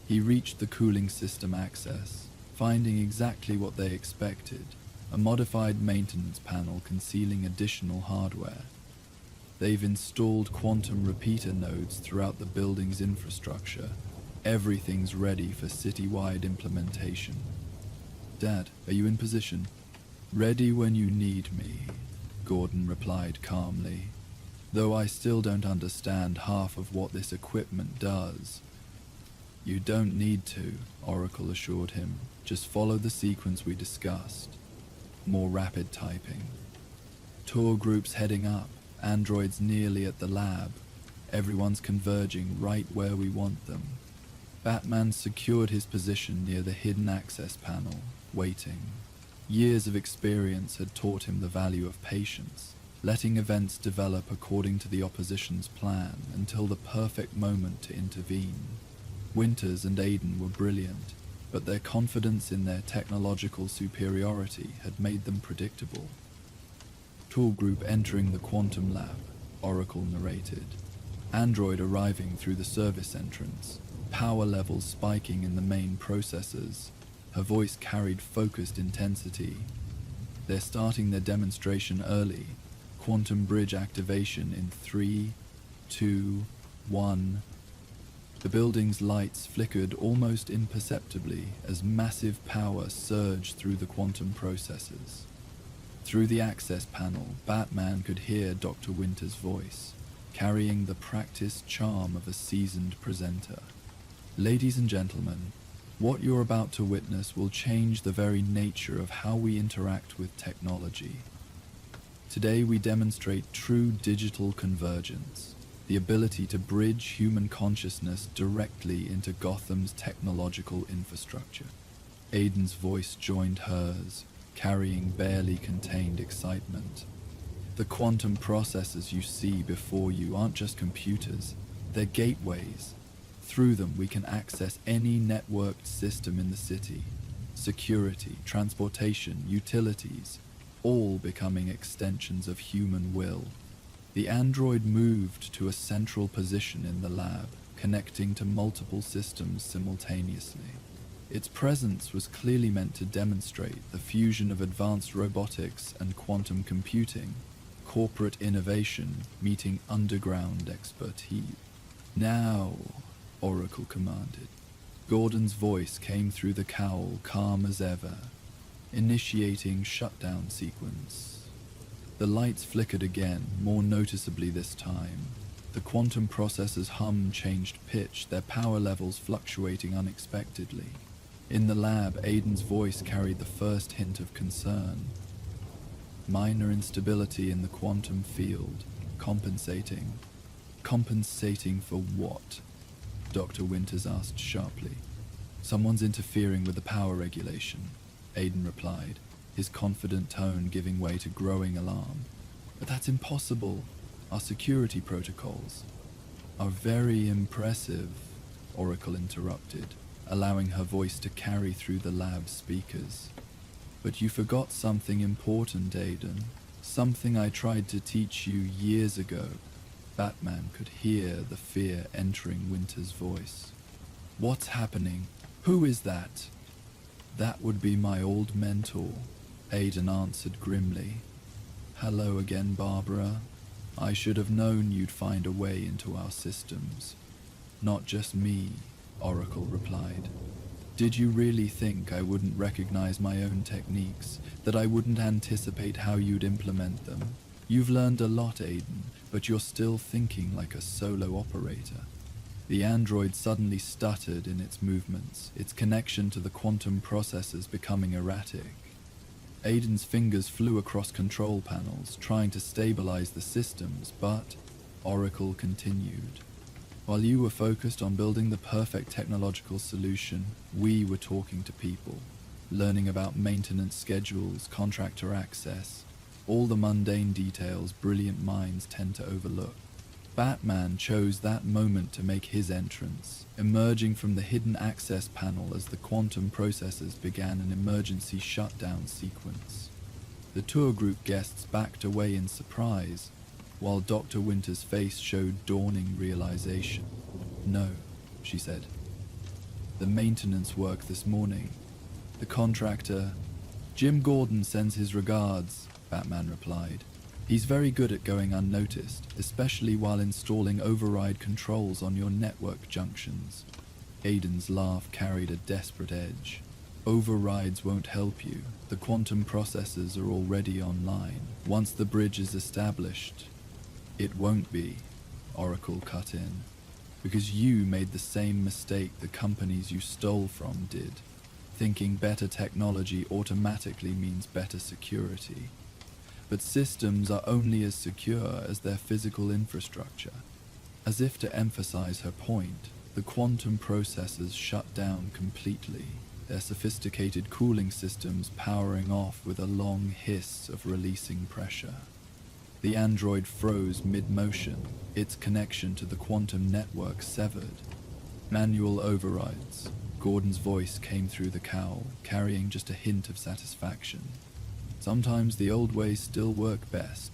He reached the cooling system access, finding exactly what they expected, a modified maintenance panel concealing additional hardware. They've installed quantum repeater nodes throughout the building's infrastructure. Everything's ready for citywide implementation. Dad, are you in position? Ready when you need me, Gordon replied calmly. Though I still don't understand half of what this equipment does. You don't need to, Oracle assured him. Just follow the sequence we discussed. More rapid typing. Tour groups heading up, androids nearly at the lab. Everyone's converging right where we want them. Batman secured his position near the hidden access panel, waiting. Years of experience had taught him the value of patience, letting events develop according to the opposition's plan until the perfect moment to intervene. Winters and Aiden were brilliant, but their confidence in their technological superiority had made them predictable. Tour group entering the quantum lab, Oracle narrated. Android arriving through the service entrance, power levels spiking in the main processors. Her voice carried focused intensity. They're starting their demonstration early. Quantum bridge activation in 3, 2, 1. The building's lights flickered almost imperceptibly as massive power surged through the quantum processors. Through the access panel, Batman could hear Dr. Winter's voice, carrying the practiced charm of a seasoned presenter. Ladies and gentlemen, what you're about to witness will change the very nature of how we interact with technology. Today we demonstrate true digital convergence, the ability to bridge human consciousness directly into Gotham's technological infrastructure. Aiden's voice joined hers, carrying barely contained excitement. The quantum processors you see before you aren't just computers, they're gateways. Through them we can access any networked system in the city. Security, transportation, utilities, all becoming extensions of human will. The android moved to a central position in the lab, connecting to multiple systems simultaneously. Its presence was clearly meant to demonstrate the fusion of advanced robotics and quantum computing, corporate innovation meeting underground expertise. Now, Oracle commanded. Gordon's voice came through the cowl, calm as ever, initiating shutdown sequence. The lights flickered again, more noticeably this time. The quantum processor's hum changed pitch, their power levels fluctuating unexpectedly. In the lab, Aiden's voice carried the first hint of concern. Minor instability in the quantum field, compensating. Compensating for what? Dr. Winters asked sharply. Someone's interfering with the power regulation, Aiden replied, his confident tone giving way to growing alarm. But that's impossible. Our security protocols are very impressive, Oracle interrupted, allowing her voice to carry through the lab's speakers. But you forgot something important, Aiden. Something I tried to teach you years ago. Batman could hear the fear entering Winter's voice. What's happening? Who is that? That would be my old mentor, Aiden answered grimly. Hello again, Barbara. I should have known you'd find a way into our systems. Not just me, Oracle replied. Did you really think I wouldn't recognize my own techniques, that I wouldn't anticipate how you'd implement them? You've learned a lot, Aiden, but you're still thinking like a solo operator. The android suddenly stuttered in its movements, its connection to the quantum processors becoming erratic. Aiden's fingers flew across control panels, trying to stabilize the systems, but Oracle continued. While you were focused on building the perfect technological solution, we were talking to people, learning about maintenance schedules, contractor access, all the mundane details brilliant minds tend to overlook. Batman chose that moment to make his entrance, emerging from the hidden access panel as the quantum processors began an emergency shutdown sequence. The tour group guests backed away in surprise, while Dr. Winter's face showed dawning realization. "No," she said. "The maintenance work this morning. The contractor, Jim Gordon, sends his regards," Batman replied. "He's very good at going unnoticed, especially while installing override controls on your network junctions." Aiden's laugh carried a desperate edge. "Overrides won't help you. The quantum processors are already online. Once the bridge is established..." "It won't be," Oracle cut in, "because you made the same mistake the companies you stole from did, thinking better technology automatically means better security. But systems are only as secure as their physical infrastructure." As if to emphasize her point, the quantum processors shut down completely, their sophisticated cooling systems powering off with a long hiss of releasing pressure. The android froze mid-motion, its connection to the quantum network severed. "Manual overrides." Gordon's voice came through the cowl, carrying just a hint of satisfaction. "Sometimes the old ways still work best."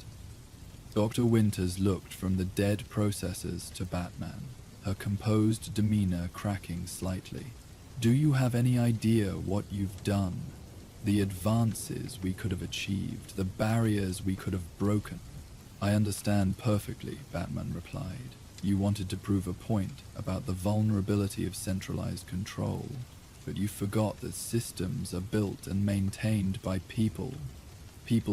Dr. Winters looked from the dead processors to Batman, her composed demeanor cracking slightly. "Do you have any idea what you've done? The advances we could have achieved, the barriers we could have broken." "I understand perfectly," Batman replied. "You wanted to prove a point about the vulnerability of centralized control, but you forgot that systems are built and maintained by people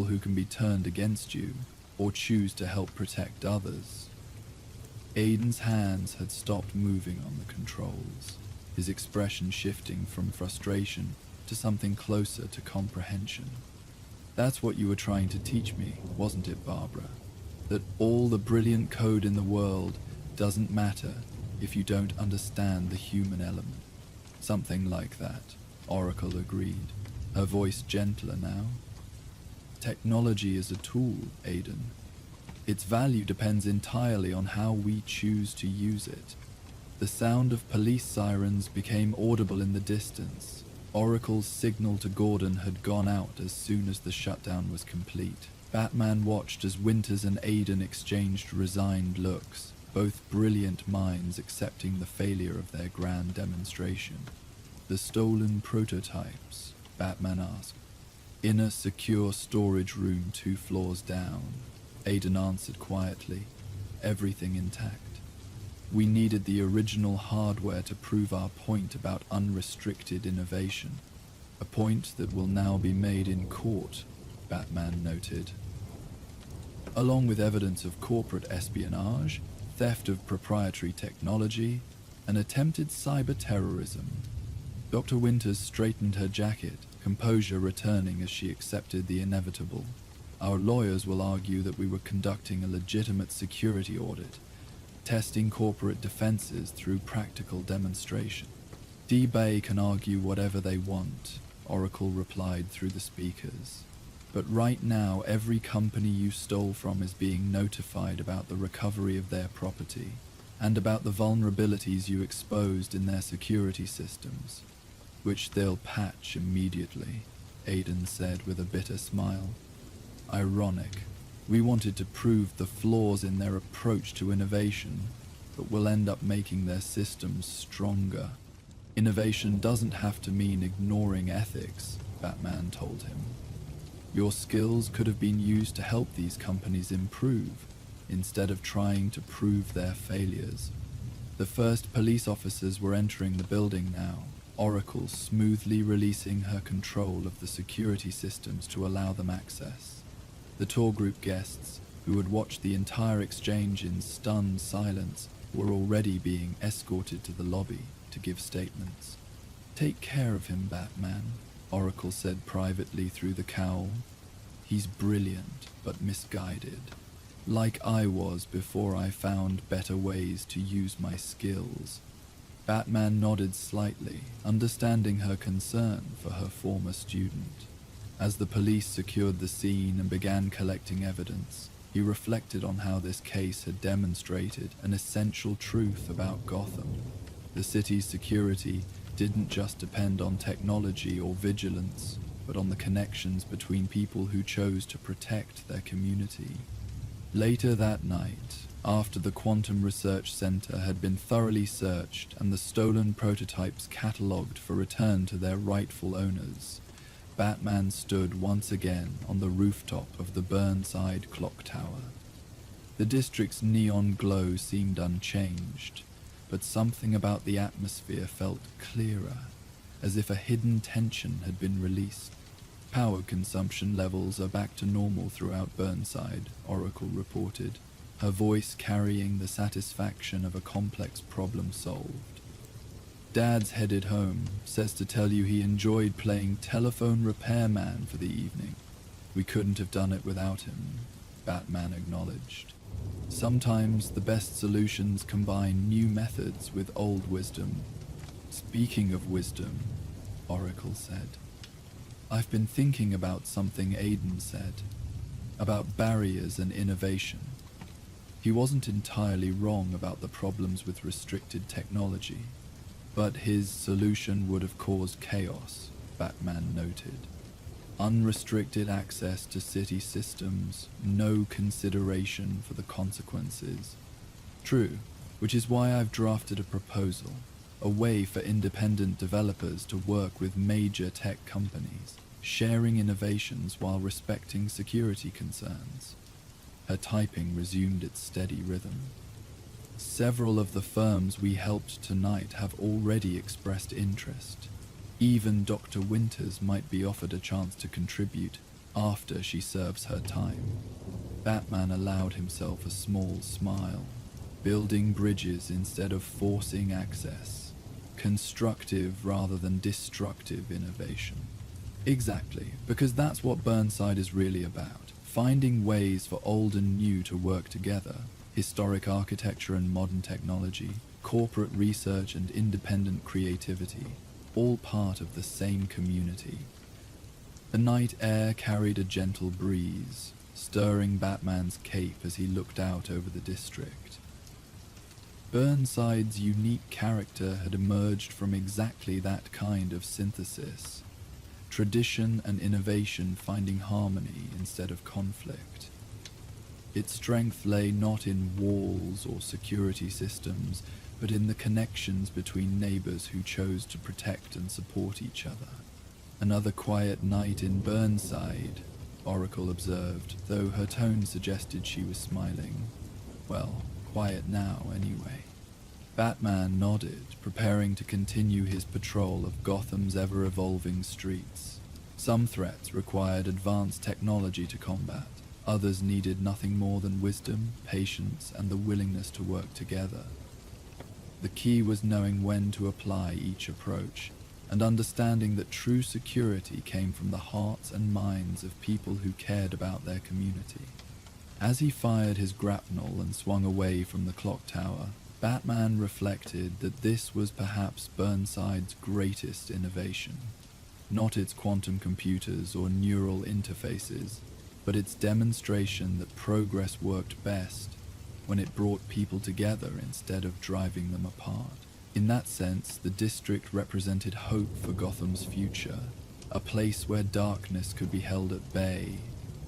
who can be turned against you or choose to help protect others." Aiden's hands had stopped moving on the controls, his expression shifting from frustration to something closer to comprehension. "That's what you were trying to teach me, wasn't it, Barbara? That all the brilliant code in the world doesn't matter if you don't understand the human element." "Something like that," Oracle agreed, her voice gentler now. "Technology is a tool, Aiden. Its value depends entirely on how we choose to use it." The sound of police sirens became audible in the distance. Oracle's signal to Gordon had gone out as soon as the shutdown was complete. Batman watched as Winters and Aiden exchanged resigned looks, both brilliant minds accepting the failure of their grand demonstration. "The stolen prototypes?" Batman asked. "In a secure storage room 2 floors down," Aiden answered quietly. "Everything intact. We needed the original hardware to prove our point about unrestricted innovation. A point that will now be made in court," Batman noted. "Along with evidence of corporate espionage, theft of proprietary technology, and attempted cyber terrorism." Dr. Winters straightened her jacket, composure returning as she accepted the inevitable. "Our lawyers will argue that we were conducting a legitimate security audit, testing corporate defenses through practical demonstration." "D-Bay can argue whatever they want," Oracle replied through the speakers. "But right now, every company you stole from is being notified about the recovery of their property, and about the vulnerabilities you exposed in their security systems, which they'll patch immediately," Aiden said with a bitter smile. "Ironic. We wanted to prove the flaws in their approach to innovation, but we'll end up making their systems stronger." "Innovation doesn't have to mean ignoring ethics," Batman told him. "Your skills could have been used to help these companies improve, instead of trying to prove their failures." The first police officers were entering the building now, Oracle smoothly releasing her control of the security systems to allow them access. The tour group guests, who had watched the entire exchange in stunned silence, were already being escorted to the lobby to give statements. "Take care of him, Batman," Oracle said privately through the cowl. "He's brilliant, but misguided. Like I was before I found better ways to use my skills." Batman nodded slightly, understanding her concern for her former student. As the police secured the scene and began collecting evidence, he reflected on how this case had demonstrated an essential truth about Gotham. The city's security didn't just depend on technology or vigilance, but on the connections between people who chose to protect their community. Later that night, after the Quantum Research Center had been thoroughly searched and the stolen prototypes catalogued for return to their rightful owners, Batman stood once again on the rooftop of the Burnside clock tower. The district's neon glow seemed unchanged, but something about the atmosphere felt clearer, as if a hidden tension had been released. "Power consumption levels are back to normal throughout Burnside," Oracle reported, her voice carrying the satisfaction of a complex problem solved. "Dad's headed home, says to tell you he enjoyed playing telephone repairman for the evening. We couldn't have done it without him," Batman acknowledged. "Sometimes the best solutions combine new methods with old wisdom." "Speaking of wisdom," Oracle said, "I've been thinking about something Aiden said, about barriers and innovation. He wasn't entirely wrong about the problems with restricted technology, but his solution would have caused chaos," Batman noted. "Unrestricted access to city systems, no consideration for the consequences." "True, which is why I've drafted a proposal, a way for independent developers to work with major tech companies, sharing innovations while respecting security concerns." Her typing resumed its steady rhythm. "Several of the firms we helped tonight have already expressed interest. Even Dr. Winters might be offered a chance to contribute after she serves her time." Batman allowed himself a small smile. "Building bridges instead of forcing access. Constructive rather than destructive innovation." "Exactly, because that's what Burnside is really about. Finding ways for old and new to work together. Historic architecture and modern technology, corporate research and independent creativity, all part of the same community." The night air carried a gentle breeze, stirring Batman's cape as he looked out over the district. Burnside's unique character had emerged from exactly that kind of synthesis. Tradition and innovation finding harmony instead of conflict. Its strength lay not in walls or security systems, but in the connections between neighbors who chose to protect and support each other. "Another quiet night in Burnside," Oracle observed, though her tone suggested she was smiling. "Well, quiet now, anyway." Batman nodded, preparing to continue his patrol of Gotham's ever-evolving streets. Some threats required advanced technology to combat. Others needed nothing more than wisdom, patience, and the willingness to work together. The key was knowing when to apply each approach, and understanding that true security came from the hearts and minds of people who cared about their community. As he fired his grapnel and swung away from the clock tower, Batman reflected that this was perhaps Burnside's greatest innovation. Not its quantum computers or neural interfaces, but its demonstration that progress worked best when it brought people together instead of driving them apart. In that sense, the district represented hope for Gotham's future, a place where darkness could be held at bay,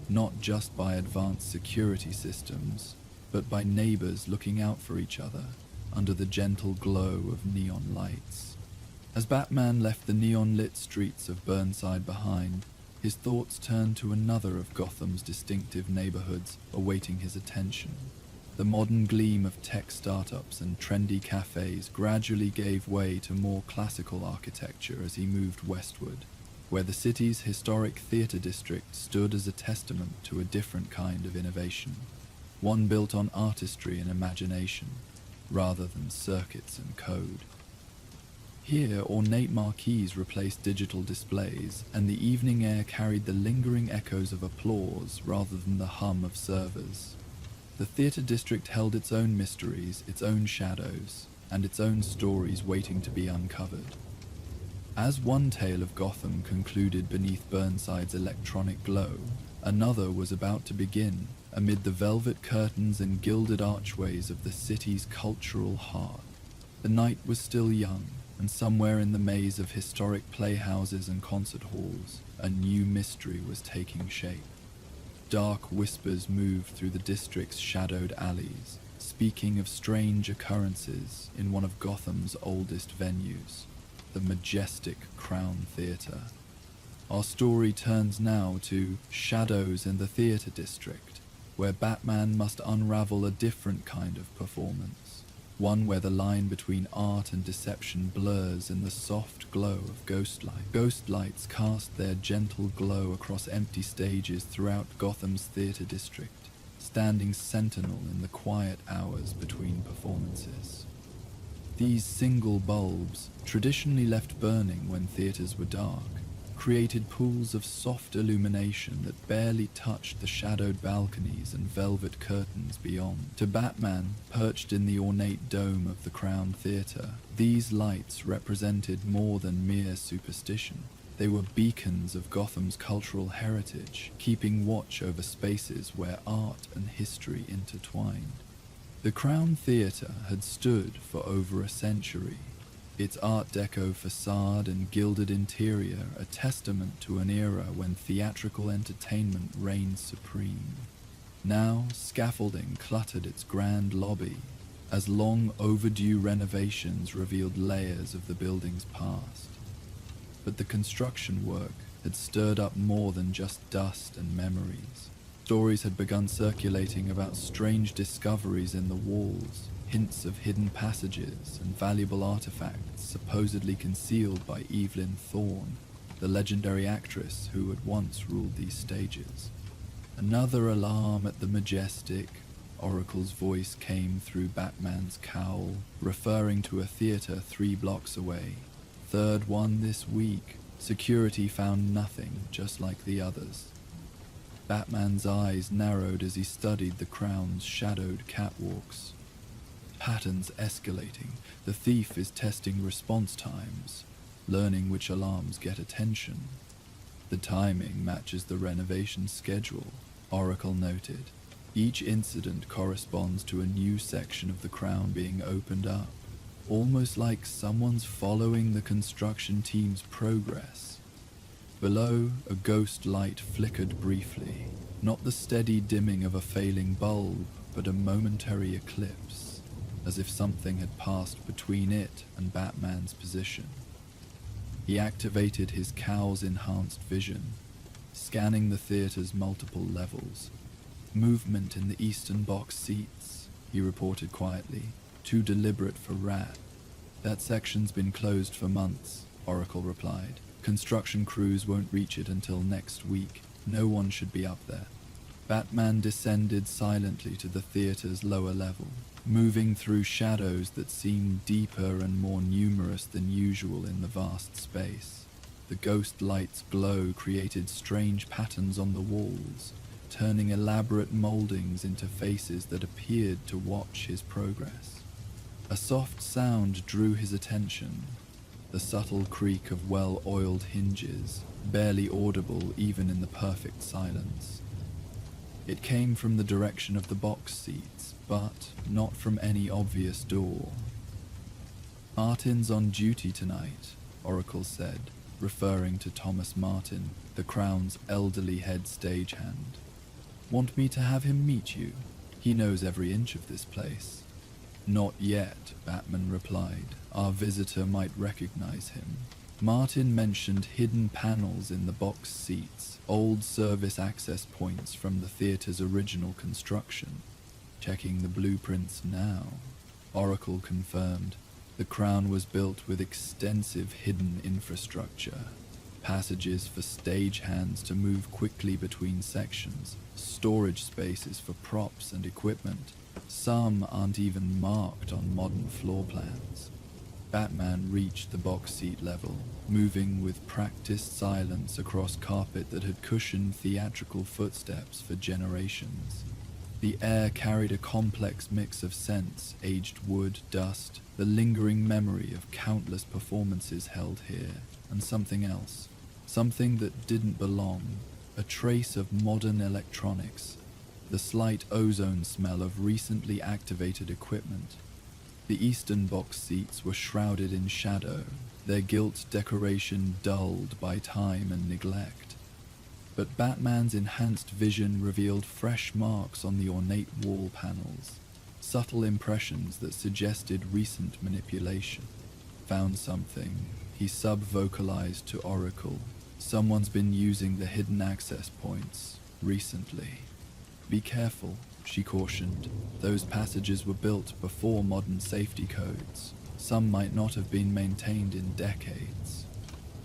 not just by advanced security systems, but by neighbors looking out for each other under the gentle glow of neon lights. As Batman left the neon-lit streets of Burnside behind, his thoughts turned to another of Gotham's distinctive neighborhoods awaiting his attention. The modern gleam of tech startups and trendy cafes gradually gave way to more classical architecture as he moved westward, where the city's historic theater district stood as a testament to a different kind of innovation, one built on artistry and imagination. rather than circuits and code. Here, ornate marquees replaced digital displays, and the evening air carried the lingering echoes of applause rather than the hum of servers. The theatre district held its own mysteries, its own shadows, and its own stories waiting to be uncovered. As one tale of Gotham concluded beneath Burnside's electronic glow, another was about to begin amid the velvet curtains and gilded archways of the city's cultural heart. The night was still young, and somewhere in the maze of historic playhouses and concert halls, a new mystery was taking shape. Dark whispers moved through the district's shadowed alleys, speaking of strange occurrences in one of Gotham's oldest venues, the majestic Crown Theatre. Our story turns now to Shadows in the Theatre District, where Batman must unravel a different kind of performance, one where the line between art and deception blurs in the soft glow of ghostlight. Ghost lights cast their gentle glow across empty stages throughout Gotham's theatre district, standing sentinel in the quiet hours between performances. These single bulbs, traditionally left burning when theatres were dark, created pools of soft illumination that barely touched the shadowed balconies and velvet curtains beyond. To Batman, perched in the ornate dome of the Crown Theatre, these lights represented more than mere superstition. They were beacons of Gotham's cultural heritage, keeping watch over spaces where art and history intertwined. The Crown Theatre had stood for over a century, its Art Deco facade and gilded interior a testament to an era when theatrical entertainment reigned supreme. Now, scaffolding cluttered its grand lobby, as long overdue renovations revealed layers of the building's past. But the construction work had stirred up more than just dust and memories. Stories had begun circulating about strange discoveries in the walls, hints of hidden passages and valuable artifacts supposedly concealed by Evelyn Thorne, the legendary actress who had once ruled these stages. Another alarm at the majestic, Oracle's voice came through Batman's cowl, referring to a theater 3 blocks away. Third one this week. Security found nothing, just like the others. Batman's eyes narrowed as he studied the Crown's shadowed catwalks. Patterns escalating. The thief is testing response times, learning which alarms get attention. The timing matches the renovation schedule, Oracle noted. Each incident corresponds to a new section of the Crown being opened up, almost like someone's following the construction team's progress. Below, a ghost light flickered briefly, not the steady dimming of a failing bulb, but a momentary eclipse, as if something had passed between it and Batman's position. He activated his cowl's enhanced vision, scanning the theater's multiple levels. Movement in the eastern box seats, he reported quietly, too deliberate for Rat. That section's been closed for months, Oracle replied. Construction crews won't reach it until next week. No one should be up there. Batman descended silently to the theater's lower level, moving through shadows that seemed deeper and more numerous than usual in the vast space. The ghost light's glow created strange patterns on the walls, turning elaborate moldings into faces that appeared to watch his progress. A soft sound drew his attention, the subtle creak of well-oiled hinges, barely audible even in the perfect silence. It came from the direction of the box seats, but not from any obvious door. "Martin's on duty tonight," Oracle said, referring to Thomas Martin, the Crown's elderly head stagehand. "Want me to have him meet you? He knows every inch of this place." "Not yet," Batman replied. "Our visitor might recognize him." Martin mentioned hidden panels in the box seats, old service access points from the theater's original construction. Checking the blueprints now, Oracle confirmed. The Crown was built with extensive hidden infrastructure. Passages for stagehands to move quickly between sections, storage spaces for props and equipment, Some aren't even marked on modern floor plans. Batman reached the box seat level, moving with practiced silence across carpet that had cushioned theatrical footsteps for generations. The air carried a complex mix of scents, aged wood, dust, the lingering memory of countless performances held here, and something else. Something that didn't belong, a trace of modern electronics, the slight ozone smell of recently activated equipment. The eastern box seats were shrouded in shadow, their gilt decoration dulled by time and neglect. But Batman's enhanced vision revealed fresh marks on the ornate wall panels, subtle impressions that suggested recent manipulation. Found something, he sub-vocalized to Oracle. Someone's been using the hidden access points recently. Be careful, she cautioned. Those passages were built before modern safety codes. Some might not have been maintained in decades.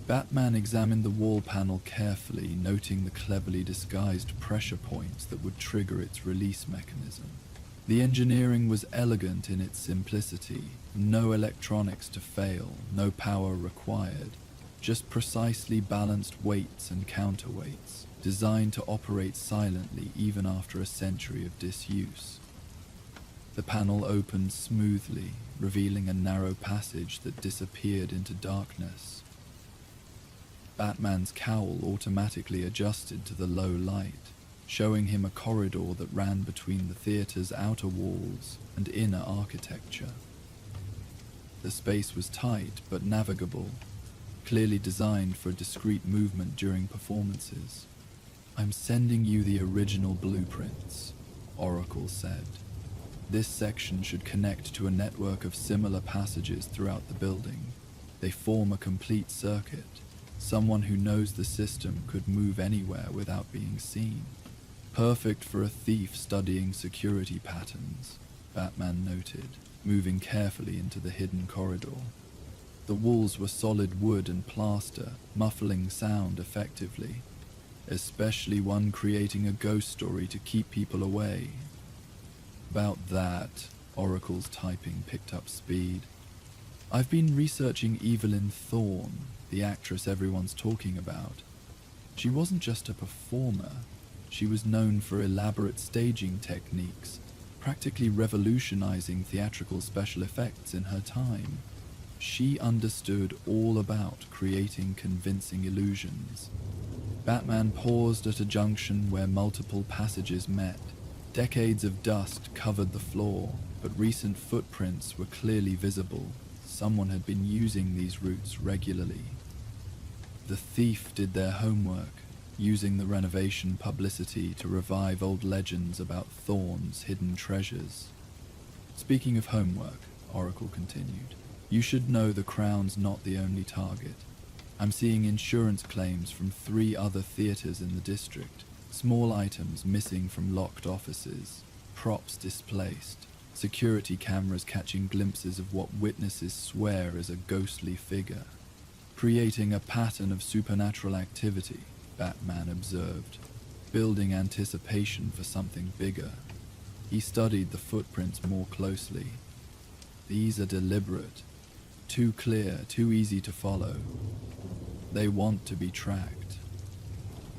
Batman examined the wall panel carefully, noting the cleverly disguised pressure points that would trigger its release mechanism. The engineering was elegant in its simplicity. No electronics to fail, no power required. Just precisely balanced weights and counterweights, designed to operate silently even after a century of disuse. The panel opened smoothly, revealing a narrow passage that disappeared into darkness. Batman's cowl automatically adjusted to the low light, showing him a corridor that ran between the theater's outer walls and inner architecture. The space was tight but navigable, clearly designed for discreet movement during performances. "I'm sending you the original blueprints," Oracle said. "This section should connect to a network of similar passages throughout the building. They form a complete circuit. Someone who knows the system could move anywhere without being seen. Perfect for a thief studying security patterns," Batman noted, moving carefully into the hidden corridor. The walls were solid wood and plaster, muffling sound effectively, especially one creating a ghost story to keep people away. "About that," Oracle's typing picked up speed. "I've been researching Evelyn Thorne, the actress everyone's talking about. She wasn't just a performer. She was known for elaborate staging techniques, practically revolutionizing theatrical special effects in her time. She understood all about creating convincing illusions." Batman paused at a junction where multiple passages met. Decades of dust covered the floor, but recent footprints were clearly visible. Someone had been using these routes regularly. The thief did their homework, using the renovation publicity to revive old legends about Thorne's hidden treasures. "Speaking of homework," Oracle continued, "you should know the Crown's not the only target. I'm seeing insurance claims from 3 other theaters in the district. Small items missing from locked offices, props displaced, security cameras catching glimpses of what witnesses swear is a ghostly figure. Creating a pattern of supernatural activity," Batman observed, building anticipation for something bigger. He studied the footprints more closely. "These are deliberate. Too clear, too easy to follow. They want to be tracked."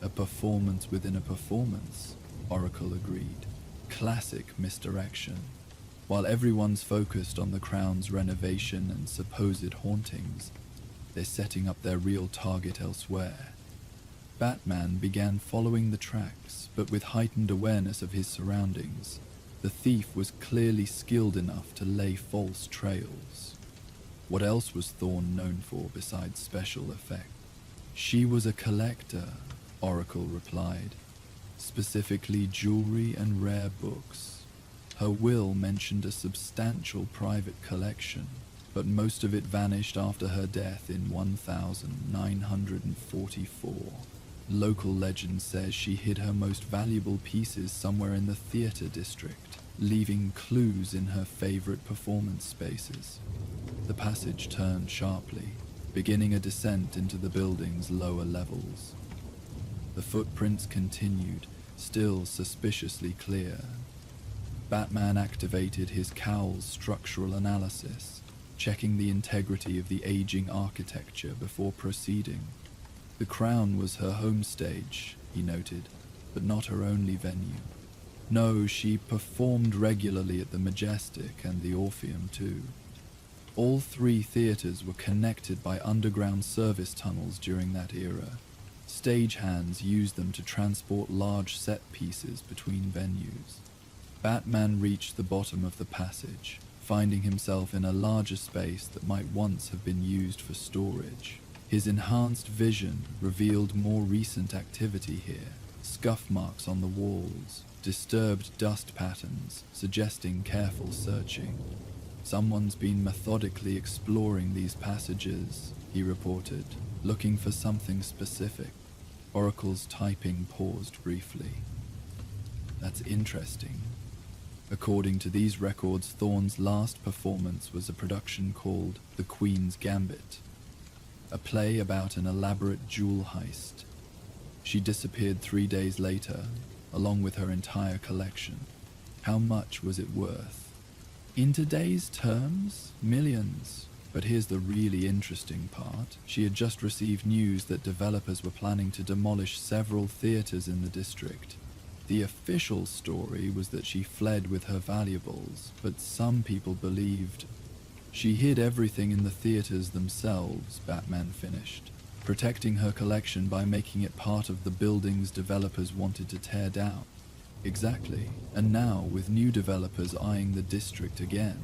"A performance within a performance," Oracle agreed. "Classic misdirection. While everyone's focused on the Crown's renovation and supposed hauntings, they're setting up their real target elsewhere." Batman began following the tracks, but with heightened awareness of his surroundings. The thief was clearly skilled enough to lay false trails. What else was Thorne known for besides special effects? "She was a collector," Oracle replied. "Specifically jewelry and rare books. Her will mentioned a substantial private collection, but most of it vanished after her death in 1944. Local legend says she hid her most valuable pieces somewhere in the theater district, leaving clues in her favorite performance spaces." The passage turned sharply, beginning a descent into the building's lower levels. The footprints continued, still suspiciously clear. Batman activated his cowl's structural analysis, checking the integrity of the aging architecture before proceeding. The Crown was her home stage, he noted, but not her only venue. No, she performed regularly at the Majestic and the Orpheum too. All three theaters were connected by underground service tunnels during that era. Stagehands used them to transport large set pieces between venues. Batman reached the bottom of the passage, finding himself in a larger space that might once have been used for storage. His enhanced vision revealed more recent activity here: scuff marks on the walls, disturbed dust patterns suggesting careful searching. Someone's been methodically exploring these passages, he reported, looking for something specific. Oracle's typing paused briefly. That's interesting. According to these records, Thorne's last performance was a production called The Queen's Gambit, a play about an elaborate jewel heist. She disappeared 3 days later, along with her entire collection. How much was it worth? In today's terms, millions. But here's the really interesting part. She had just received news that developers were planning to demolish several theaters in the district. The official story was that she fled with her valuables, but some people believed she hid everything in the theaters themselves, Batman finished, protecting her collection by making it part of the buildings developers wanted to tear down. Exactly. And now, with new developers eyeing the district again,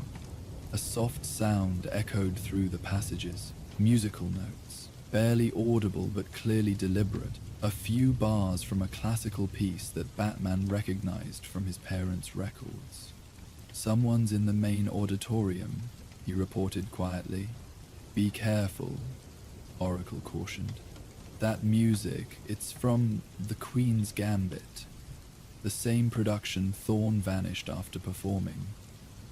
a soft sound echoed through the passages. Musical notes, barely audible but clearly deliberate, a few bars from a classical piece that Batman recognized from his parents' records. Someone's in the main auditorium, he reported quietly. Be careful, Oracle cautioned. That music, it's from The Queen's Gambit, the same production Thorne vanished after performing.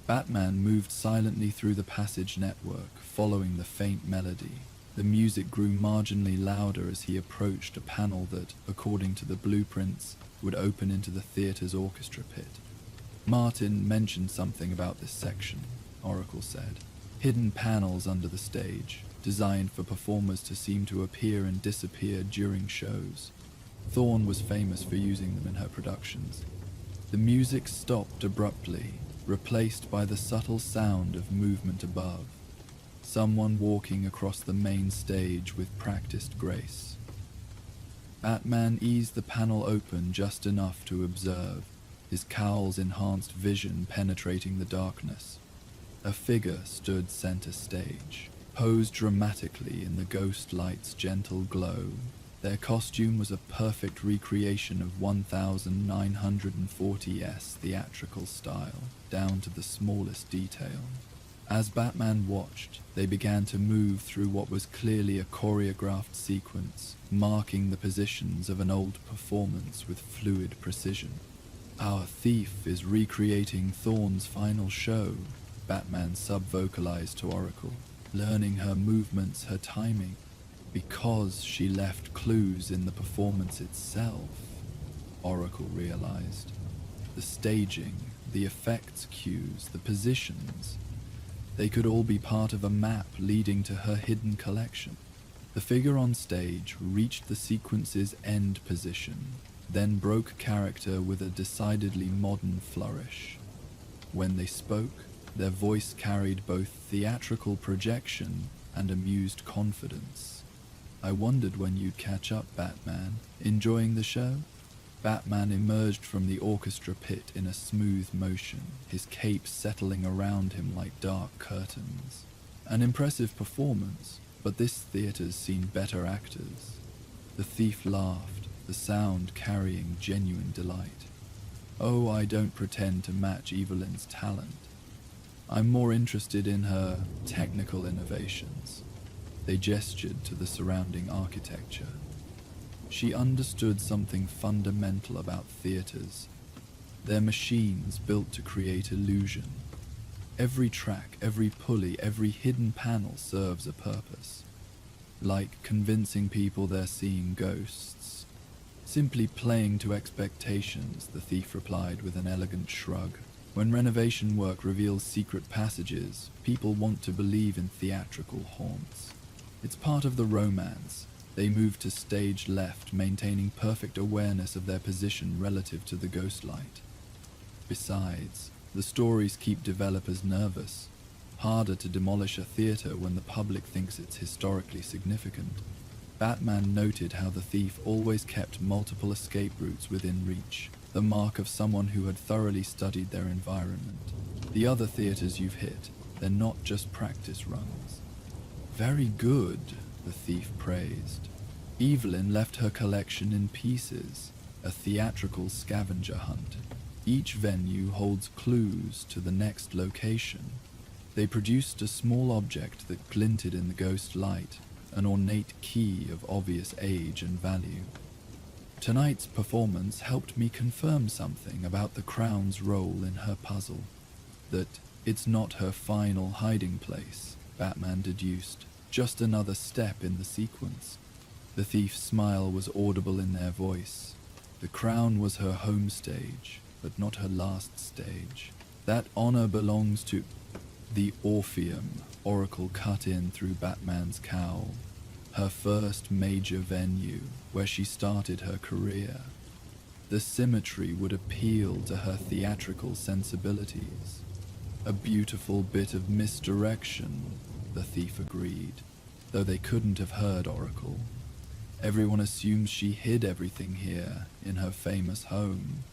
Batman moved silently through the passage network, following the faint melody. The music grew marginally louder as he approached a panel that, according to the blueprints, would open into the theater's orchestra pit. Martin mentioned something about this section, Oracle said. Hidden panels under the stage, designed for performers to seem to appear and disappear during shows. Thorne was famous for using them in her productions. The music stopped abruptly, replaced by the subtle sound of movement above. Someone walking across the main stage with practiced grace. Batman eased the panel open just enough to observe, his cowl's enhanced vision penetrating the darkness. A figure stood center stage, posed dramatically in the ghost light's gentle glow. Their costume was a perfect recreation of 1940s theatrical style, down to the smallest detail. As Batman watched, they began to move through what was clearly a choreographed sequence, marking the positions of an old performance with fluid precision. Our thief is recreating Thorne's final show, Batman sub-vocalized to Oracle, learning her movements, her timing, because she left clues in the performance itself, Oracle realized. The staging, the effects cues, the positions, they could all be part of a map leading to her hidden collection. The figure on stage reached the sequence's end position, then broke character with a decidedly modern flourish. When they spoke, their voice carried both theatrical projection and amused confidence. I wondered when you'd catch up, Batman. Enjoying the show? Batman emerged from the orchestra pit in a smooth motion, his cape settling around him like dark curtains. An impressive performance, but this theater's seen better actors. The thief laughed, the sound carrying genuine delight. Oh, I don't pretend to match Evelyn's talent. I'm more interested in her technical innovations. They gestured to the surrounding architecture. She understood something fundamental about theaters. They're machines built to create illusion. Every track, every pulley, every hidden panel serves a purpose. Like convincing people they're seeing ghosts. Simply playing to expectations, the thief replied with an elegant shrug. When renovation work reveals secret passages, people want to believe in theatrical haunts. It's part of the romance. They move to stage left, maintaining perfect awareness of their position relative to the ghost light. Besides, the stories keep developers nervous. Harder to demolish a theater when the public thinks it's historically significant. Batman noted how the thief always kept multiple escape routes within reach, the mark of someone who had thoroughly studied their environment. The other theaters you've hit, they're not just practice runs. Very good, the thief praised. Evelyn left her collection in pieces, a theatrical scavenger hunt. Each venue holds clues to the next location. They produced a small object that glinted in the ghost light, an ornate key of obvious age and value. Tonight's performance helped me confirm something about the Crown's role in her puzzle. That it's not her final hiding place, Batman deduced, just another step in the sequence. The thief's smile was audible in their voice. The Crown was her home stage, but not her last stage. That honor belongs to the Orpheum, Oracle cut in through Batman's cowl. Her first major venue, where she started her career. The symmetry would appeal to her theatrical sensibilities. A beautiful bit of misdirection, the thief agreed, though they couldn't have heard Oracle. Everyone assumes she hid everything here, in her famous home,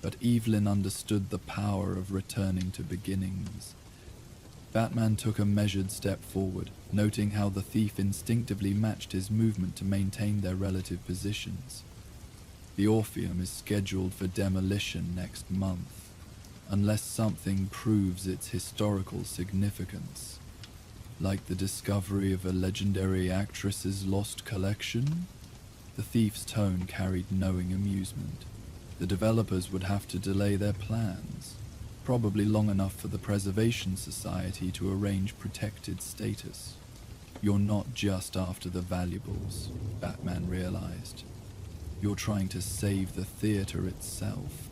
but Evelyn understood the power of returning to beginnings. Batman took a measured step forward, noting how the thief instinctively matched his movement to maintain their relative positions. The Orpheum is scheduled for demolition next month, unless something proves its historical significance, like the discovery of a legendary actress's lost collection. The thief's tone carried knowing amusement. The developers would have to delay their plans, probably long enough for the Preservation Society to arrange protected status. You're not just after the valuables, Batman realized. You're trying to save the theater itself.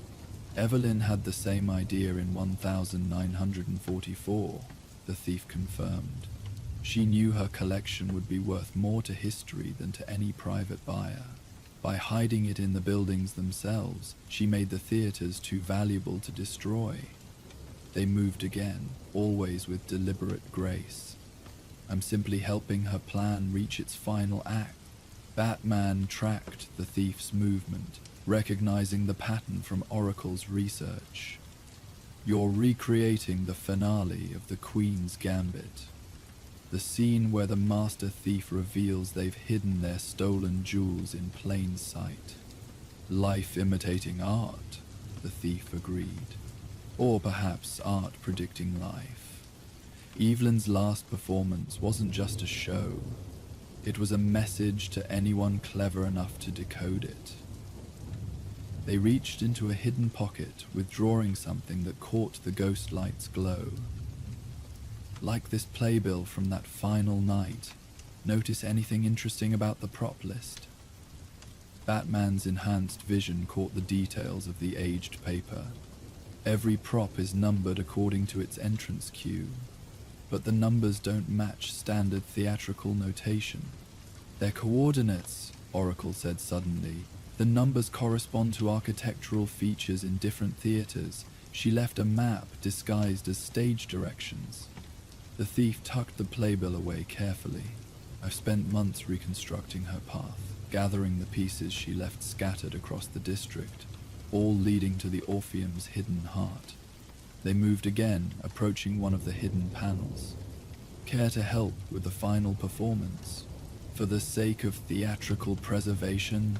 Evelyn had the same idea in 1944, the thief confirmed. She knew her collection would be worth more to history than to any private buyer. By hiding it in the buildings themselves, she made the theaters too valuable to destroy. They moved again, always with deliberate grace. I'm simply helping her plan reach its final act. Batman tracked the thief's movement, recognizing the pattern from Oracle's research. You're recreating the finale of the Queen's Gambit. The scene where the master thief reveals they've hidden their stolen jewels in plain sight. Life imitating art, the thief agreed. Or perhaps art predicting life. Evelyn's last performance wasn't just a show. It was a message to anyone clever enough to decode it. They reached into a hidden pocket, withdrawing something that caught the ghost light's glow. Like this playbill from that final night. Notice anything interesting about the prop list? Batman's enhanced vision caught the details of the aged paper. Every prop is numbered according to its entrance cue, but the numbers don't match standard theatrical notation. They're coordinates, Oracle said suddenly. The numbers correspond to architectural features in different theaters. She left a map disguised as stage directions. The thief tucked the playbill away carefully. I've spent months reconstructing her path, gathering the pieces she left scattered across the district, all leading to the Orpheum's hidden heart. They moved again, approaching one of the hidden panels. Care to help with the final performance? For the sake of theatrical preservation,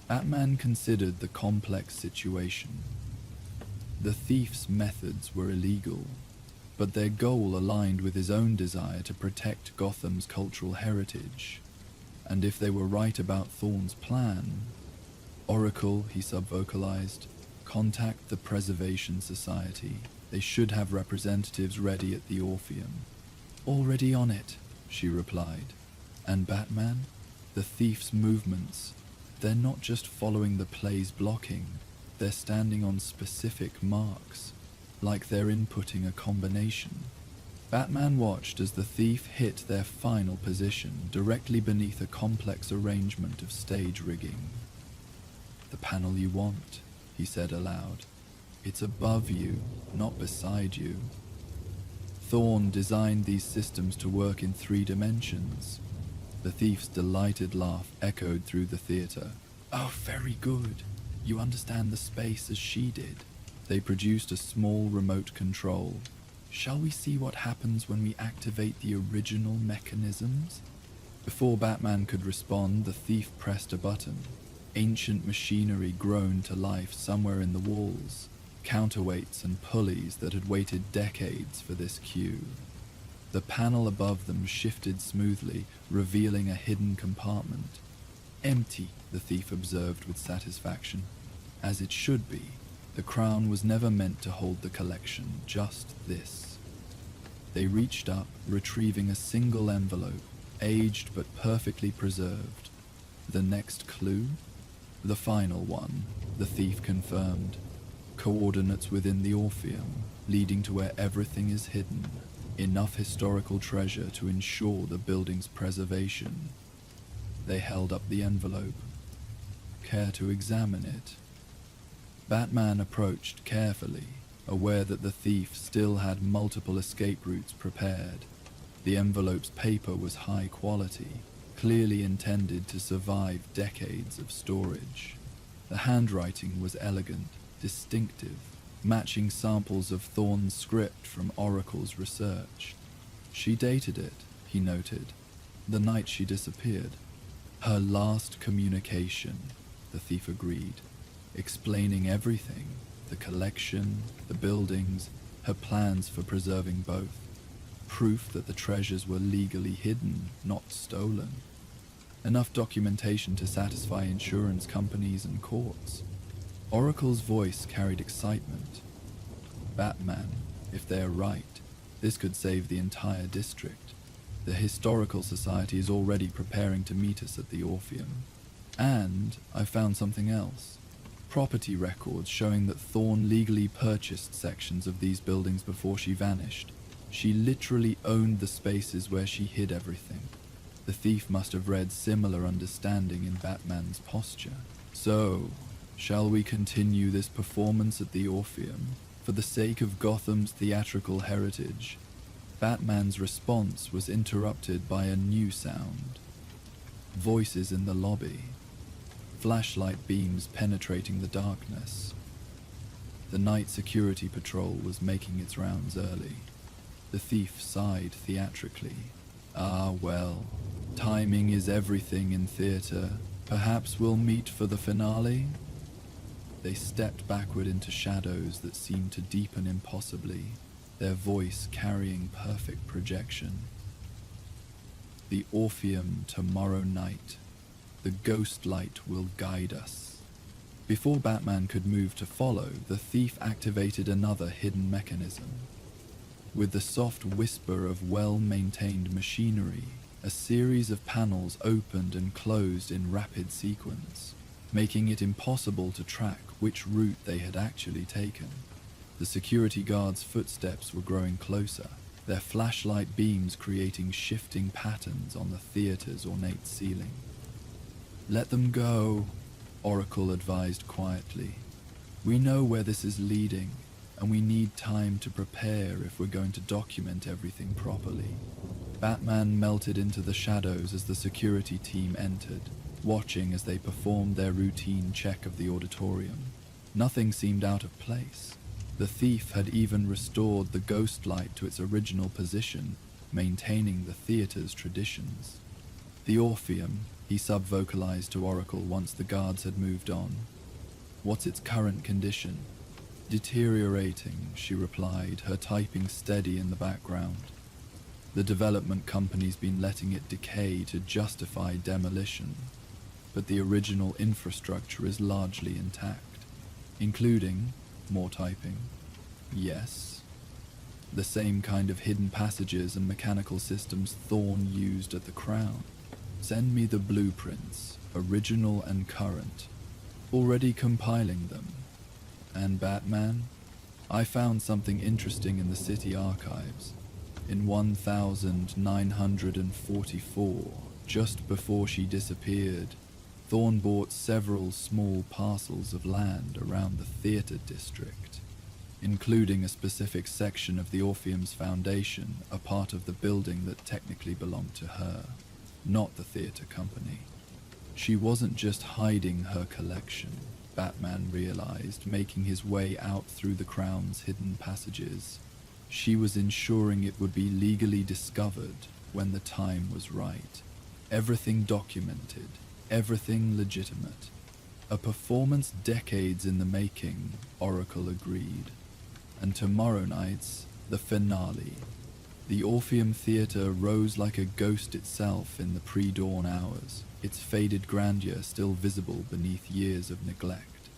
Batman considered the complex situation. The thief's methods were illegal, but their goal aligned with his own desire to protect Gotham's cultural heritage. And if they were right about Thorne's plan, Oracle, he subvocalized, contact the Preservation Society. They should have representatives ready at the Orpheum. Already on it, she replied. And Batman? The thief's movements, they're not just following the play's blocking, they're standing on specific marks. like they're inputting a combination. Batman watched as the thief hit their final position directly beneath a complex arrangement of stage rigging. "The panel you want," he said aloud. "It's above you, not beside you." Thorne designed these systems to work in 3 dimensions. The thief's delighted laugh echoed through the theater. "Oh, very good. You understand the space as she did." They produced a small remote control. "Shall we see what happens when we activate the original mechanisms?" Before Batman could respond, the thief pressed a button. Ancient machinery groaned to life somewhere in the walls, counterweights and pulleys that had waited decades for this cue. The panel above them shifted smoothly, revealing a hidden compartment. "Empty," the thief observed with satisfaction. "As it should be. The crown was never meant to hold the collection, just this." They reached up, retrieving a single envelope, aged but perfectly preserved. "The next clue?" "The final one," the thief confirmed. "Coordinates within the Orpheum, leading to where everything is hidden. Enough historical treasure to ensure the building's preservation." They held up the envelope. "Care to examine it?" Batman approached carefully, aware that the thief still had multiple escape routes prepared. The envelope's paper was high quality, clearly intended to survive decades of storage. The handwriting was elegant, distinctive, matching samples of Thorne's script from Oracle's research. She dated it, he noted, the night she disappeared. "Her last communication," the thief agreed, explaining everything, the collection, the buildings, her plans for preserving both. Proof that the treasures were legally hidden, not stolen. Enough documentation to satisfy insurance companies and courts. Oracle's voice carried excitement. "Batman, if they're right, this could save the entire district. The Historical Society is already preparing to meet us at the Orpheum. And I found something else. Property records showing that Thorne legally purchased sections of these buildings before she vanished. She literally owned the spaces where she hid everything." The thief must have read similar understanding in Batman's posture. "So, shall we continue this performance at the Orpheum, for the sake of Gotham's theatrical heritage?" Batman's response was interrupted by a new sound. Voices in the lobby. Flashlight beams penetrating the darkness. The night security patrol was making its rounds early. The thief sighed theatrically. "Ah, well, timing is everything in theater. Perhaps we'll meet for the finale?" They stepped backward into shadows that seemed to deepen impossibly, their voice carrying perfect projection. "The Orpheum tomorrow night. The ghost light will guide us." Before Batman could move to follow, the thief activated another hidden mechanism. With the soft whisper of well-maintained machinery, a series of panels opened and closed in rapid sequence, making it impossible to track which route they had actually taken. The security guards' footsteps were growing closer, their flashlight beams creating shifting patterns on the theater's ornate ceiling. "Let them go," Oracle advised quietly. "We know where this is leading, and we need time to prepare if we're going to document everything properly." Batman melted into the shadows as the security team entered, watching as they performed their routine check of the auditorium. Nothing seemed out of place. The thief had even restored the ghost light to its original position, maintaining the theater's traditions. "The Orpheum," he sub-vocalized to Oracle once the guards had moved on. "What's its current condition?" "Deteriorating," she replied, her typing steady in the background. "The development company's been letting it decay to justify demolition, but the original infrastructure is largely intact, including," more typing, "yes, the same kind of hidden passages and mechanical systems Thorne used at the Crown. Send me the blueprints, original and current. Already compiling them. And Batman?" I found something interesting in the city archives. In 1944, just before she disappeared, Thorne bought several small parcels of land around the theatre district, including a specific section of the Orpheum's foundation, a part of the building that technically belonged to her, not the theatre company. She wasn't just hiding her collection, Batman realized, making his way out through the Crown's hidden passages. She was ensuring it would be legally discovered when the time was right. Everything documented, everything legitimate. A performance decades in the making, Oracle agreed. And tomorrow night's the finale. The Orpheum Theatre rose like a ghost itself in the pre-dawn hours, its faded grandeur still visible beneath years of neglect.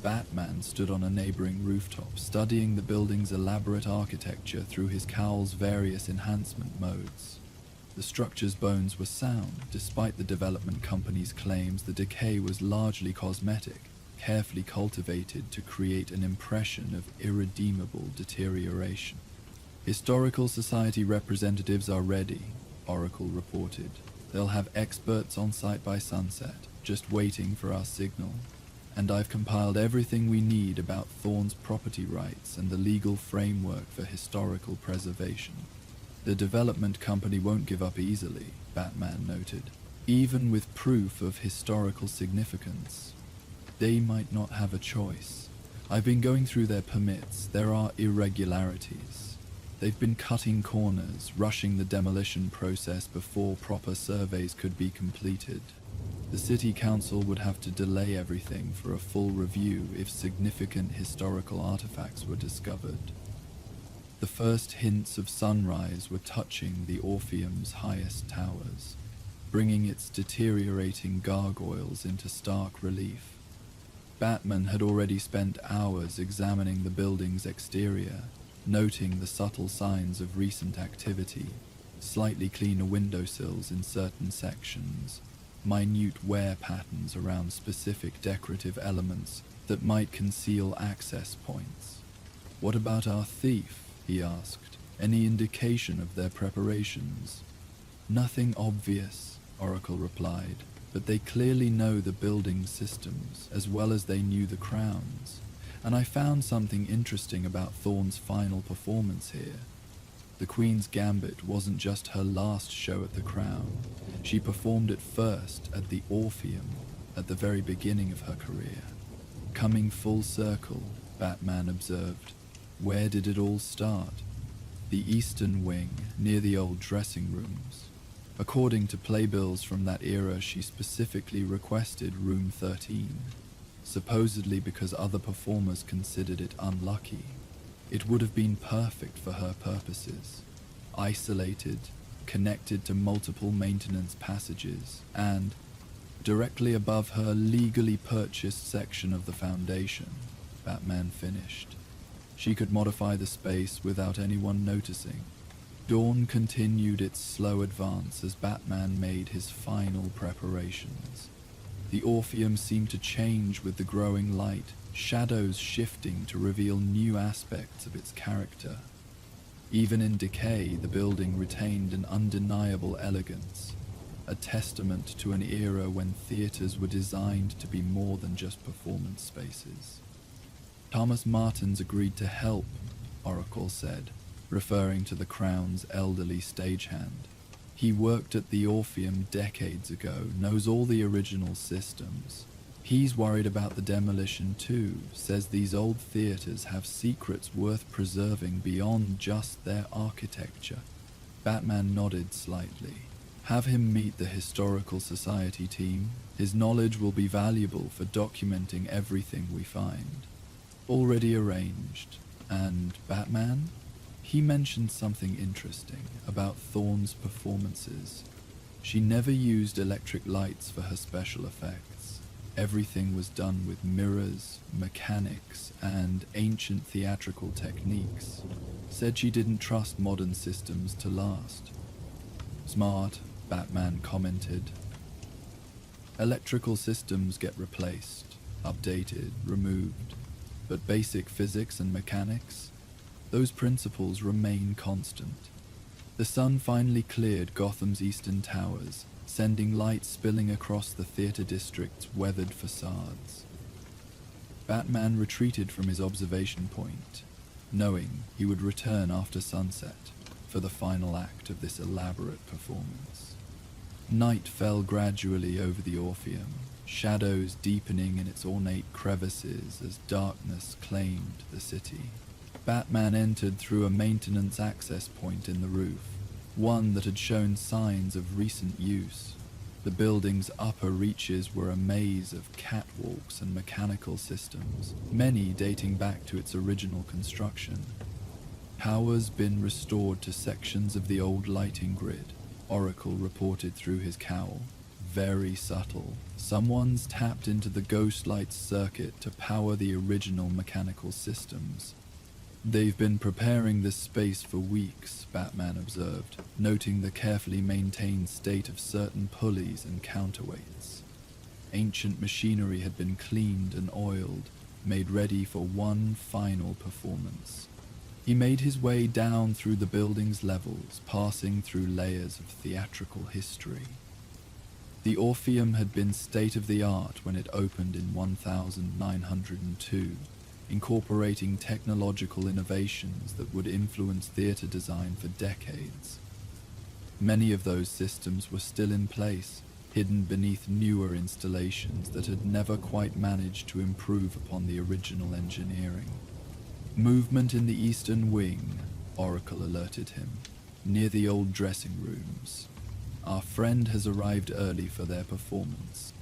Batman stood on a neighboring rooftop, studying the building's elaborate architecture through his cowl's various enhancement modes. The structure's bones were sound, despite the development company's claims the decay was largely cosmetic, carefully cultivated to create an impression of irredeemable deterioration. Historical Society representatives are ready, Oracle reported. They'll have experts on site by sunset, just waiting for our signal. And I've compiled everything we need about Thorne's property rights and the legal framework for historical preservation. The development company won't give up easily, Batman noted. Even with proof of historical significance, they might not have a choice. I've been going through their permits. There are irregularities. They've been cutting corners, rushing the demolition process before proper surveys could be completed. The city council would have to delay everything for a full review if significant historical artifacts were discovered. The first hints of sunrise were touching the Orpheum's highest towers, bringing its deteriorating gargoyles into stark relief. Batman had already spent hours examining the building's exterior, noting the subtle signs of recent activity, slightly cleaner windowsills in certain sections, minute wear patterns around specific decorative elements that might conceal access points. "What about our thief?" he asked. "Any indication of their preparations?" "Nothing obvious," Oracle replied, "but they clearly know the building's systems as well as they knew the Crown's. And I found something interesting about Thorne's final performance here. The Queen's Gambit wasn't just her last show at the Crown. She performed it first at the Orpheum at the very beginning of her career. Coming full circle, Batman observed. Where did it all start? The eastern wing, near the old dressing rooms. According to playbills from that era, she specifically requested room 13, supposedly because other performers considered it unlucky. It would have been perfect for her purposes, isolated, connected to multiple maintenance passages, and directly above her legally purchased section of the foundation," Batman finished. She could modify the space without anyone noticing. Dawn continued its slow advance as Batman made his final preparations. The Orpheum seemed to change with the growing light, shadows shifting to reveal new aspects of its character. Even in decay, the building retained an undeniable elegance, a testament to an era when theaters were designed to be more than just performance spaces. "Thomas Martins agreed to help," Oracle said, referring to the Crown's elderly stagehand. "He worked at the Orpheum decades ago, knows all the original systems. He's worried about the demolition too, says these old theaters have secrets worth preserving beyond just their architecture." Batman nodded slightly. "Have him meet the Historical Society team. His knowledge will be valuable for documenting everything we find." "Already arranged. And Batman?" He mentioned something interesting about Thorne's performances. She never used electric lights for her special effects. Everything was done with mirrors, mechanics, and ancient theatrical techniques. Said she didn't trust modern systems to last. "Smart," Batman commented. "Electrical systems get replaced, updated, removed. But basic physics and mechanics, those principles remain constant. The sun finally cleared Gotham's eastern towers, sending light spilling across the theater district's weathered facades. Batman retreated from his observation point, knowing he would return after sunset for the final act of this elaborate performance. Night fell gradually over the Orpheum, shadows deepening in its ornate crevices as darkness claimed the city. Batman entered through a maintenance access point in the roof, one that had shown signs of recent use. The building's upper reaches were a maze of catwalks and mechanical systems, many dating back to its original construction. Power's been restored to sections of the old lighting grid, Oracle reported through his cowl. Very subtle. Someone's tapped into the ghost lights circuit to power the original mechanical systems. They've been preparing this space for weeks, Batman observed, noting the carefully maintained state of certain pulleys and counterweights. Ancient machinery had been cleaned and oiled, made ready for one final performance. He made his way down through the building's levels, passing through layers of theatrical history. The Orpheum had been state-of-the-art when it opened in 1902, incorporating technological innovations that would influence theater design for decades. Many of those systems were still in place, hidden beneath newer installations that had never quite managed to improve upon the original engineering. Movement in the eastern wing, Oracle alerted him, near the old dressing rooms. Our friend has arrived early for their performance.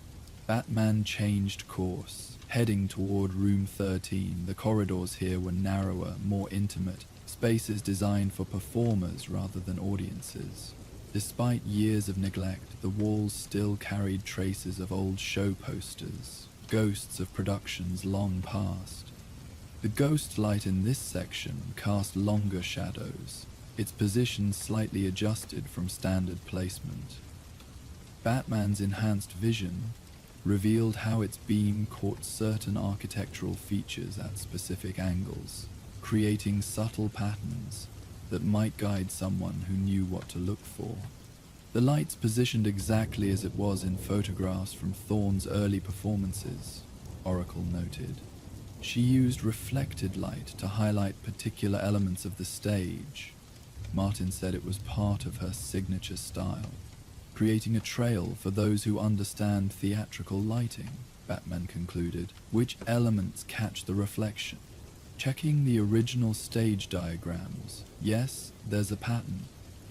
Batman changed course, heading toward room 13. The corridors here were narrower, more intimate, spaces designed for performers rather than audiences. Despite years of neglect, the walls still carried traces of old show posters, ghosts of productions long past. The ghost light in this section cast longer shadows, its position slightly adjusted from standard placement. Batman's enhanced vision revealed how its beam caught certain architectural features at specific angles, creating subtle patterns that might guide someone who knew what to look for. The light's positioned exactly as it was in photographs from Thorne's early performances, Oracle noted. She used reflected light to highlight particular elements of the stage. Martin said it was part of her signature style, creating a trail for those who understand theatrical lighting, Batman concluded. Which elements catch the reflection? Checking the original stage diagrams. Yes, there's a pattern.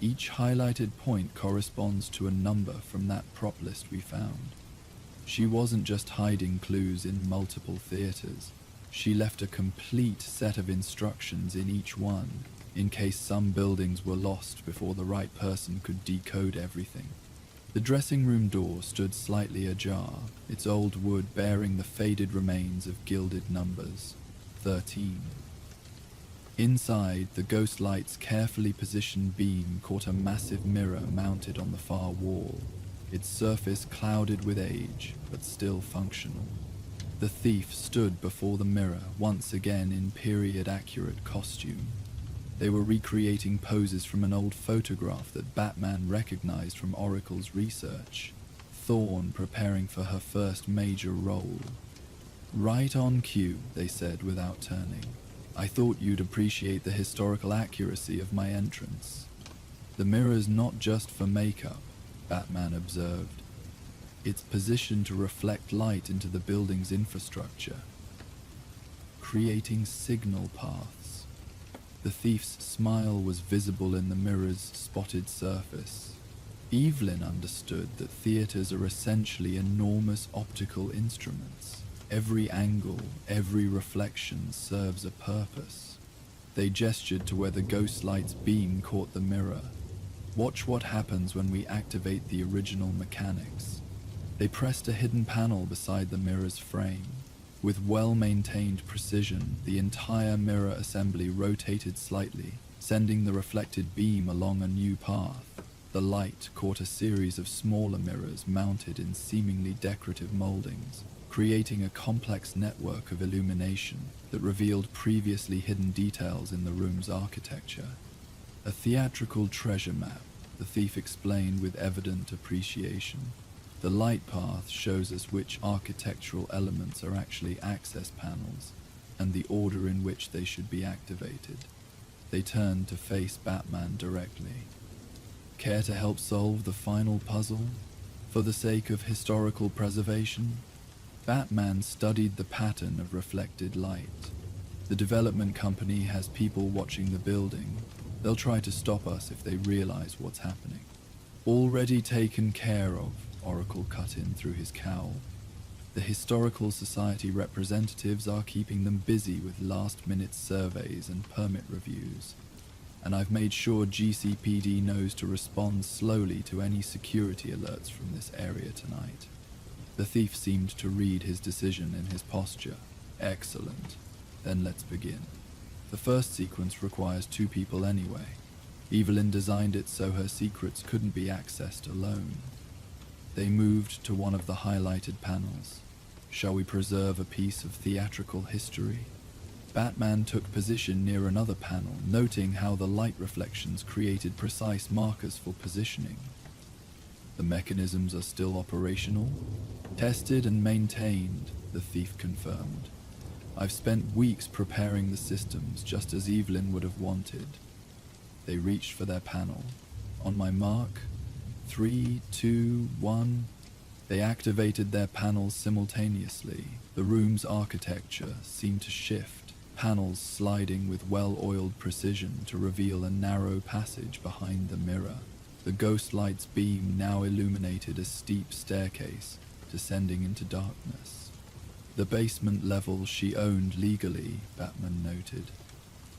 Each highlighted point corresponds to a number from that prop list we found. She wasn't just hiding clues in multiple theaters. She left a complete set of instructions in each one, in case some buildings were lost before the right person could decode everything. The dressing room door stood slightly ajar, its old wood bearing the faded remains of gilded numbers. 13. Inside, the ghost light's carefully positioned beam caught a massive mirror mounted on the far wall, its surface clouded with age, but still functional. The thief stood before the mirror, once again in period-accurate costume. They were recreating poses from an old photograph that Batman recognized from Oracle's research. Thorne preparing for her first major role. Right on cue, they said without turning. I thought you'd appreciate the historical accuracy of my entrance. The mirror's not just for makeup, Batman observed. It's positioned to reflect light into the building's infrastructure, creating signal paths. The thief's smile was visible in the mirror's spotted surface. Evelyn understood that theaters are essentially enormous optical instruments. Every angle, every reflection serves a purpose. They gestured to where the ghost light's beam caught the mirror. Watch what happens when we activate the original mechanics. They pressed a hidden panel beside the mirror's frame. With well-maintained precision, the entire mirror assembly rotated slightly, sending the reflected beam along a new path. The light caught a series of smaller mirrors mounted in seemingly decorative moldings, creating a complex network of illumination that revealed previously hidden details in the room's architecture. A theatrical treasure map, the thief explained with evident appreciation. The light path shows us which architectural elements are actually access panels, and the order in which they should be activated. They turned to face Batman directly. Care to help solve the final puzzle? For the sake of historical preservation? Batman studied the pattern of reflected light. The development company has people watching the building. They'll try to stop us if they realize what's happening. Already taken care of, Oracle cut in through his cowl. The Historical Society representatives are keeping them busy with last-minute surveys and permit reviews, and I've made sure GCPD knows to respond slowly to any security alerts from this area tonight. The thief seemed to read his decision in his posture. Excellent. Then let's begin. The first sequence requires 2 people anyway. Evelyn designed it so her secrets couldn't be accessed alone. They moved to one of the highlighted panels. Shall we preserve a piece of theatrical history? Batman took position near another panel, noting how the light reflections created precise markers for positioning. The mechanisms are still operational? Tested and maintained, the thief confirmed. I've spent weeks preparing the systems, just as Evelyn would have wanted. They reached for their panel. On my mark, 3, 2, 1. They activated their panels simultaneously. The room's architecture seemed to shift, panels sliding with well-oiled precision to reveal a narrow passage behind the mirror. The ghost light's beam now illuminated a steep staircase, descending into darkness. The basement level she owned legally, Batman noted.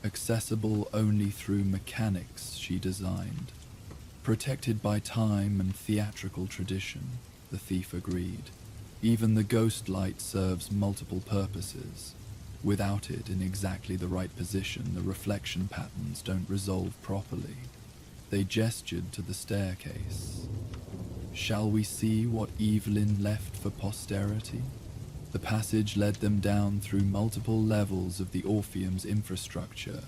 Accessible only through mechanics she designed. Protected by time and theatrical tradition, the thief agreed. Even the ghost light serves multiple purposes. Without it in exactly the right position, the reflection patterns don't resolve properly. They gestured to the staircase. Shall we see what Evelyn left for posterity? The passage led them down through multiple levels of the Orpheum's infrastructure,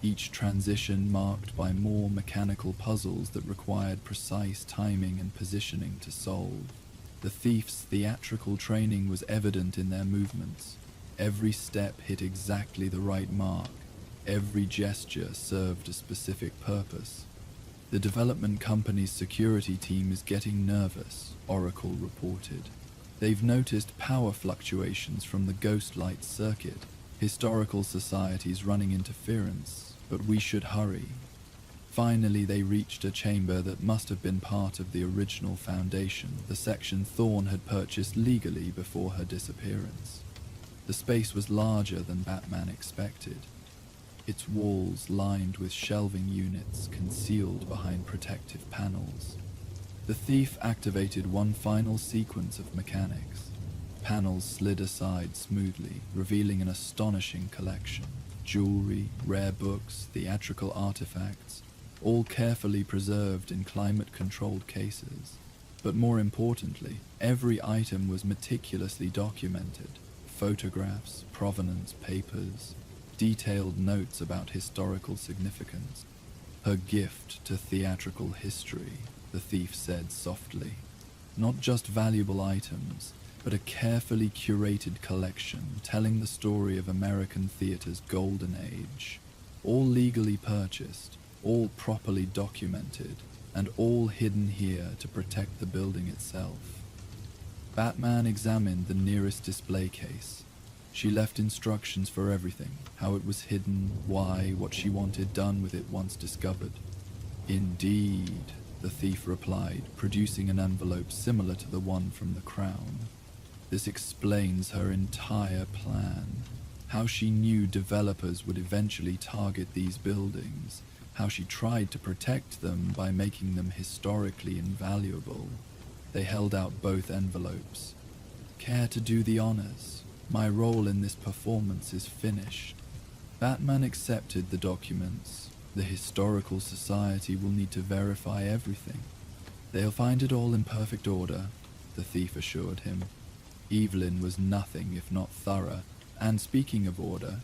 each transition marked by more mechanical puzzles that required precise timing and positioning to solve. The thief's theatrical training was evident in their movements. Every step hit exactly the right mark. Every gesture served a specific purpose. The development company's security team is getting nervous, Oracle reported. They've noticed power fluctuations from the ghost light circuit. Historical Society's running interference, but we should hurry. Finally, they reached a chamber that must have been part of the original foundation, the section Thorne had purchased legally before her disappearance. The space was larger than Batman expected, its walls lined with shelving units concealed behind protective panels. The thief activated one final sequence of mechanics. Panels slid aside smoothly, revealing an astonishing collection. Jewelry, rare books, theatrical artifacts, all carefully preserved in climate-controlled cases. But more importantly, every item was meticulously documented. Photographs, provenance papers, detailed notes about historical significance. Her gift to theatrical history, the thief said softly. Not just valuable items, but a carefully curated collection telling the story of American theater's golden age. All legally purchased, all properly documented, and all hidden here to protect the building itself. Batman examined the nearest display case. She left instructions for everything, how it was hidden, why, what she wanted done with it once discovered. Indeed, the thief replied, producing an envelope similar to the one from the Crown. This explains her entire plan. How she knew developers would eventually target these buildings, how she tried to protect them by making them historically invaluable. They held out both envelopes. Care to do the honors? My role in this performance is finished. Batman accepted the documents. The Historical Society will need to verify everything. They'll find it all in perfect order, the thief assured him. Evelyn was nothing if not thorough, and speaking of order,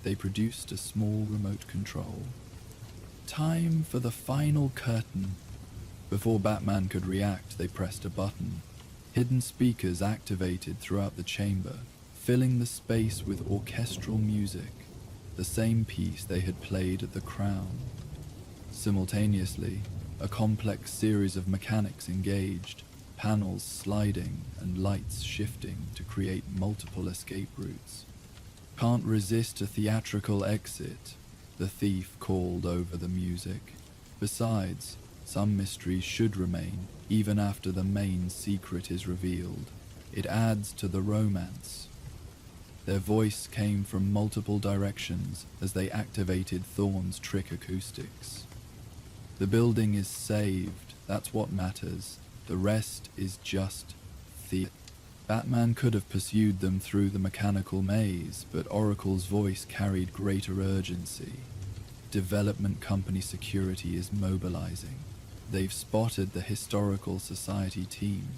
they produced a small remote control. Time for the final curtain. Before Batman could react, they pressed a button. Hidden speakers activated throughout the chamber, filling the space with orchestral music, the same piece they had played at the Crown. Simultaneously, a complex series of mechanics engaged, panels sliding and lights shifting to create multiple escape routes. Can't resist a theatrical exit, the thief called over the music. Besides, some mysteries should remain even after the main secret is revealed. It adds to the romance. Their voice came from multiple directions as they activated Thorne's trick acoustics. The building is saved, that's what matters. The rest is just theater. Batman could have pursued them through the mechanical maze, but Oracle's voice carried greater urgency. Development company security is mobilizing. They've spotted the Historical Society team.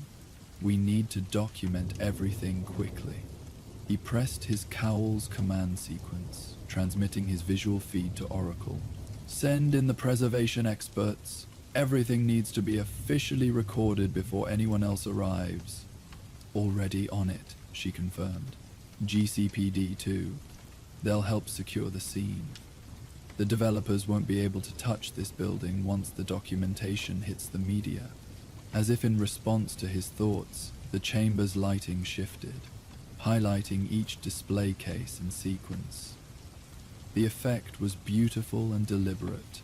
We need to document everything quickly. He pressed his Cowl's command sequence, transmitting his visual feed to Oracle. Send in the preservation experts. Everything needs to be officially recorded before anyone else arrives. Already on it, she confirmed. GCPD too. They'll help secure the scene. The developers won't be able to touch this building once the documentation hits the media. As if in response to his thoughts, the chamber's lighting shifted, highlighting each display case and sequence. The effect was beautiful and deliberate,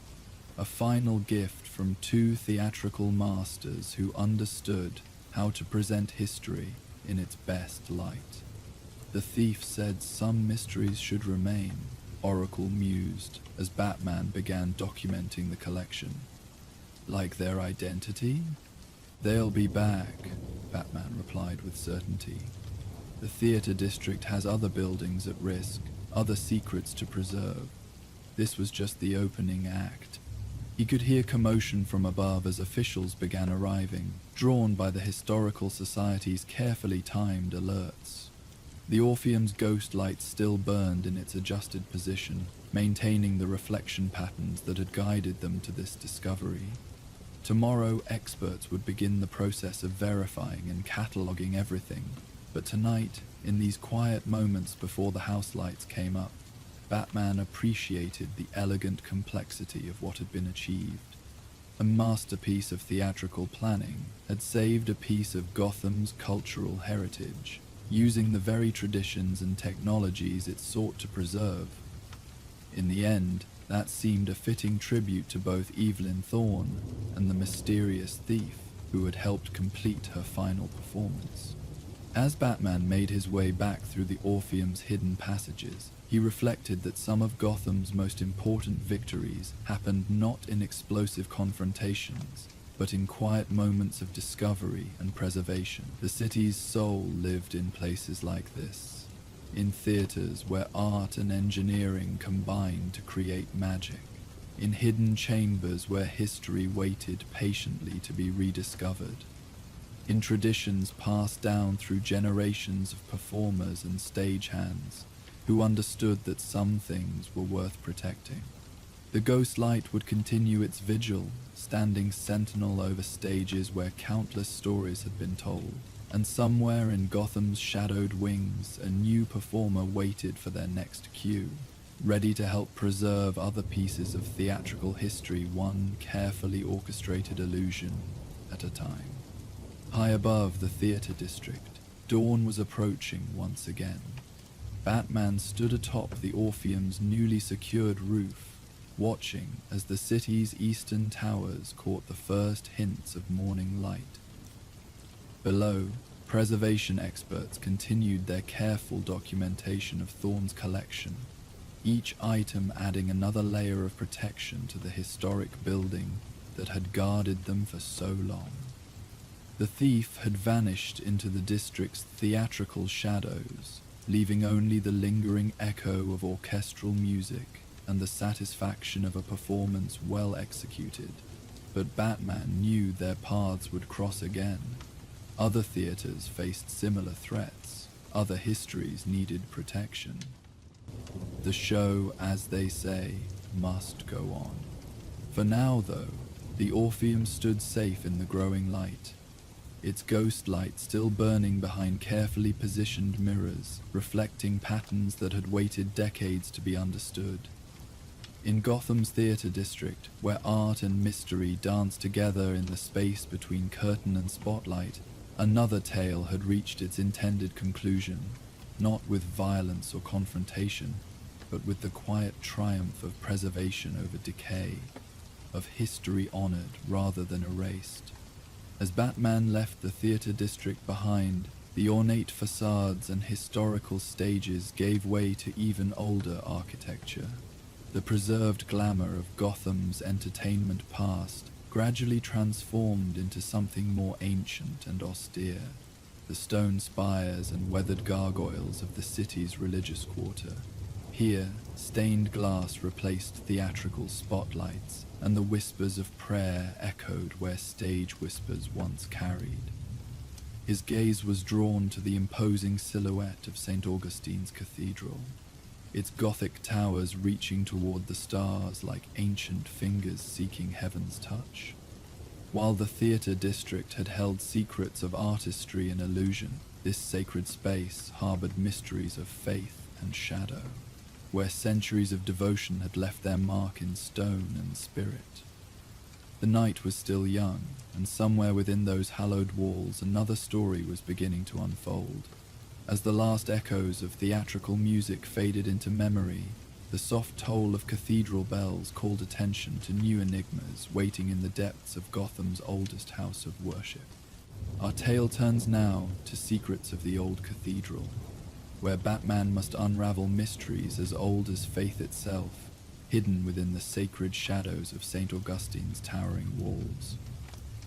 a final gift from two theatrical masters who understood how to present history in its best light. The thief said some mysteries should remain, Oracle mused as Batman began documenting the collection. Like their identity? They'll be back, Batman replied with certainty. The theater district has other buildings at risk, other secrets to preserve. This was just the opening act. He could hear commotion from above as officials began arriving, drawn by the Historical Society's carefully timed alerts. The Orpheum's ghost light still burned in its adjusted position, maintaining the reflection patterns that had guided them to this discovery. Tomorrow, experts would begin the process of verifying and cataloging everything, but tonight, in these quiet moments before the house lights came up, Batman appreciated the elegant complexity of what had been achieved. A masterpiece of theatrical planning had saved a piece of Gotham's cultural heritage, using the very traditions and technologies it sought to preserve. In the end, that seemed a fitting tribute to both Evelyn Thorne and the mysterious thief who had helped complete her final performance. As Batman made his way back through the Orpheum's hidden passages, he reflected that some of Gotham's most important victories happened not in explosive confrontations, but in quiet moments of discovery and preservation. The city's soul lived in places like this, in theaters where art and engineering combined to create magic, in hidden chambers where history waited patiently to be rediscovered, in traditions passed down through generations of performers and stagehands who understood that some things were worth protecting. The ghost light would continue its vigil, standing sentinel over stages where countless stories had been told, and somewhere in Gotham's shadowed wings, a new performer waited for their next cue, ready to help preserve other pieces of theatrical history, one carefully orchestrated illusion at a time. High above the theater district, dawn was approaching once again. Batman stood atop the Orpheum's newly secured roof, watching as the city's eastern towers caught the first hints of morning light. Below, preservation experts continued their careful documentation of Thorne's collection, each item adding another layer of protection to the historic building that had guarded them for so long. The thief had vanished into the district's theatrical shadows, leaving only the lingering echo of orchestral music and the satisfaction of a performance well executed. But Batman knew their paths would cross again. Other theaters faced similar threats. Other histories needed protection. The show, as they say, must go on. For now, though, the Orpheum stood safe in the growing light, its ghost light still burning behind carefully positioned mirrors, reflecting patterns that had waited decades to be understood. In Gotham's theater district, where art and mystery danced together in the space between curtain and spotlight, another tale had reached its intended conclusion, not with violence or confrontation, but with the quiet triumph of preservation over decay, of history honored rather than erased. As Batman left the theater district behind, the ornate facades and historical stages gave way to even older architecture. The preserved glamour of Gotham's entertainment past gradually transformed into something more ancient and austere, the stone spires and weathered gargoyles of the city's religious quarter. Here, stained glass replaced theatrical spotlights, and the whispers of prayer echoed where stage whispers once carried. His gaze was drawn to the imposing silhouette of St. Augustine's Cathedral, its Gothic towers reaching toward the stars like ancient fingers seeking heaven's touch. While the theater district had held secrets of artistry and illusion, this sacred space harbored mysteries of faith and shadow, where centuries of devotion had left their mark in stone and spirit. The night was still young, and somewhere within those hallowed walls another story was beginning to unfold. As the last echoes of theatrical music faded into memory, the soft toll of cathedral bells called attention to new enigmas waiting in the depths of Gotham's oldest house of worship. Our tale turns now to secrets of the old cathedral, where Batman must unravel mysteries as old as faith itself, hidden within the sacred shadows of St. Augustine's towering walls.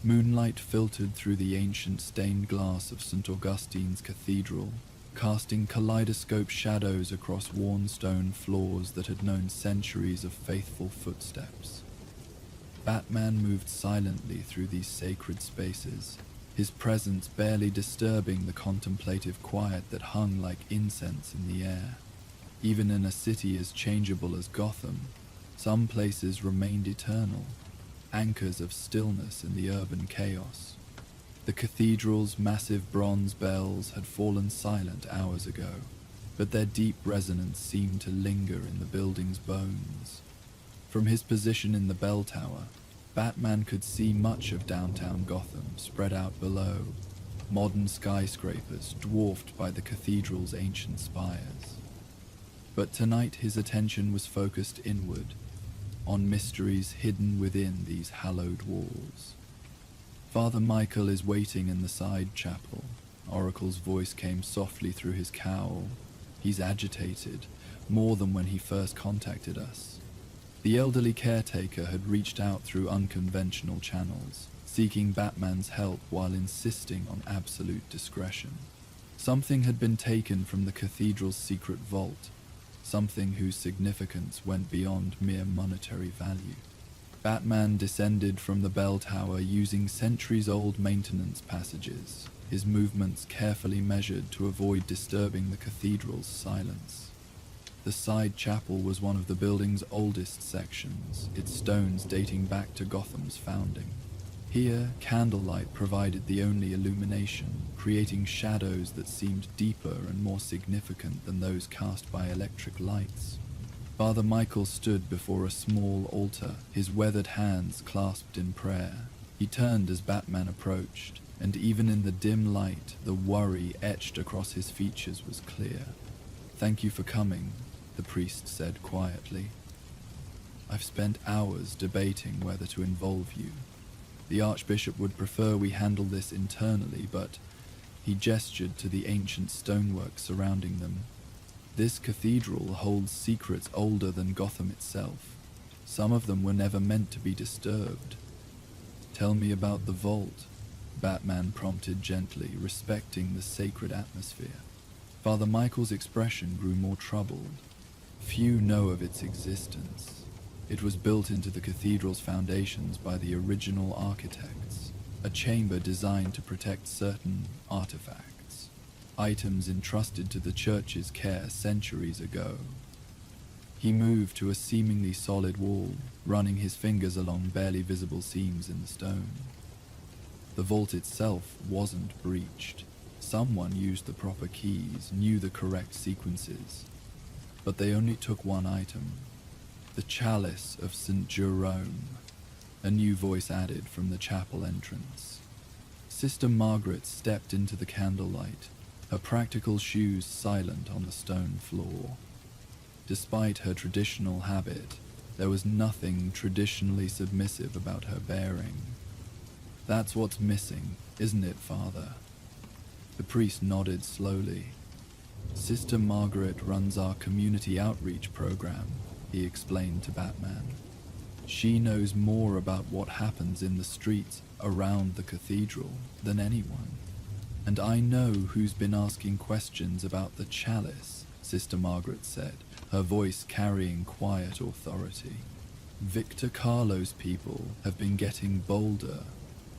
Moonlight filtered through the ancient stained glass of St. Augustine's Cathedral, casting kaleidoscope shadows across worn stone floors that had known centuries of faithful footsteps. Batman moved silently through these sacred spaces, his presence barely disturbing the contemplative quiet that hung like incense in the air. Even in a city as changeable as Gotham, some places remained eternal, anchors of stillness in the urban chaos. The cathedral's massive bronze bells had fallen silent hours ago, but their deep resonance seemed to linger in the building's bones. From his position in the bell tower, Batman could see much of downtown Gotham spread out below, modern skyscrapers dwarfed by the cathedral's ancient spires. But tonight his attention was focused inward, on mysteries hidden within these hallowed walls. Father Michael is waiting in the side chapel. Oracle's voice came softly through his cowl. He's agitated, more than when he first contacted us. The elderly caretaker had reached out through unconventional channels, seeking Batman's help while insisting on absolute discretion. Something had been taken from the cathedral's secret vault, something whose significance went beyond mere monetary value. Batman descended from the bell tower using centuries-old maintenance passages, his movements carefully measured to avoid disturbing the cathedral's silence. The side chapel was one of the building's oldest sections, its stones dating back to Gotham's founding. Here, candlelight provided the only illumination, creating shadows that seemed deeper and more significant than those cast by electric lights. Father Michael stood before a small altar, his weathered hands clasped in prayer. He turned as Batman approached, and even in the dim light, the worry etched across his features was clear. "Thank you for coming," the priest said quietly. "I've spent hours debating whether to involve you. The Archbishop would prefer we handle this internally, but..." He gestured to the ancient stonework surrounding them. "This cathedral holds secrets older than Gotham itself. Some of them were never meant to be disturbed." "Tell me about the vault," Batman prompted gently, respecting the sacred atmosphere. Father Michael's expression grew more troubled. Few know of its existence. It was built into the cathedral's foundations by the original architects, a chamber designed to protect certain artifacts, items entrusted to the church's care centuries ago. He moved to a seemingly solid wall, running his fingers along barely visible seams in the stone. The vault itself wasn't breached. Someone used the proper keys, knew the correct sequences, but they only took one item, the chalice of St. Jerome, a new voice added from the chapel entrance. Sister Margaret stepped into the candlelight, her practical shoes silent on the stone floor. Despite her traditional habit, there was nothing traditionally submissive about her bearing. That's what's missing, isn't it, Father? The priest nodded slowly. Sister Margaret runs our community outreach program, he explained to Batman. She knows more about what happens in the streets around the cathedral than anyone. And I know who's been asking questions about the chalice, Sister Margaret said, her voice carrying quiet authority. Victor Carlo's people have been getting bolder,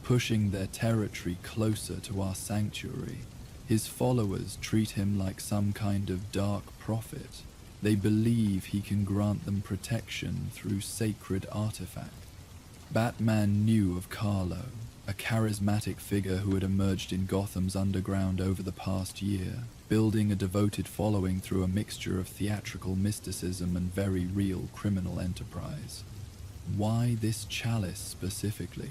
pushing their territory closer to our sanctuary. His followers treat him like some kind of dark prophet. They believe he can grant them protection through sacred artifacts. Batman knew of Carlo, a charismatic figure who had emerged in Gotham's underground over the past year, building a devoted following through a mixture of theatrical mysticism and very real criminal enterprise. Why this chalice specifically?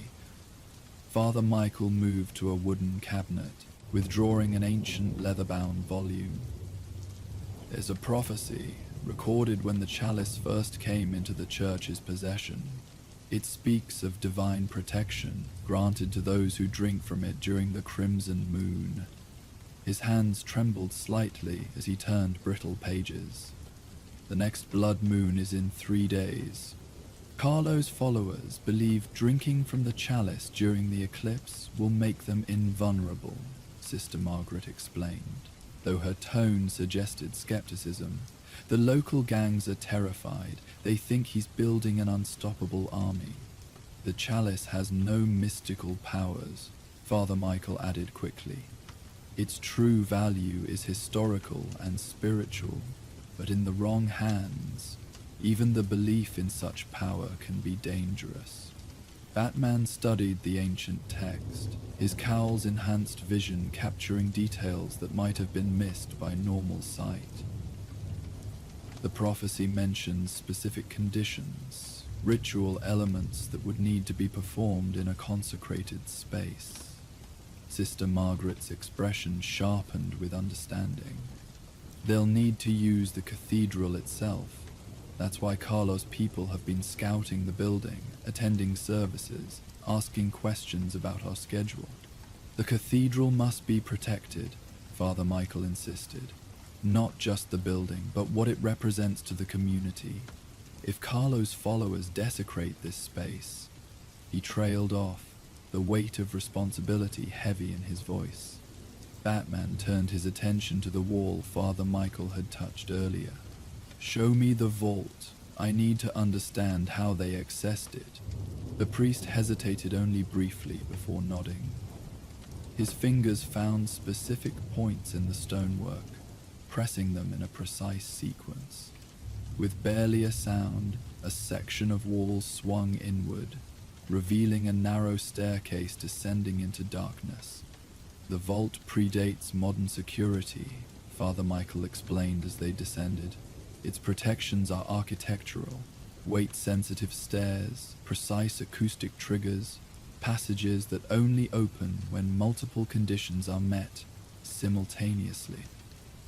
Father Michael moved to a wooden cabinet, withdrawing an ancient leather-bound volume. There's a prophecy, recorded when the chalice first came into the church's possession. It speaks of divine protection granted to those who drink from it during the crimson moon. His hands trembled slightly as he turned brittle pages. The next blood moon is in 3 days. Carlo's followers believe drinking from the chalice during the eclipse will make them invulnerable, Sister Margaret explained, though her tone suggested skepticism. The local gangs are terrified. They think he's building an unstoppable army. The chalice has no mystical powers, Father Michael added quickly. Its true value is historical and spiritual, but in the wrong hands, even the belief in such power can be dangerous. Batman studied the ancient text, his cowl's enhanced vision capturing details that might have been missed by normal sight. The prophecy mentions specific conditions, ritual elements that would need to be performed in a consecrated space. Sister Margaret's expression sharpened with understanding. They'll need to use the cathedral itself. That's why Carlo's people have been scouting the building, attending services, asking questions about our schedule. The cathedral must be protected, Father Michael insisted. Not just the building, but what it represents to the community. If Carlo's followers desecrate this space, he trailed off, the weight of responsibility heavy in his voice. Batman turned his attention to the wall Father Michael had touched earlier. Show me the vault. I need to understand how they accessed it. The priest hesitated only briefly before nodding. His fingers found specific points in the stonework, pressing them in a precise sequence. With barely a sound, a section of wall swung inward, revealing a narrow staircase descending into darkness. The vault predates modern security, Father Michael explained as they descended. Its protections are architectural, weight-sensitive stairs, precise acoustic triggers, passages that only open when multiple conditions are met simultaneously.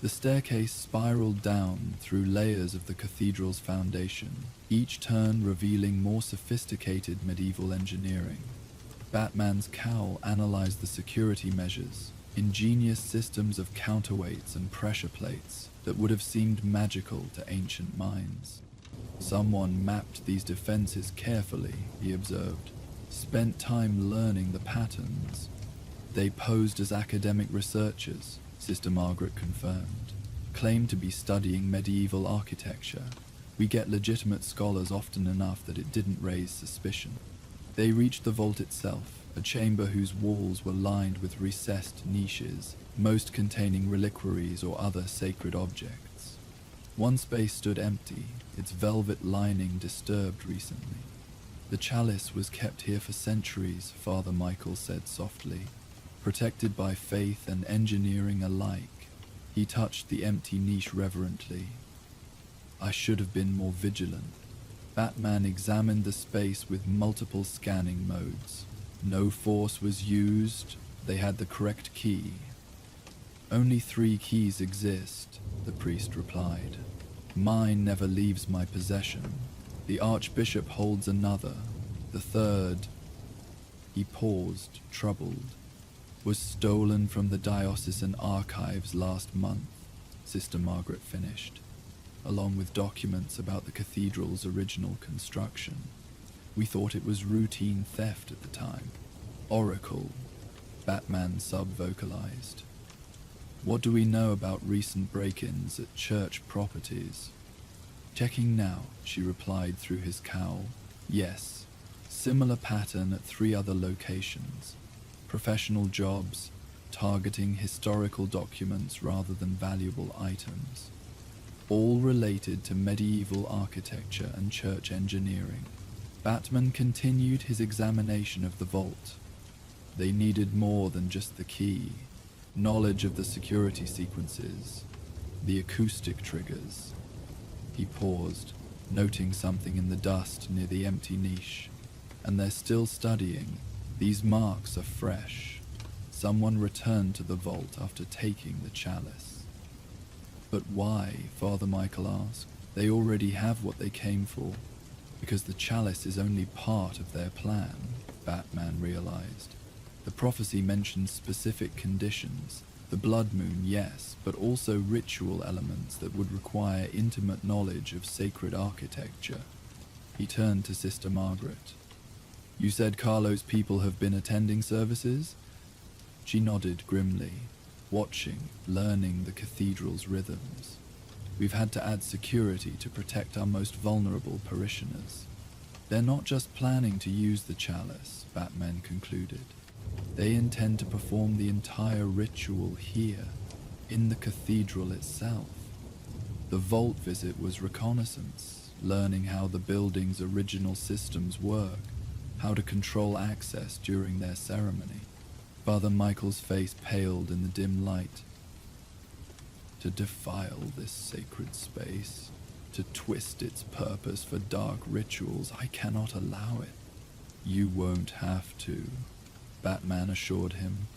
The staircase spiraled down through layers of the cathedral's foundation, each turn revealing more sophisticated medieval engineering. Batman's cowl analyzed the security measures, ingenious systems of counterweights and pressure plates that would have seemed magical to ancient minds. Someone mapped these defenses carefully, he observed, spent time learning the patterns. They posed as academic researchers, Sister Margaret confirmed. claimed to be studying medieval architecture. We get legitimate scholars often enough that it didn't raise suspicion. They reached the vault itself, a chamber whose walls were lined with recessed niches, most containing reliquaries or other sacred objects. One space stood empty, its velvet lining disturbed recently. The chalice was kept here for centuries, Father Michael said softly, protected by faith and engineering alike. He touched the empty niche reverently. I should have been more vigilant. Batman examined the space with multiple scanning modes. No force was used. They had the correct key. Only 3 keys exist, the priest replied. Mine never leaves my possession. The Archbishop holds another. The third, he paused, troubled, was stolen from the diocesan archives last month, Sister Margaret finished, along with documents about the cathedral's original construction. We thought it was routine theft at the time. Oracle, Batman sub-vocalized. What do we know about recent break-ins at church properties? Checking now, she replied through his cowl. Yes, similar pattern at 3 other locations. Professional jobs, targeting historical documents rather than valuable items. All related to medieval architecture and church engineering. Batman continued his examination of the vault. They needed more than just the key. Knowledge of the security sequences, the acoustic triggers. He paused, noting something in the dust near the empty niche. And they're still studying. These marks are fresh. Someone returned to the vault after taking the chalice. But why? Father Michael asked. They already have what they came for. Because the chalice is only part of their plan, Batman realized. The prophecy mentions specific conditions. The blood moon, yes, but also ritual elements that would require intimate knowledge of sacred architecture. He turned to Sister Margaret. You said Carlo's people have been attending services? She nodded grimly, watching, learning the cathedral's rhythms. We've had to add security to protect our most vulnerable parishioners. They're not just planning to use the chalice, Batman concluded. They intend to perform the entire ritual here, in the cathedral itself. The vault visit was reconnaissance, learning how the building's original systems work, how to control access during their ceremony. Father Michael's face paled in the dim light. To defile this sacred space, to twist its purpose for dark rituals, I cannot allow it. You won't have to, Batman assured him.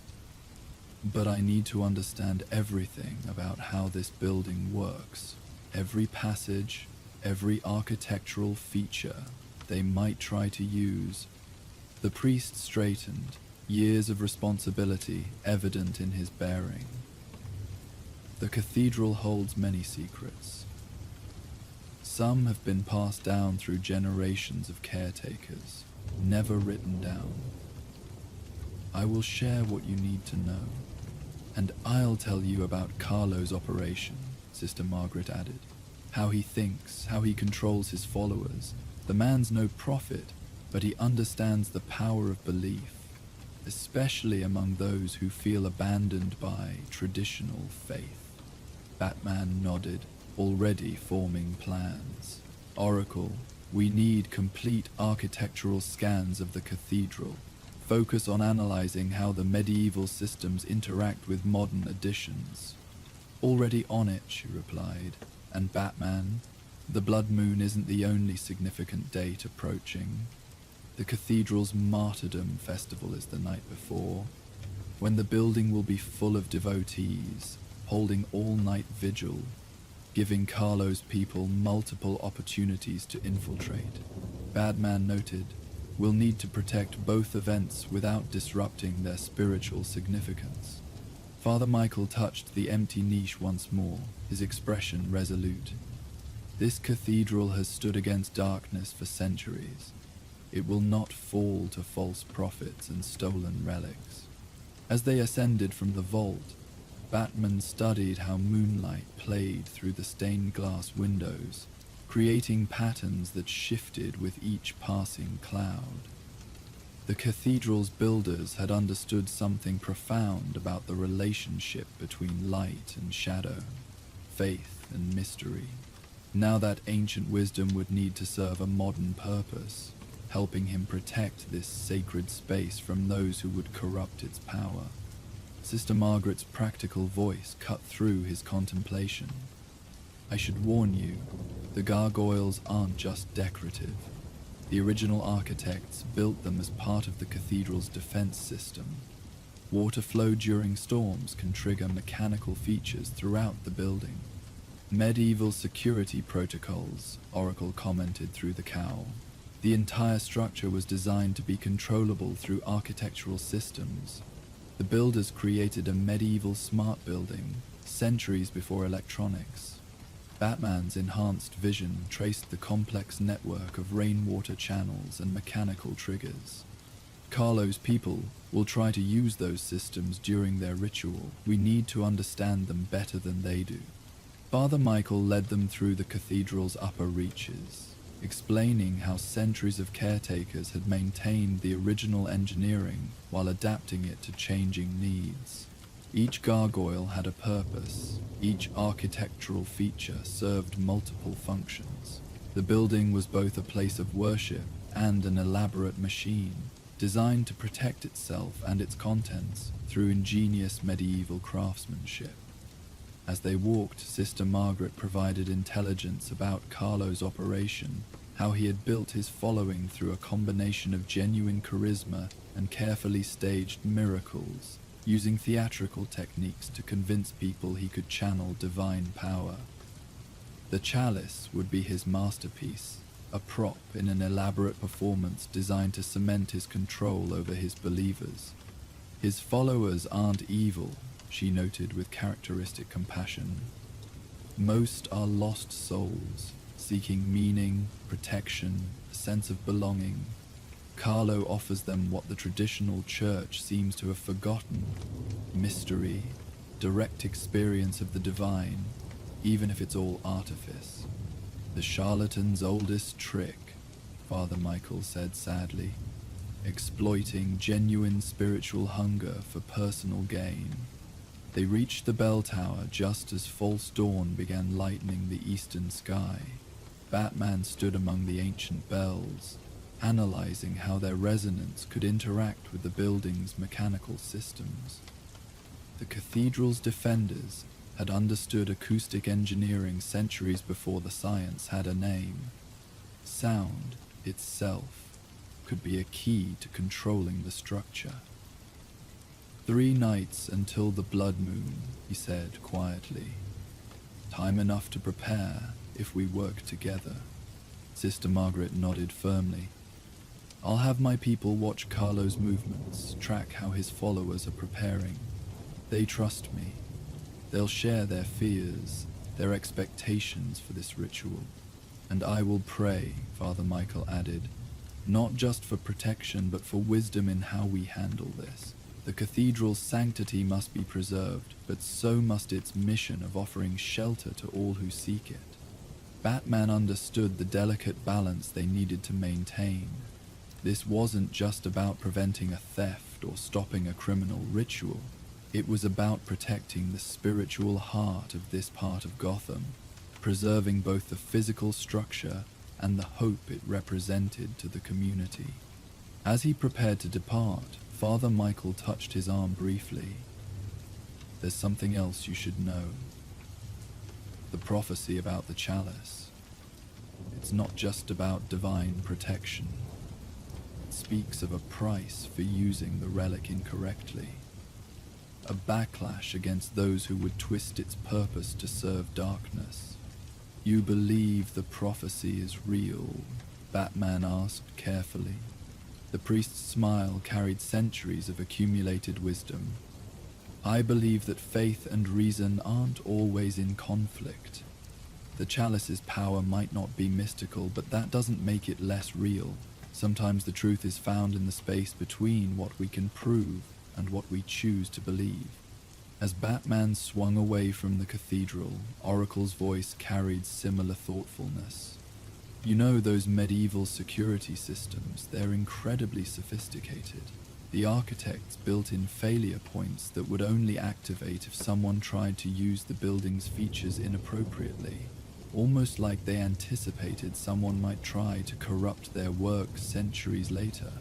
But I need to understand everything about how this building works. Every passage, every architectural feature they might try to use. The priest straightened, years of responsibility evident in his bearing. The cathedral holds many secrets. Some have been passed down through generations of caretakers, never written down. I will share what you need to know, and I'll tell you about Carlo's operation, Sister Margaret added. How he thinks, how he controls his followers. The man's no prophet, but he understands the power of belief, especially among those who feel abandoned by traditional faith. Batman nodded, already forming plans. Oracle, we need complete architectural scans of the cathedral. Focus on analyzing how the medieval systems interact with modern additions. Already on it, she replied. And Batman, the blood moon isn't the only significant date approaching. The cathedral's martyrdom festival is the night before, when the building will be full of devotees, holding all-night vigil, giving Carlo's people multiple opportunities to infiltrate. Batman noted, we'll need to protect both events without disrupting their spiritual significance. Father Michael touched the empty niche once more, his expression resolute. This cathedral has stood against darkness for centuries. It will not fall to false prophets and stolen relics. As they ascended from the vault, Batman studied how moonlight played through the stained glass windows, creating patterns that shifted with each passing cloud. The cathedral's builders had understood something profound about the relationship between light and shadow, faith and mystery. Now that ancient wisdom would need to serve a modern purpose, helping him protect this sacred space from those who would corrupt its power. Sister Margaret's practical voice cut through his contemplation. I should warn you, the gargoyles aren't just decorative. The original architects built them as part of the cathedral's defense system. Water flow during storms can trigger mechanical features throughout the building. Medieval security protocols, Oracle commented through the cowl. The entire structure was designed to be controllable through architectural systems. The builders created a medieval smart building, centuries before electronics. Batman's enhanced vision traced the complex network of rainwater channels and mechanical triggers. Carlo's people will try to use those systems during their ritual. We need to understand them better than they do. Father Michael led them through the cathedral's upper reaches, explaining how centuries of caretakers had maintained the original engineering while adapting it to changing needs. Each gargoyle had a purpose. Each architectural feature served multiple functions. The building was both a place of worship and an elaborate machine, designed to protect itself and its contents through ingenious medieval craftsmanship. As they walked, Sister Margaret provided intelligence about Carlo's operation, how he had built his following through a combination of genuine charisma and carefully staged miracles, using theatrical techniques to convince people he could channel divine power. The chalice would be his masterpiece, a prop in an elaborate performance designed to cement his control over his believers. His followers aren't evil, she noted with characteristic compassion. Most are lost souls, seeking meaning, protection, a sense of belonging. Carlo offers them what the traditional church seems to have forgotten: mystery, direct experience of the divine, even if it's all artifice. The charlatan's oldest trick, Father Michael said sadly, exploiting genuine spiritual hunger for personal gain. They reached the bell tower just as false dawn began lightening the eastern sky. Batman stood among the ancient bells, analyzing how their resonance could interact with the building's mechanical systems. The cathedral's defenders had understood acoustic engineering centuries before the science had a name. Sound itself could be a key to controlling the structure. 3 nights until the blood moon, he said quietly. Time enough to prepare if we work together. Sister Margaret nodded firmly. I'll have my people watch Carlo's movements, track how his followers are preparing. They trust me. They'll share their fears, their expectations for this ritual. And I will pray, Father Michael added, not just for protection but for wisdom in how we handle this. The cathedral's sanctity must be preserved, but so must its mission of offering shelter to all who seek it. Batman understood the delicate balance they needed to maintain. This wasn't just about preventing a theft or stopping a criminal ritual. It was about protecting the spiritual heart of this part of Gotham, preserving both the physical structure and the hope it represented to the community. As he prepared to depart, Father Michael touched his arm briefly. There's something else you should know. The prophecy about the chalice. It's not just about divine protection. It speaks of a price for using the relic incorrectly. A backlash against those who would twist its purpose to serve darkness. You believe the prophecy is real? Batman asked carefully. The priest's smile carried centuries of accumulated wisdom. I believe that faith and reason aren't always in conflict. The chalice's power might not be mystical, but that doesn't make it less real. Sometimes the truth is found in the space between what we can prove and what we choose to believe. As Batman swung away from the cathedral, Oracle's voice carried similar thoughtfulness. You know those medieval security systems, they're incredibly sophisticated. The architects built in failure points that would only activate if someone tried to use the building's features inappropriately, almost like they anticipated someone might try to corrupt their work centuries later.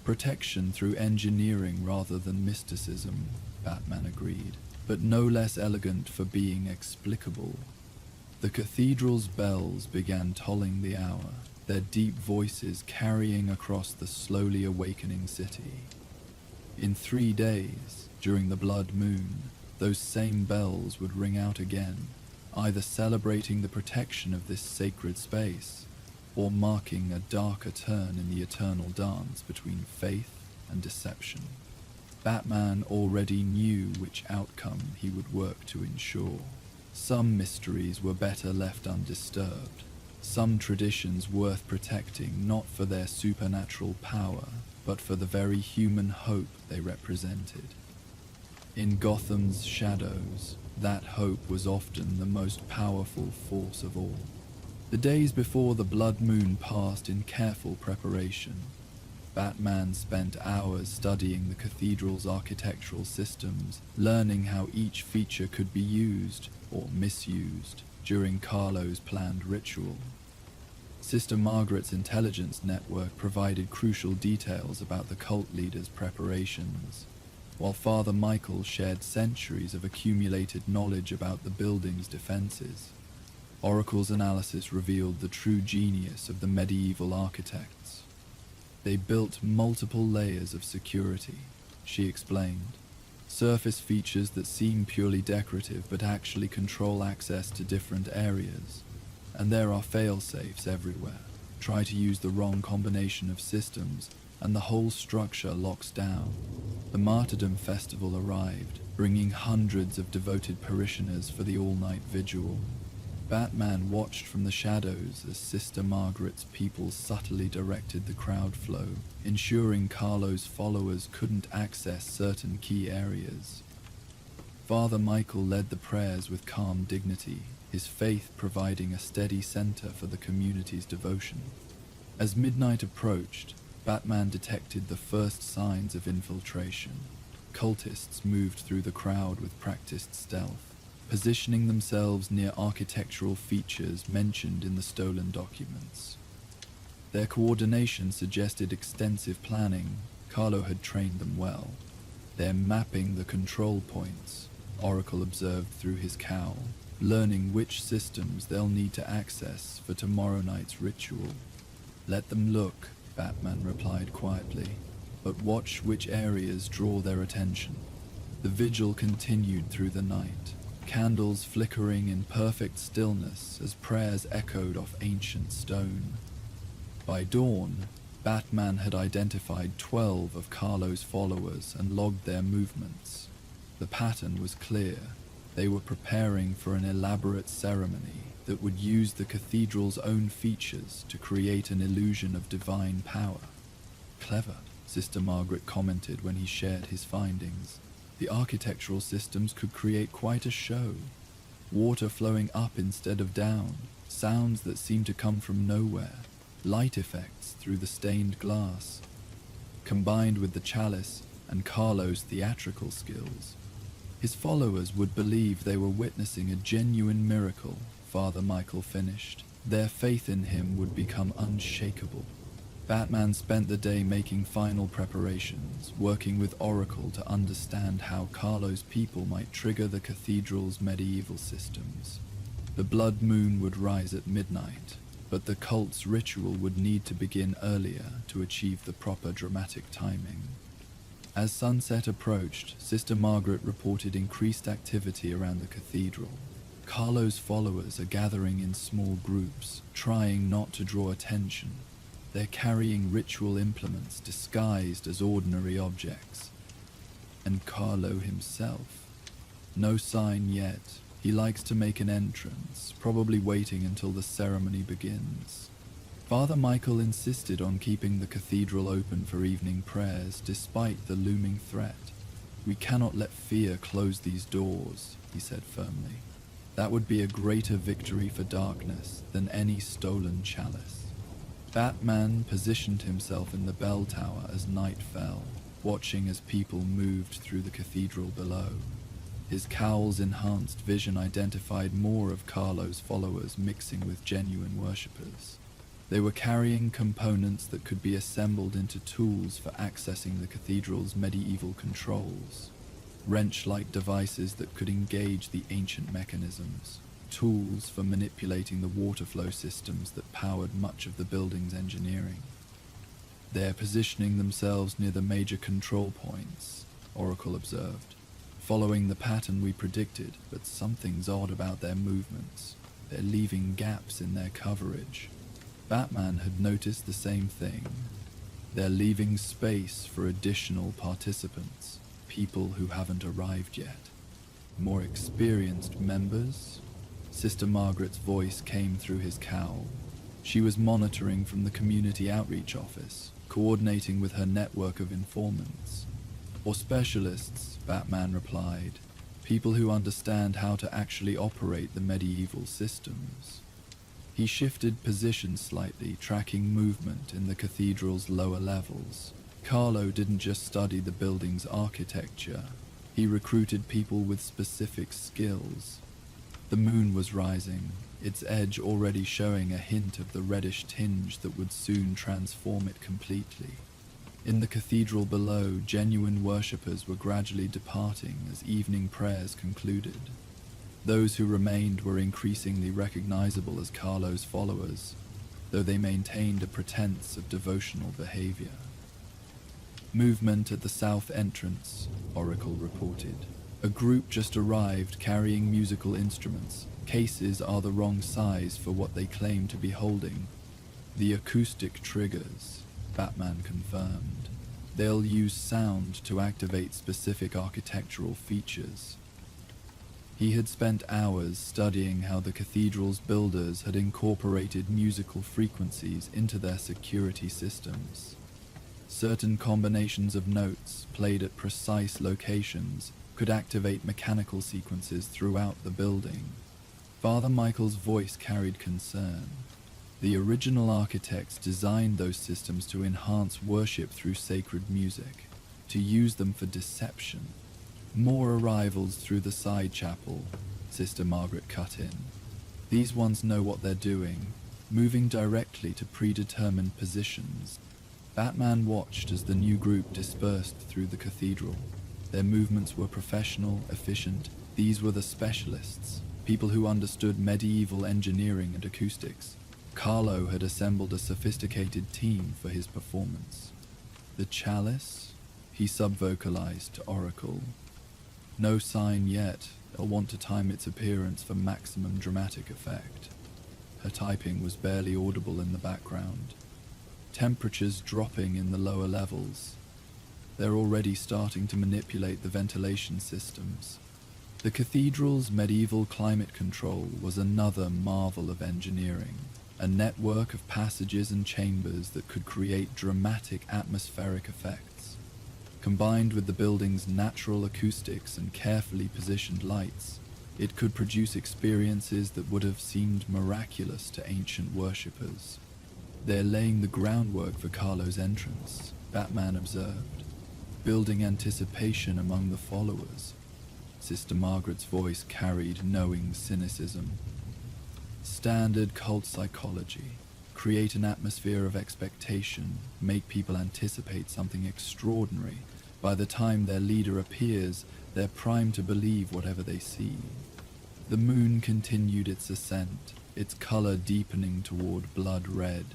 Protection through engineering rather than mysticism, Batman agreed, but no less elegant for being explicable. The cathedral's bells began tolling the hour, their deep voices carrying across the slowly awakening city. In 3 days, during the blood moon, those same bells would ring out again, either celebrating the protection of this sacred space, or marking a darker turn in the eternal dance between faith and deception. Batman already knew which outcome he would work to ensure. Some mysteries were better left undisturbed, some traditions worth protecting not for their supernatural power, but for the very human hope they represented. In Gotham's shadows, that hope was often the most powerful force of all. The days before the blood moon passed in careful preparation. Batman spent hours studying the cathedral's architectural systems, learning how each feature could be used or misused during Carlo's planned ritual. Sister Margaret's intelligence network provided crucial details about the cult leader's preparations, while Father Michael shared centuries of accumulated knowledge about the building's defenses. Oracle's analysis revealed the true genius of the medieval architects. They built multiple layers of security, she explained. Surface features that seem purely decorative but actually control access to different areas. And there are fail-safes everywhere. Try to use the wrong combination of systems, and the whole structure locks down. The Martyrdom Festival arrived, bringing hundreds of devoted parishioners for the all-night vigil. Batman watched from the shadows as Sister Margaret's people subtly directed the crowd flow, ensuring Carlo's followers couldn't access certain key areas. Father Michael led the prayers with calm dignity, his faith providing a steady center for the community's devotion. As midnight approached, Batman detected the first signs of infiltration. Cultists moved through the crowd with practiced stealth, positioning themselves near architectural features mentioned in the stolen documents. Their coordination suggested extensive planning. Carlo had trained them well. They're mapping the control points, Oracle observed through his cowl, learning which systems they'll need to access for tomorrow night's ritual. Let them look, Batman replied quietly, but watch which areas draw their attention. The vigil continued through the night, candles flickering in perfect stillness as prayers echoed off ancient stone. By dawn, Batman had identified 12 of Carlo's followers and logged their movements. The pattern was clear. They were preparing for an elaborate ceremony that would use the cathedral's own features to create an illusion of divine power. Clever, Sister Margaret commented when he shared his findings. The architectural systems could create quite a show. Water flowing up instead of down, sounds that seemed to come from nowhere, light effects through the stained glass. Combined with the chalice and Carlo's theatrical skills, his followers would believe they were witnessing a genuine miracle. Father Michael finished. Their faith in him would become unshakable. Batman spent the day making final preparations, working with Oracle to understand how Carlo's people might trigger the cathedral's medieval systems. The blood moon would rise at midnight, but the cult's ritual would need to begin earlier to achieve the proper dramatic timing. As sunset approached, Sister Margaret reported increased activity around the cathedral. Carlo's followers are gathering in small groups, trying not to draw attention. They're carrying ritual implements disguised as ordinary objects. And Carlo himself? No sign yet. He likes to make an entrance, probably waiting until the ceremony begins. Father Michael insisted on keeping the cathedral open for evening prayers despite the looming threat. We cannot let fear close these doors, he said firmly. That would be a greater victory for darkness than any stolen chalice. Batman positioned himself in the bell tower as night fell, watching as people moved through the cathedral below. His cowl's enhanced vision identified more of Carlo's followers mixing with genuine worshippers. They were carrying components that could be assembled into tools for accessing the cathedral's medieval controls. Wrench-like devices that could engage the ancient mechanisms. Tools for manipulating the water flow systems that powered much of the building's engineering. They're positioning themselves near the major control points, Oracle observed. Following the pattern we predicted, but something's odd about their movements. They're leaving gaps in their coverage. Batman had noticed the same thing. They're leaving space for additional participants, people who haven't arrived yet. More experienced members? Sister Margaret's voice came through his cowl. She was monitoring from the community outreach office, coordinating with her network of informants. Or specialists, Batman replied. People who understand how to actually operate the medieval systems. He shifted position slightly, tracking movement in the cathedral's lower levels. Carlo didn't just study the building's architecture. He recruited people with specific skills. The moon was rising, its edge already showing a hint of the reddish tinge that would soon transform it completely. In the cathedral below, genuine worshippers were gradually departing as evening prayers concluded. Those who remained were increasingly recognizable as Carlo's followers, though they maintained a pretense of devotional behavior. Movement at the south entrance, Oracle reported. A group just arrived carrying musical instruments. Cases are the wrong size for what they claim to be holding. The acoustic triggers, Batman confirmed. They'll use sound to activate specific architectural features. He had spent hours studying how the cathedral's builders had incorporated musical frequencies into their security systems. Certain combinations of notes, played at precise locations, could activate mechanical sequences throughout the building. Father Michael's voice carried concern. The original architects designed those systems to enhance worship through sacred music, to use them for deception. More arrivals through the side chapel, Sister Margaret cut in. These ones know what they're doing, moving directly to predetermined positions. Batman watched as the new group dispersed through the cathedral. Their movements were professional, efficient. These were the specialists, people who understood medieval engineering and acoustics. Carlo had assembled a sophisticated team for his performance. The chalice? He subvocalized to Oracle. No sign yet. They'll want to time its appearance for maximum dramatic effect. Her typing was barely audible in the background. Temperatures dropping in the lower levels. They're already starting to manipulate the ventilation systems. The cathedral's medieval climate control was another marvel of engineering. A network of passages and chambers that could create dramatic atmospheric effects. Combined with the building's natural acoustics and carefully positioned lights, it could produce experiences that would have seemed miraculous to ancient worshippers. They're laying the groundwork for Carlo's entrance, Batman observed, building anticipation among the followers. Sister Margaret's voice carried knowing cynicism. Standard cult psychology. Create an atmosphere of expectation, make people anticipate something extraordinary. By the time their leader appears, they're primed to believe whatever they see. The moon continued its ascent, its color deepening toward blood red.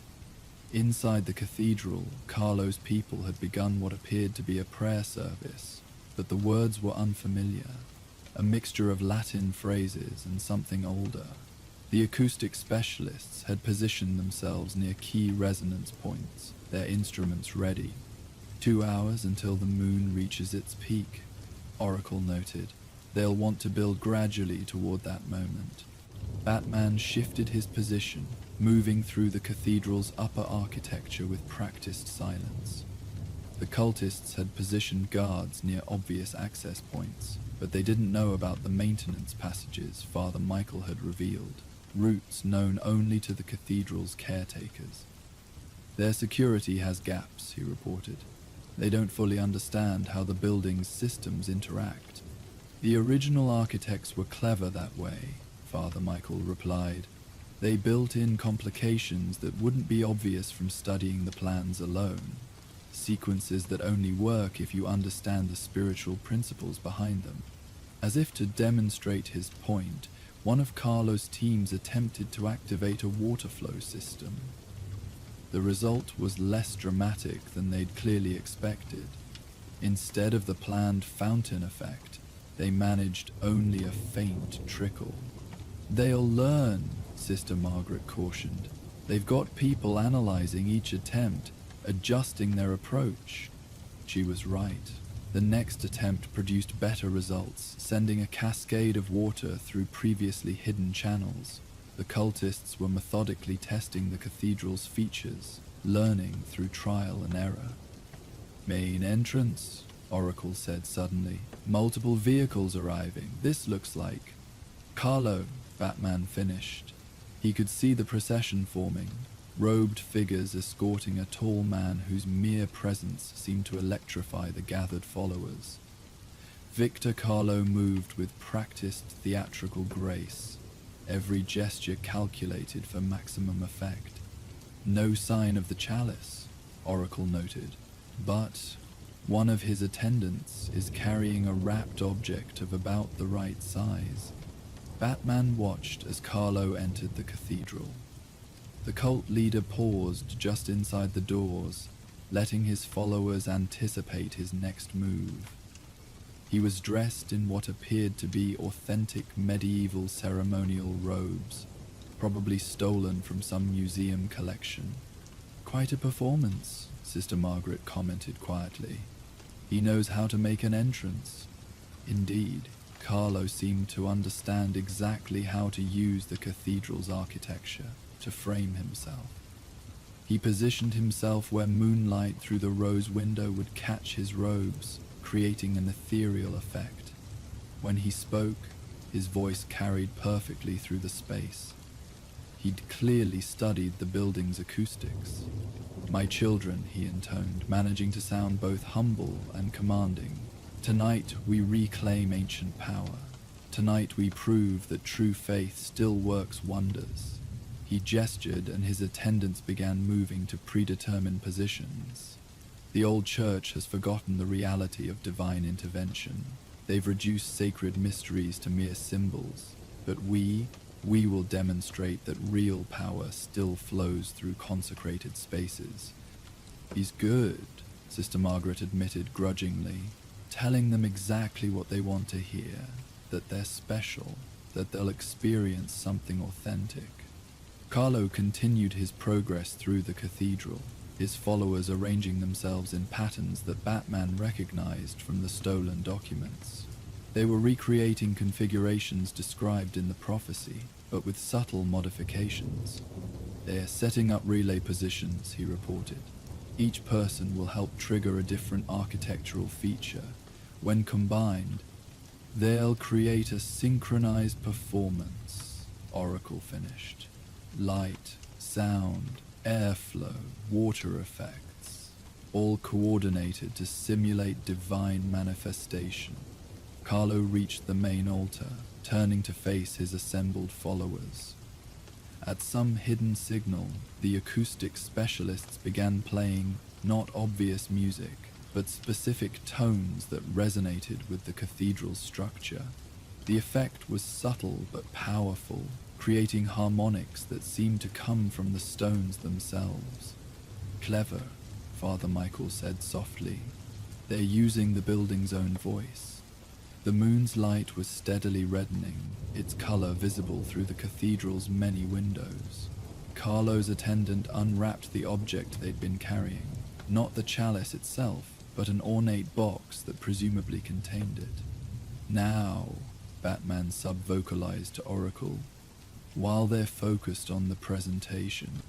Inside the cathedral, Carlo's people had begun what appeared to be a prayer service, but the words were unfamiliar, a mixture of Latin phrases and something older. The acoustic specialists had positioned themselves near key resonance points, their instruments ready. 2 hours until the moon reaches its peak, Oracle noted. They'll want to build gradually toward that moment. Batman shifted his position, moving through the cathedral's upper architecture with practiced silence. The cultists had positioned guards near obvious access points, but they didn't know about the maintenance passages Father Michael had revealed, routes known only to the cathedral's caretakers. Their security has gaps, he reported. They don't fully understand how the building's systems interact. The original architects were clever that way, Father Michael replied. They built in complications that wouldn't be obvious from studying the plans alone. Sequences that only work if you understand the spiritual principles behind them. As if to demonstrate his point, one of Carlo's teams attempted to activate a water flow system. The result was less dramatic than they'd clearly expected. Instead of the planned fountain effect, they managed only a faint trickle. "They'll learn," Sister Margaret cautioned. "They've got people analyzing each attempt, adjusting their approach." She was right. The next attempt produced better results, sending a cascade of water through previously hidden channels. The cultists were methodically testing the cathedral's features, learning through trial and error. "Main entrance," Oracle said suddenly. "Multiple vehicles arriving. This looks like..." "Carlo," Batman finished. He could see the procession forming, robed figures escorting a tall man whose mere presence seemed to electrify the gathered followers. Victor Carlo moved with practiced theatrical grace, every gesture calculated for maximum effect. "No sign of the chalice," Oracle noted, "but one of his attendants is carrying a wrapped object of about the right size." Batman watched as Carlo entered the cathedral. The cult leader paused just inside the doors, letting his followers anticipate his next move. He was dressed in what appeared to be authentic medieval ceremonial robes, probably stolen from some museum collection. "Quite a performance," Sister Margaret commented quietly. "He knows how to make an entrance." Indeed, Carlo seemed to understand exactly how to use the cathedral's architecture to frame himself. He positioned himself where moonlight through the rose window would catch his robes, creating an ethereal effect. When he spoke, his voice carried perfectly through the space. He'd clearly studied the building's acoustics. "My children," he intoned, managing to sound both humble and commanding. "Tonight we reclaim ancient power. Tonight we prove that true faith still works wonders." He gestured and his attendants began moving to predetermined positions. The old church has forgotten the reality of divine intervention. They've reduced sacred mysteries to mere symbols. But we will demonstrate that real power still flows through consecrated spaces. "He's good," Sister Margaret admitted grudgingly, telling them exactly what they want to hear, that they're special, that they'll experience something authentic. Carlo continued his progress through the cathedral, his followers arranging themselves in patterns that Batman recognized from the stolen documents. They were recreating configurations described in the prophecy, but with subtle modifications. "They're setting up relay positions," he reported. "Each person will help trigger a different architectural feature. When combined, they'll create a synchronized performance," Oracle finished. "Light, sound, airflow, water effects, all coordinated to simulate divine manifestation." Carlo reached the main altar, turning to face his assembled followers. At some hidden signal, the acoustic specialists began playing not obvious music, but specific tones that resonated with the cathedral's structure. The effect was subtle but powerful, creating harmonics that seemed to come from the stones themselves. "Clever," Father Michael said softly. "They're using the building's own voice." The moon's light was steadily reddening, its color visible through the cathedral's many windows. Carlo's attendant unwrapped the object they'd been carrying, not the chalice itself, but an ornate box that presumably contained it. "Now," Batman sub-vocalized to Oracle, "while they're focused on the presentation."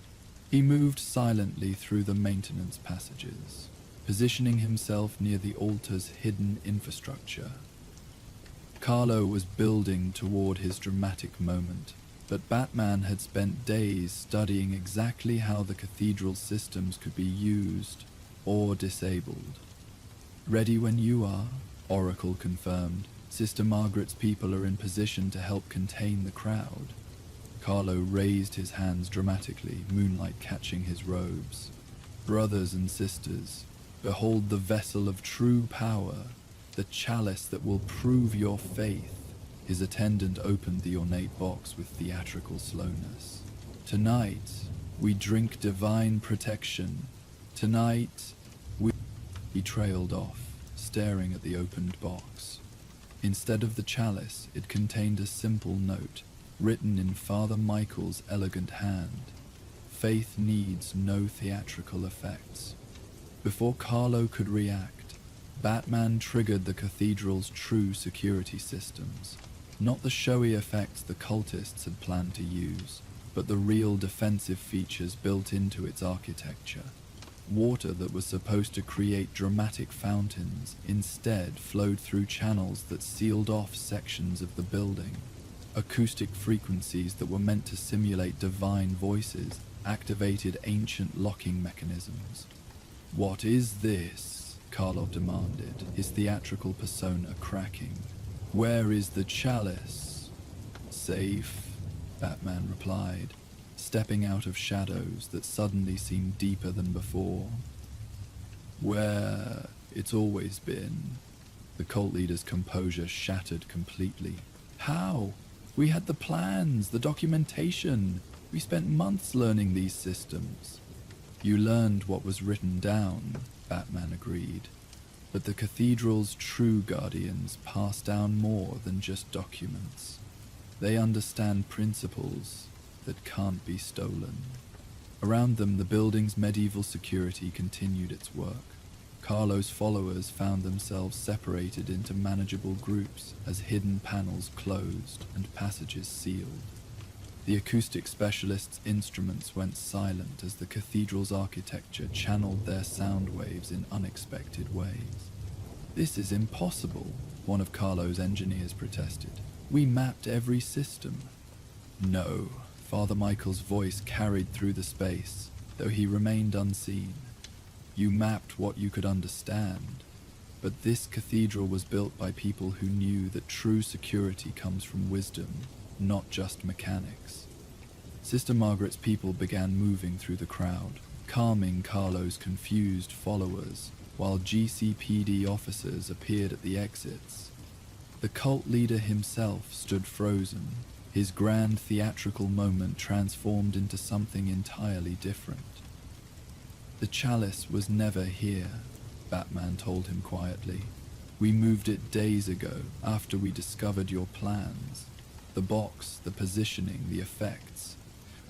He moved silently through the maintenance passages, positioning himself near the altar's hidden infrastructure. Carlo was building toward his dramatic moment, but Batman had spent days studying exactly how the cathedral's systems could be used or disabled. "Ready when you are," Oracle confirmed. "Sister Margaret's people are in position to help contain the crowd." Carlo raised his hands dramatically, moonlight catching his robes. "Brothers and sisters, behold the vessel of true power, the chalice that will prove your faith." His attendant opened the ornate box with theatrical slowness. "Tonight, we drink divine protection. Tonight, we..." He trailed off, staring at the opened box. Instead of the chalice, it contained a simple note, written in Father Michael's elegant hand. "Faith needs no theatrical effects." Before Carlo could react, Batman triggered the cathedral's true security systems. Not the showy effects the cultists had planned to use, but the real defensive features built into its architecture. Water that was supposed to create dramatic fountains instead flowed through channels that sealed off sections of the building. Acoustic frequencies that were meant to simulate divine voices activated ancient locking mechanisms. "What is this?" Carlo demanded, his theatrical persona cracking. "Where is the chalice?" "Safe," Batman replied, stepping out of shadows that suddenly seemed deeper than before. "Where it's always been." The cult leader's composure shattered completely. "How? We had the plans, the documentation. We spent months learning these systems." "You learned what was written down," Batman agreed. "But the cathedral's true guardians pass down more than just documents. They understand principles that can't be stolen." Around them, the building's medieval security continued its work. Carlo's followers found themselves separated into manageable groups as hidden panels closed and passages sealed. The acoustic specialists' instruments went silent as the cathedral's architecture channeled their sound waves in unexpected ways. "This is impossible," one of Carlo's engineers protested. "We mapped every system." "No," Father Michael's voice carried through the space, though he remained unseen. "You mapped what you could understand, but this cathedral was built by people who knew that true security comes from wisdom, not just mechanics." Sister Margaret's people began moving through the crowd, calming Carlo's confused followers, while GCPD officers appeared at the exits. The cult leader himself stood frozen, his grand theatrical moment transformed into something entirely different. "The chalice was never here," Batman told him quietly. "We moved it days ago, after we discovered your plans. The box, the positioning, the effects.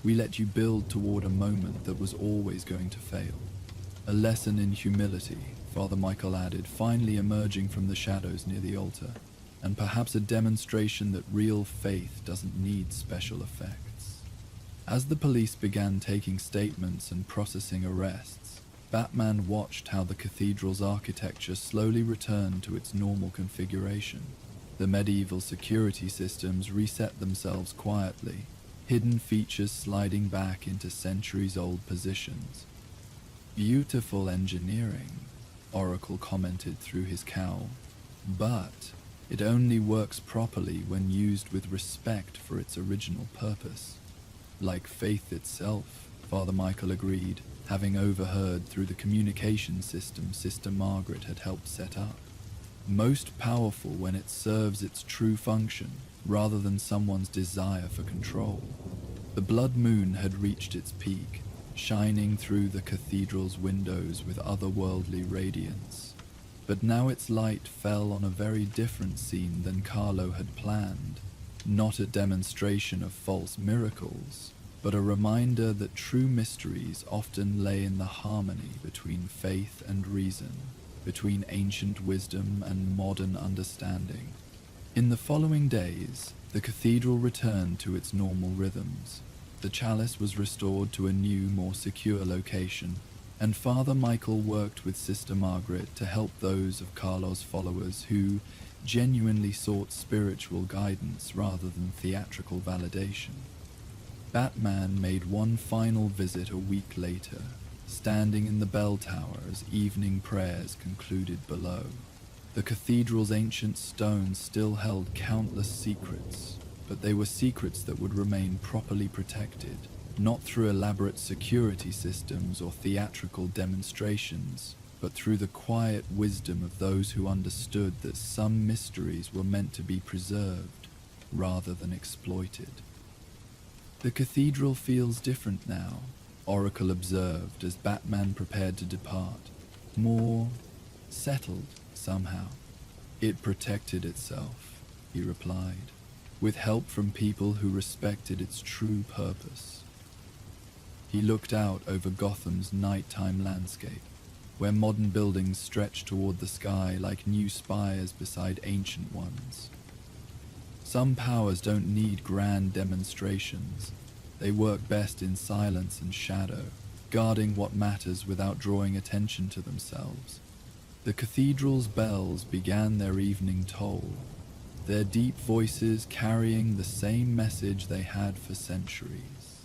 We let you build toward a moment that was always going to fail." "A lesson in humility," Father Michael added, finally emerging from the shadows near the altar. "And perhaps a demonstration that real faith doesn't need special effects." As the police began taking statements and processing arrests, Batman watched how the cathedral's architecture slowly returned to its normal configuration. The medieval security systems reset themselves quietly, hidden features sliding back into centuries-old positions. "Beautiful engineering," Oracle commented through his cowl. "But it only works properly when used with respect for its original purpose." "Like faith itself," Father Michael agreed, having overheard through the communication system Sister Margaret had helped set up. "Most powerful when it serves its true function, rather than someone's desire for control." The blood moon had reached its peak, shining through the cathedral's windows with otherworldly radiance. But now its light fell on a very different scene than Carlo had planned. Not a demonstration of false miracles, but a reminder that true mysteries often lay in the harmony between faith and reason, between ancient wisdom and modern understanding. In the following days, the cathedral returned to its normal rhythms. The chalice was restored to a new, more secure location, and Father Michael worked with Sister Margaret to help those of Carlos' followers who genuinely sought spiritual guidance rather than theatrical validation. Batman made one final visit a week later, standing in the bell tower as evening prayers concluded below. The cathedral's ancient stones still held countless secrets, but they were secrets that would remain properly protected, not through elaborate security systems or theatrical demonstrations, but through the quiet wisdom of those who understood that some mysteries were meant to be preserved rather than exploited. The cathedral feels different now, Oracle observed as Batman prepared to depart. More settled, somehow. It protected itself, he replied, with help from people who respected its true purpose. He looked out over Gotham's nighttime landscape, where modern buildings stretched toward the sky like new spires beside ancient ones. Some powers don't need grand demonstrations. They work best in silence and shadow, guarding what matters without drawing attention to themselves. The cathedral's bells began their evening toll, their deep voices carrying the same message they had for centuries.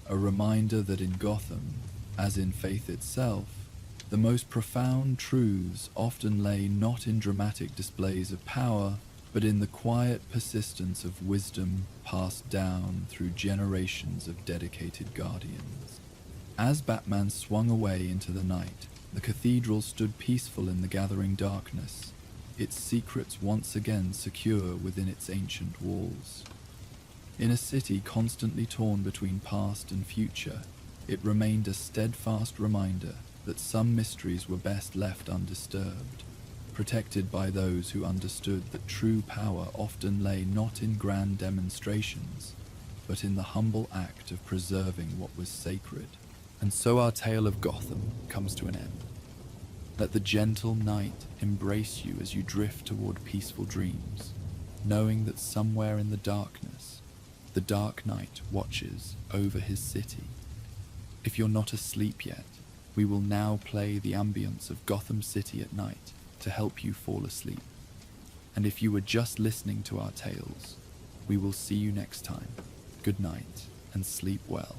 A reminder that in Gotham, as in faith itself, the most profound truths often lay not in dramatic displays of power, but in the quiet persistence of wisdom passed down through generations of dedicated guardians. As Batman swung away into the night, the cathedral stood peaceful in the gathering darkness, its secrets once again secure within its ancient walls. In a city constantly torn between past and future, it remained a steadfast reminder that some mysteries were best left undisturbed, protected by those who understood that true power often lay not in grand demonstrations, but in the humble act of preserving what was sacred. And so our tale of Gotham comes to an end. Let the gentle night embrace you as you drift toward peaceful dreams, knowing that somewhere in the darkness, the Dark Knight watches over his city. If you're not asleep yet, we will now play the ambience of Gotham City at night to help you fall asleep. And if you were just listening to our tales, we will see you next time. Good night and sleep well.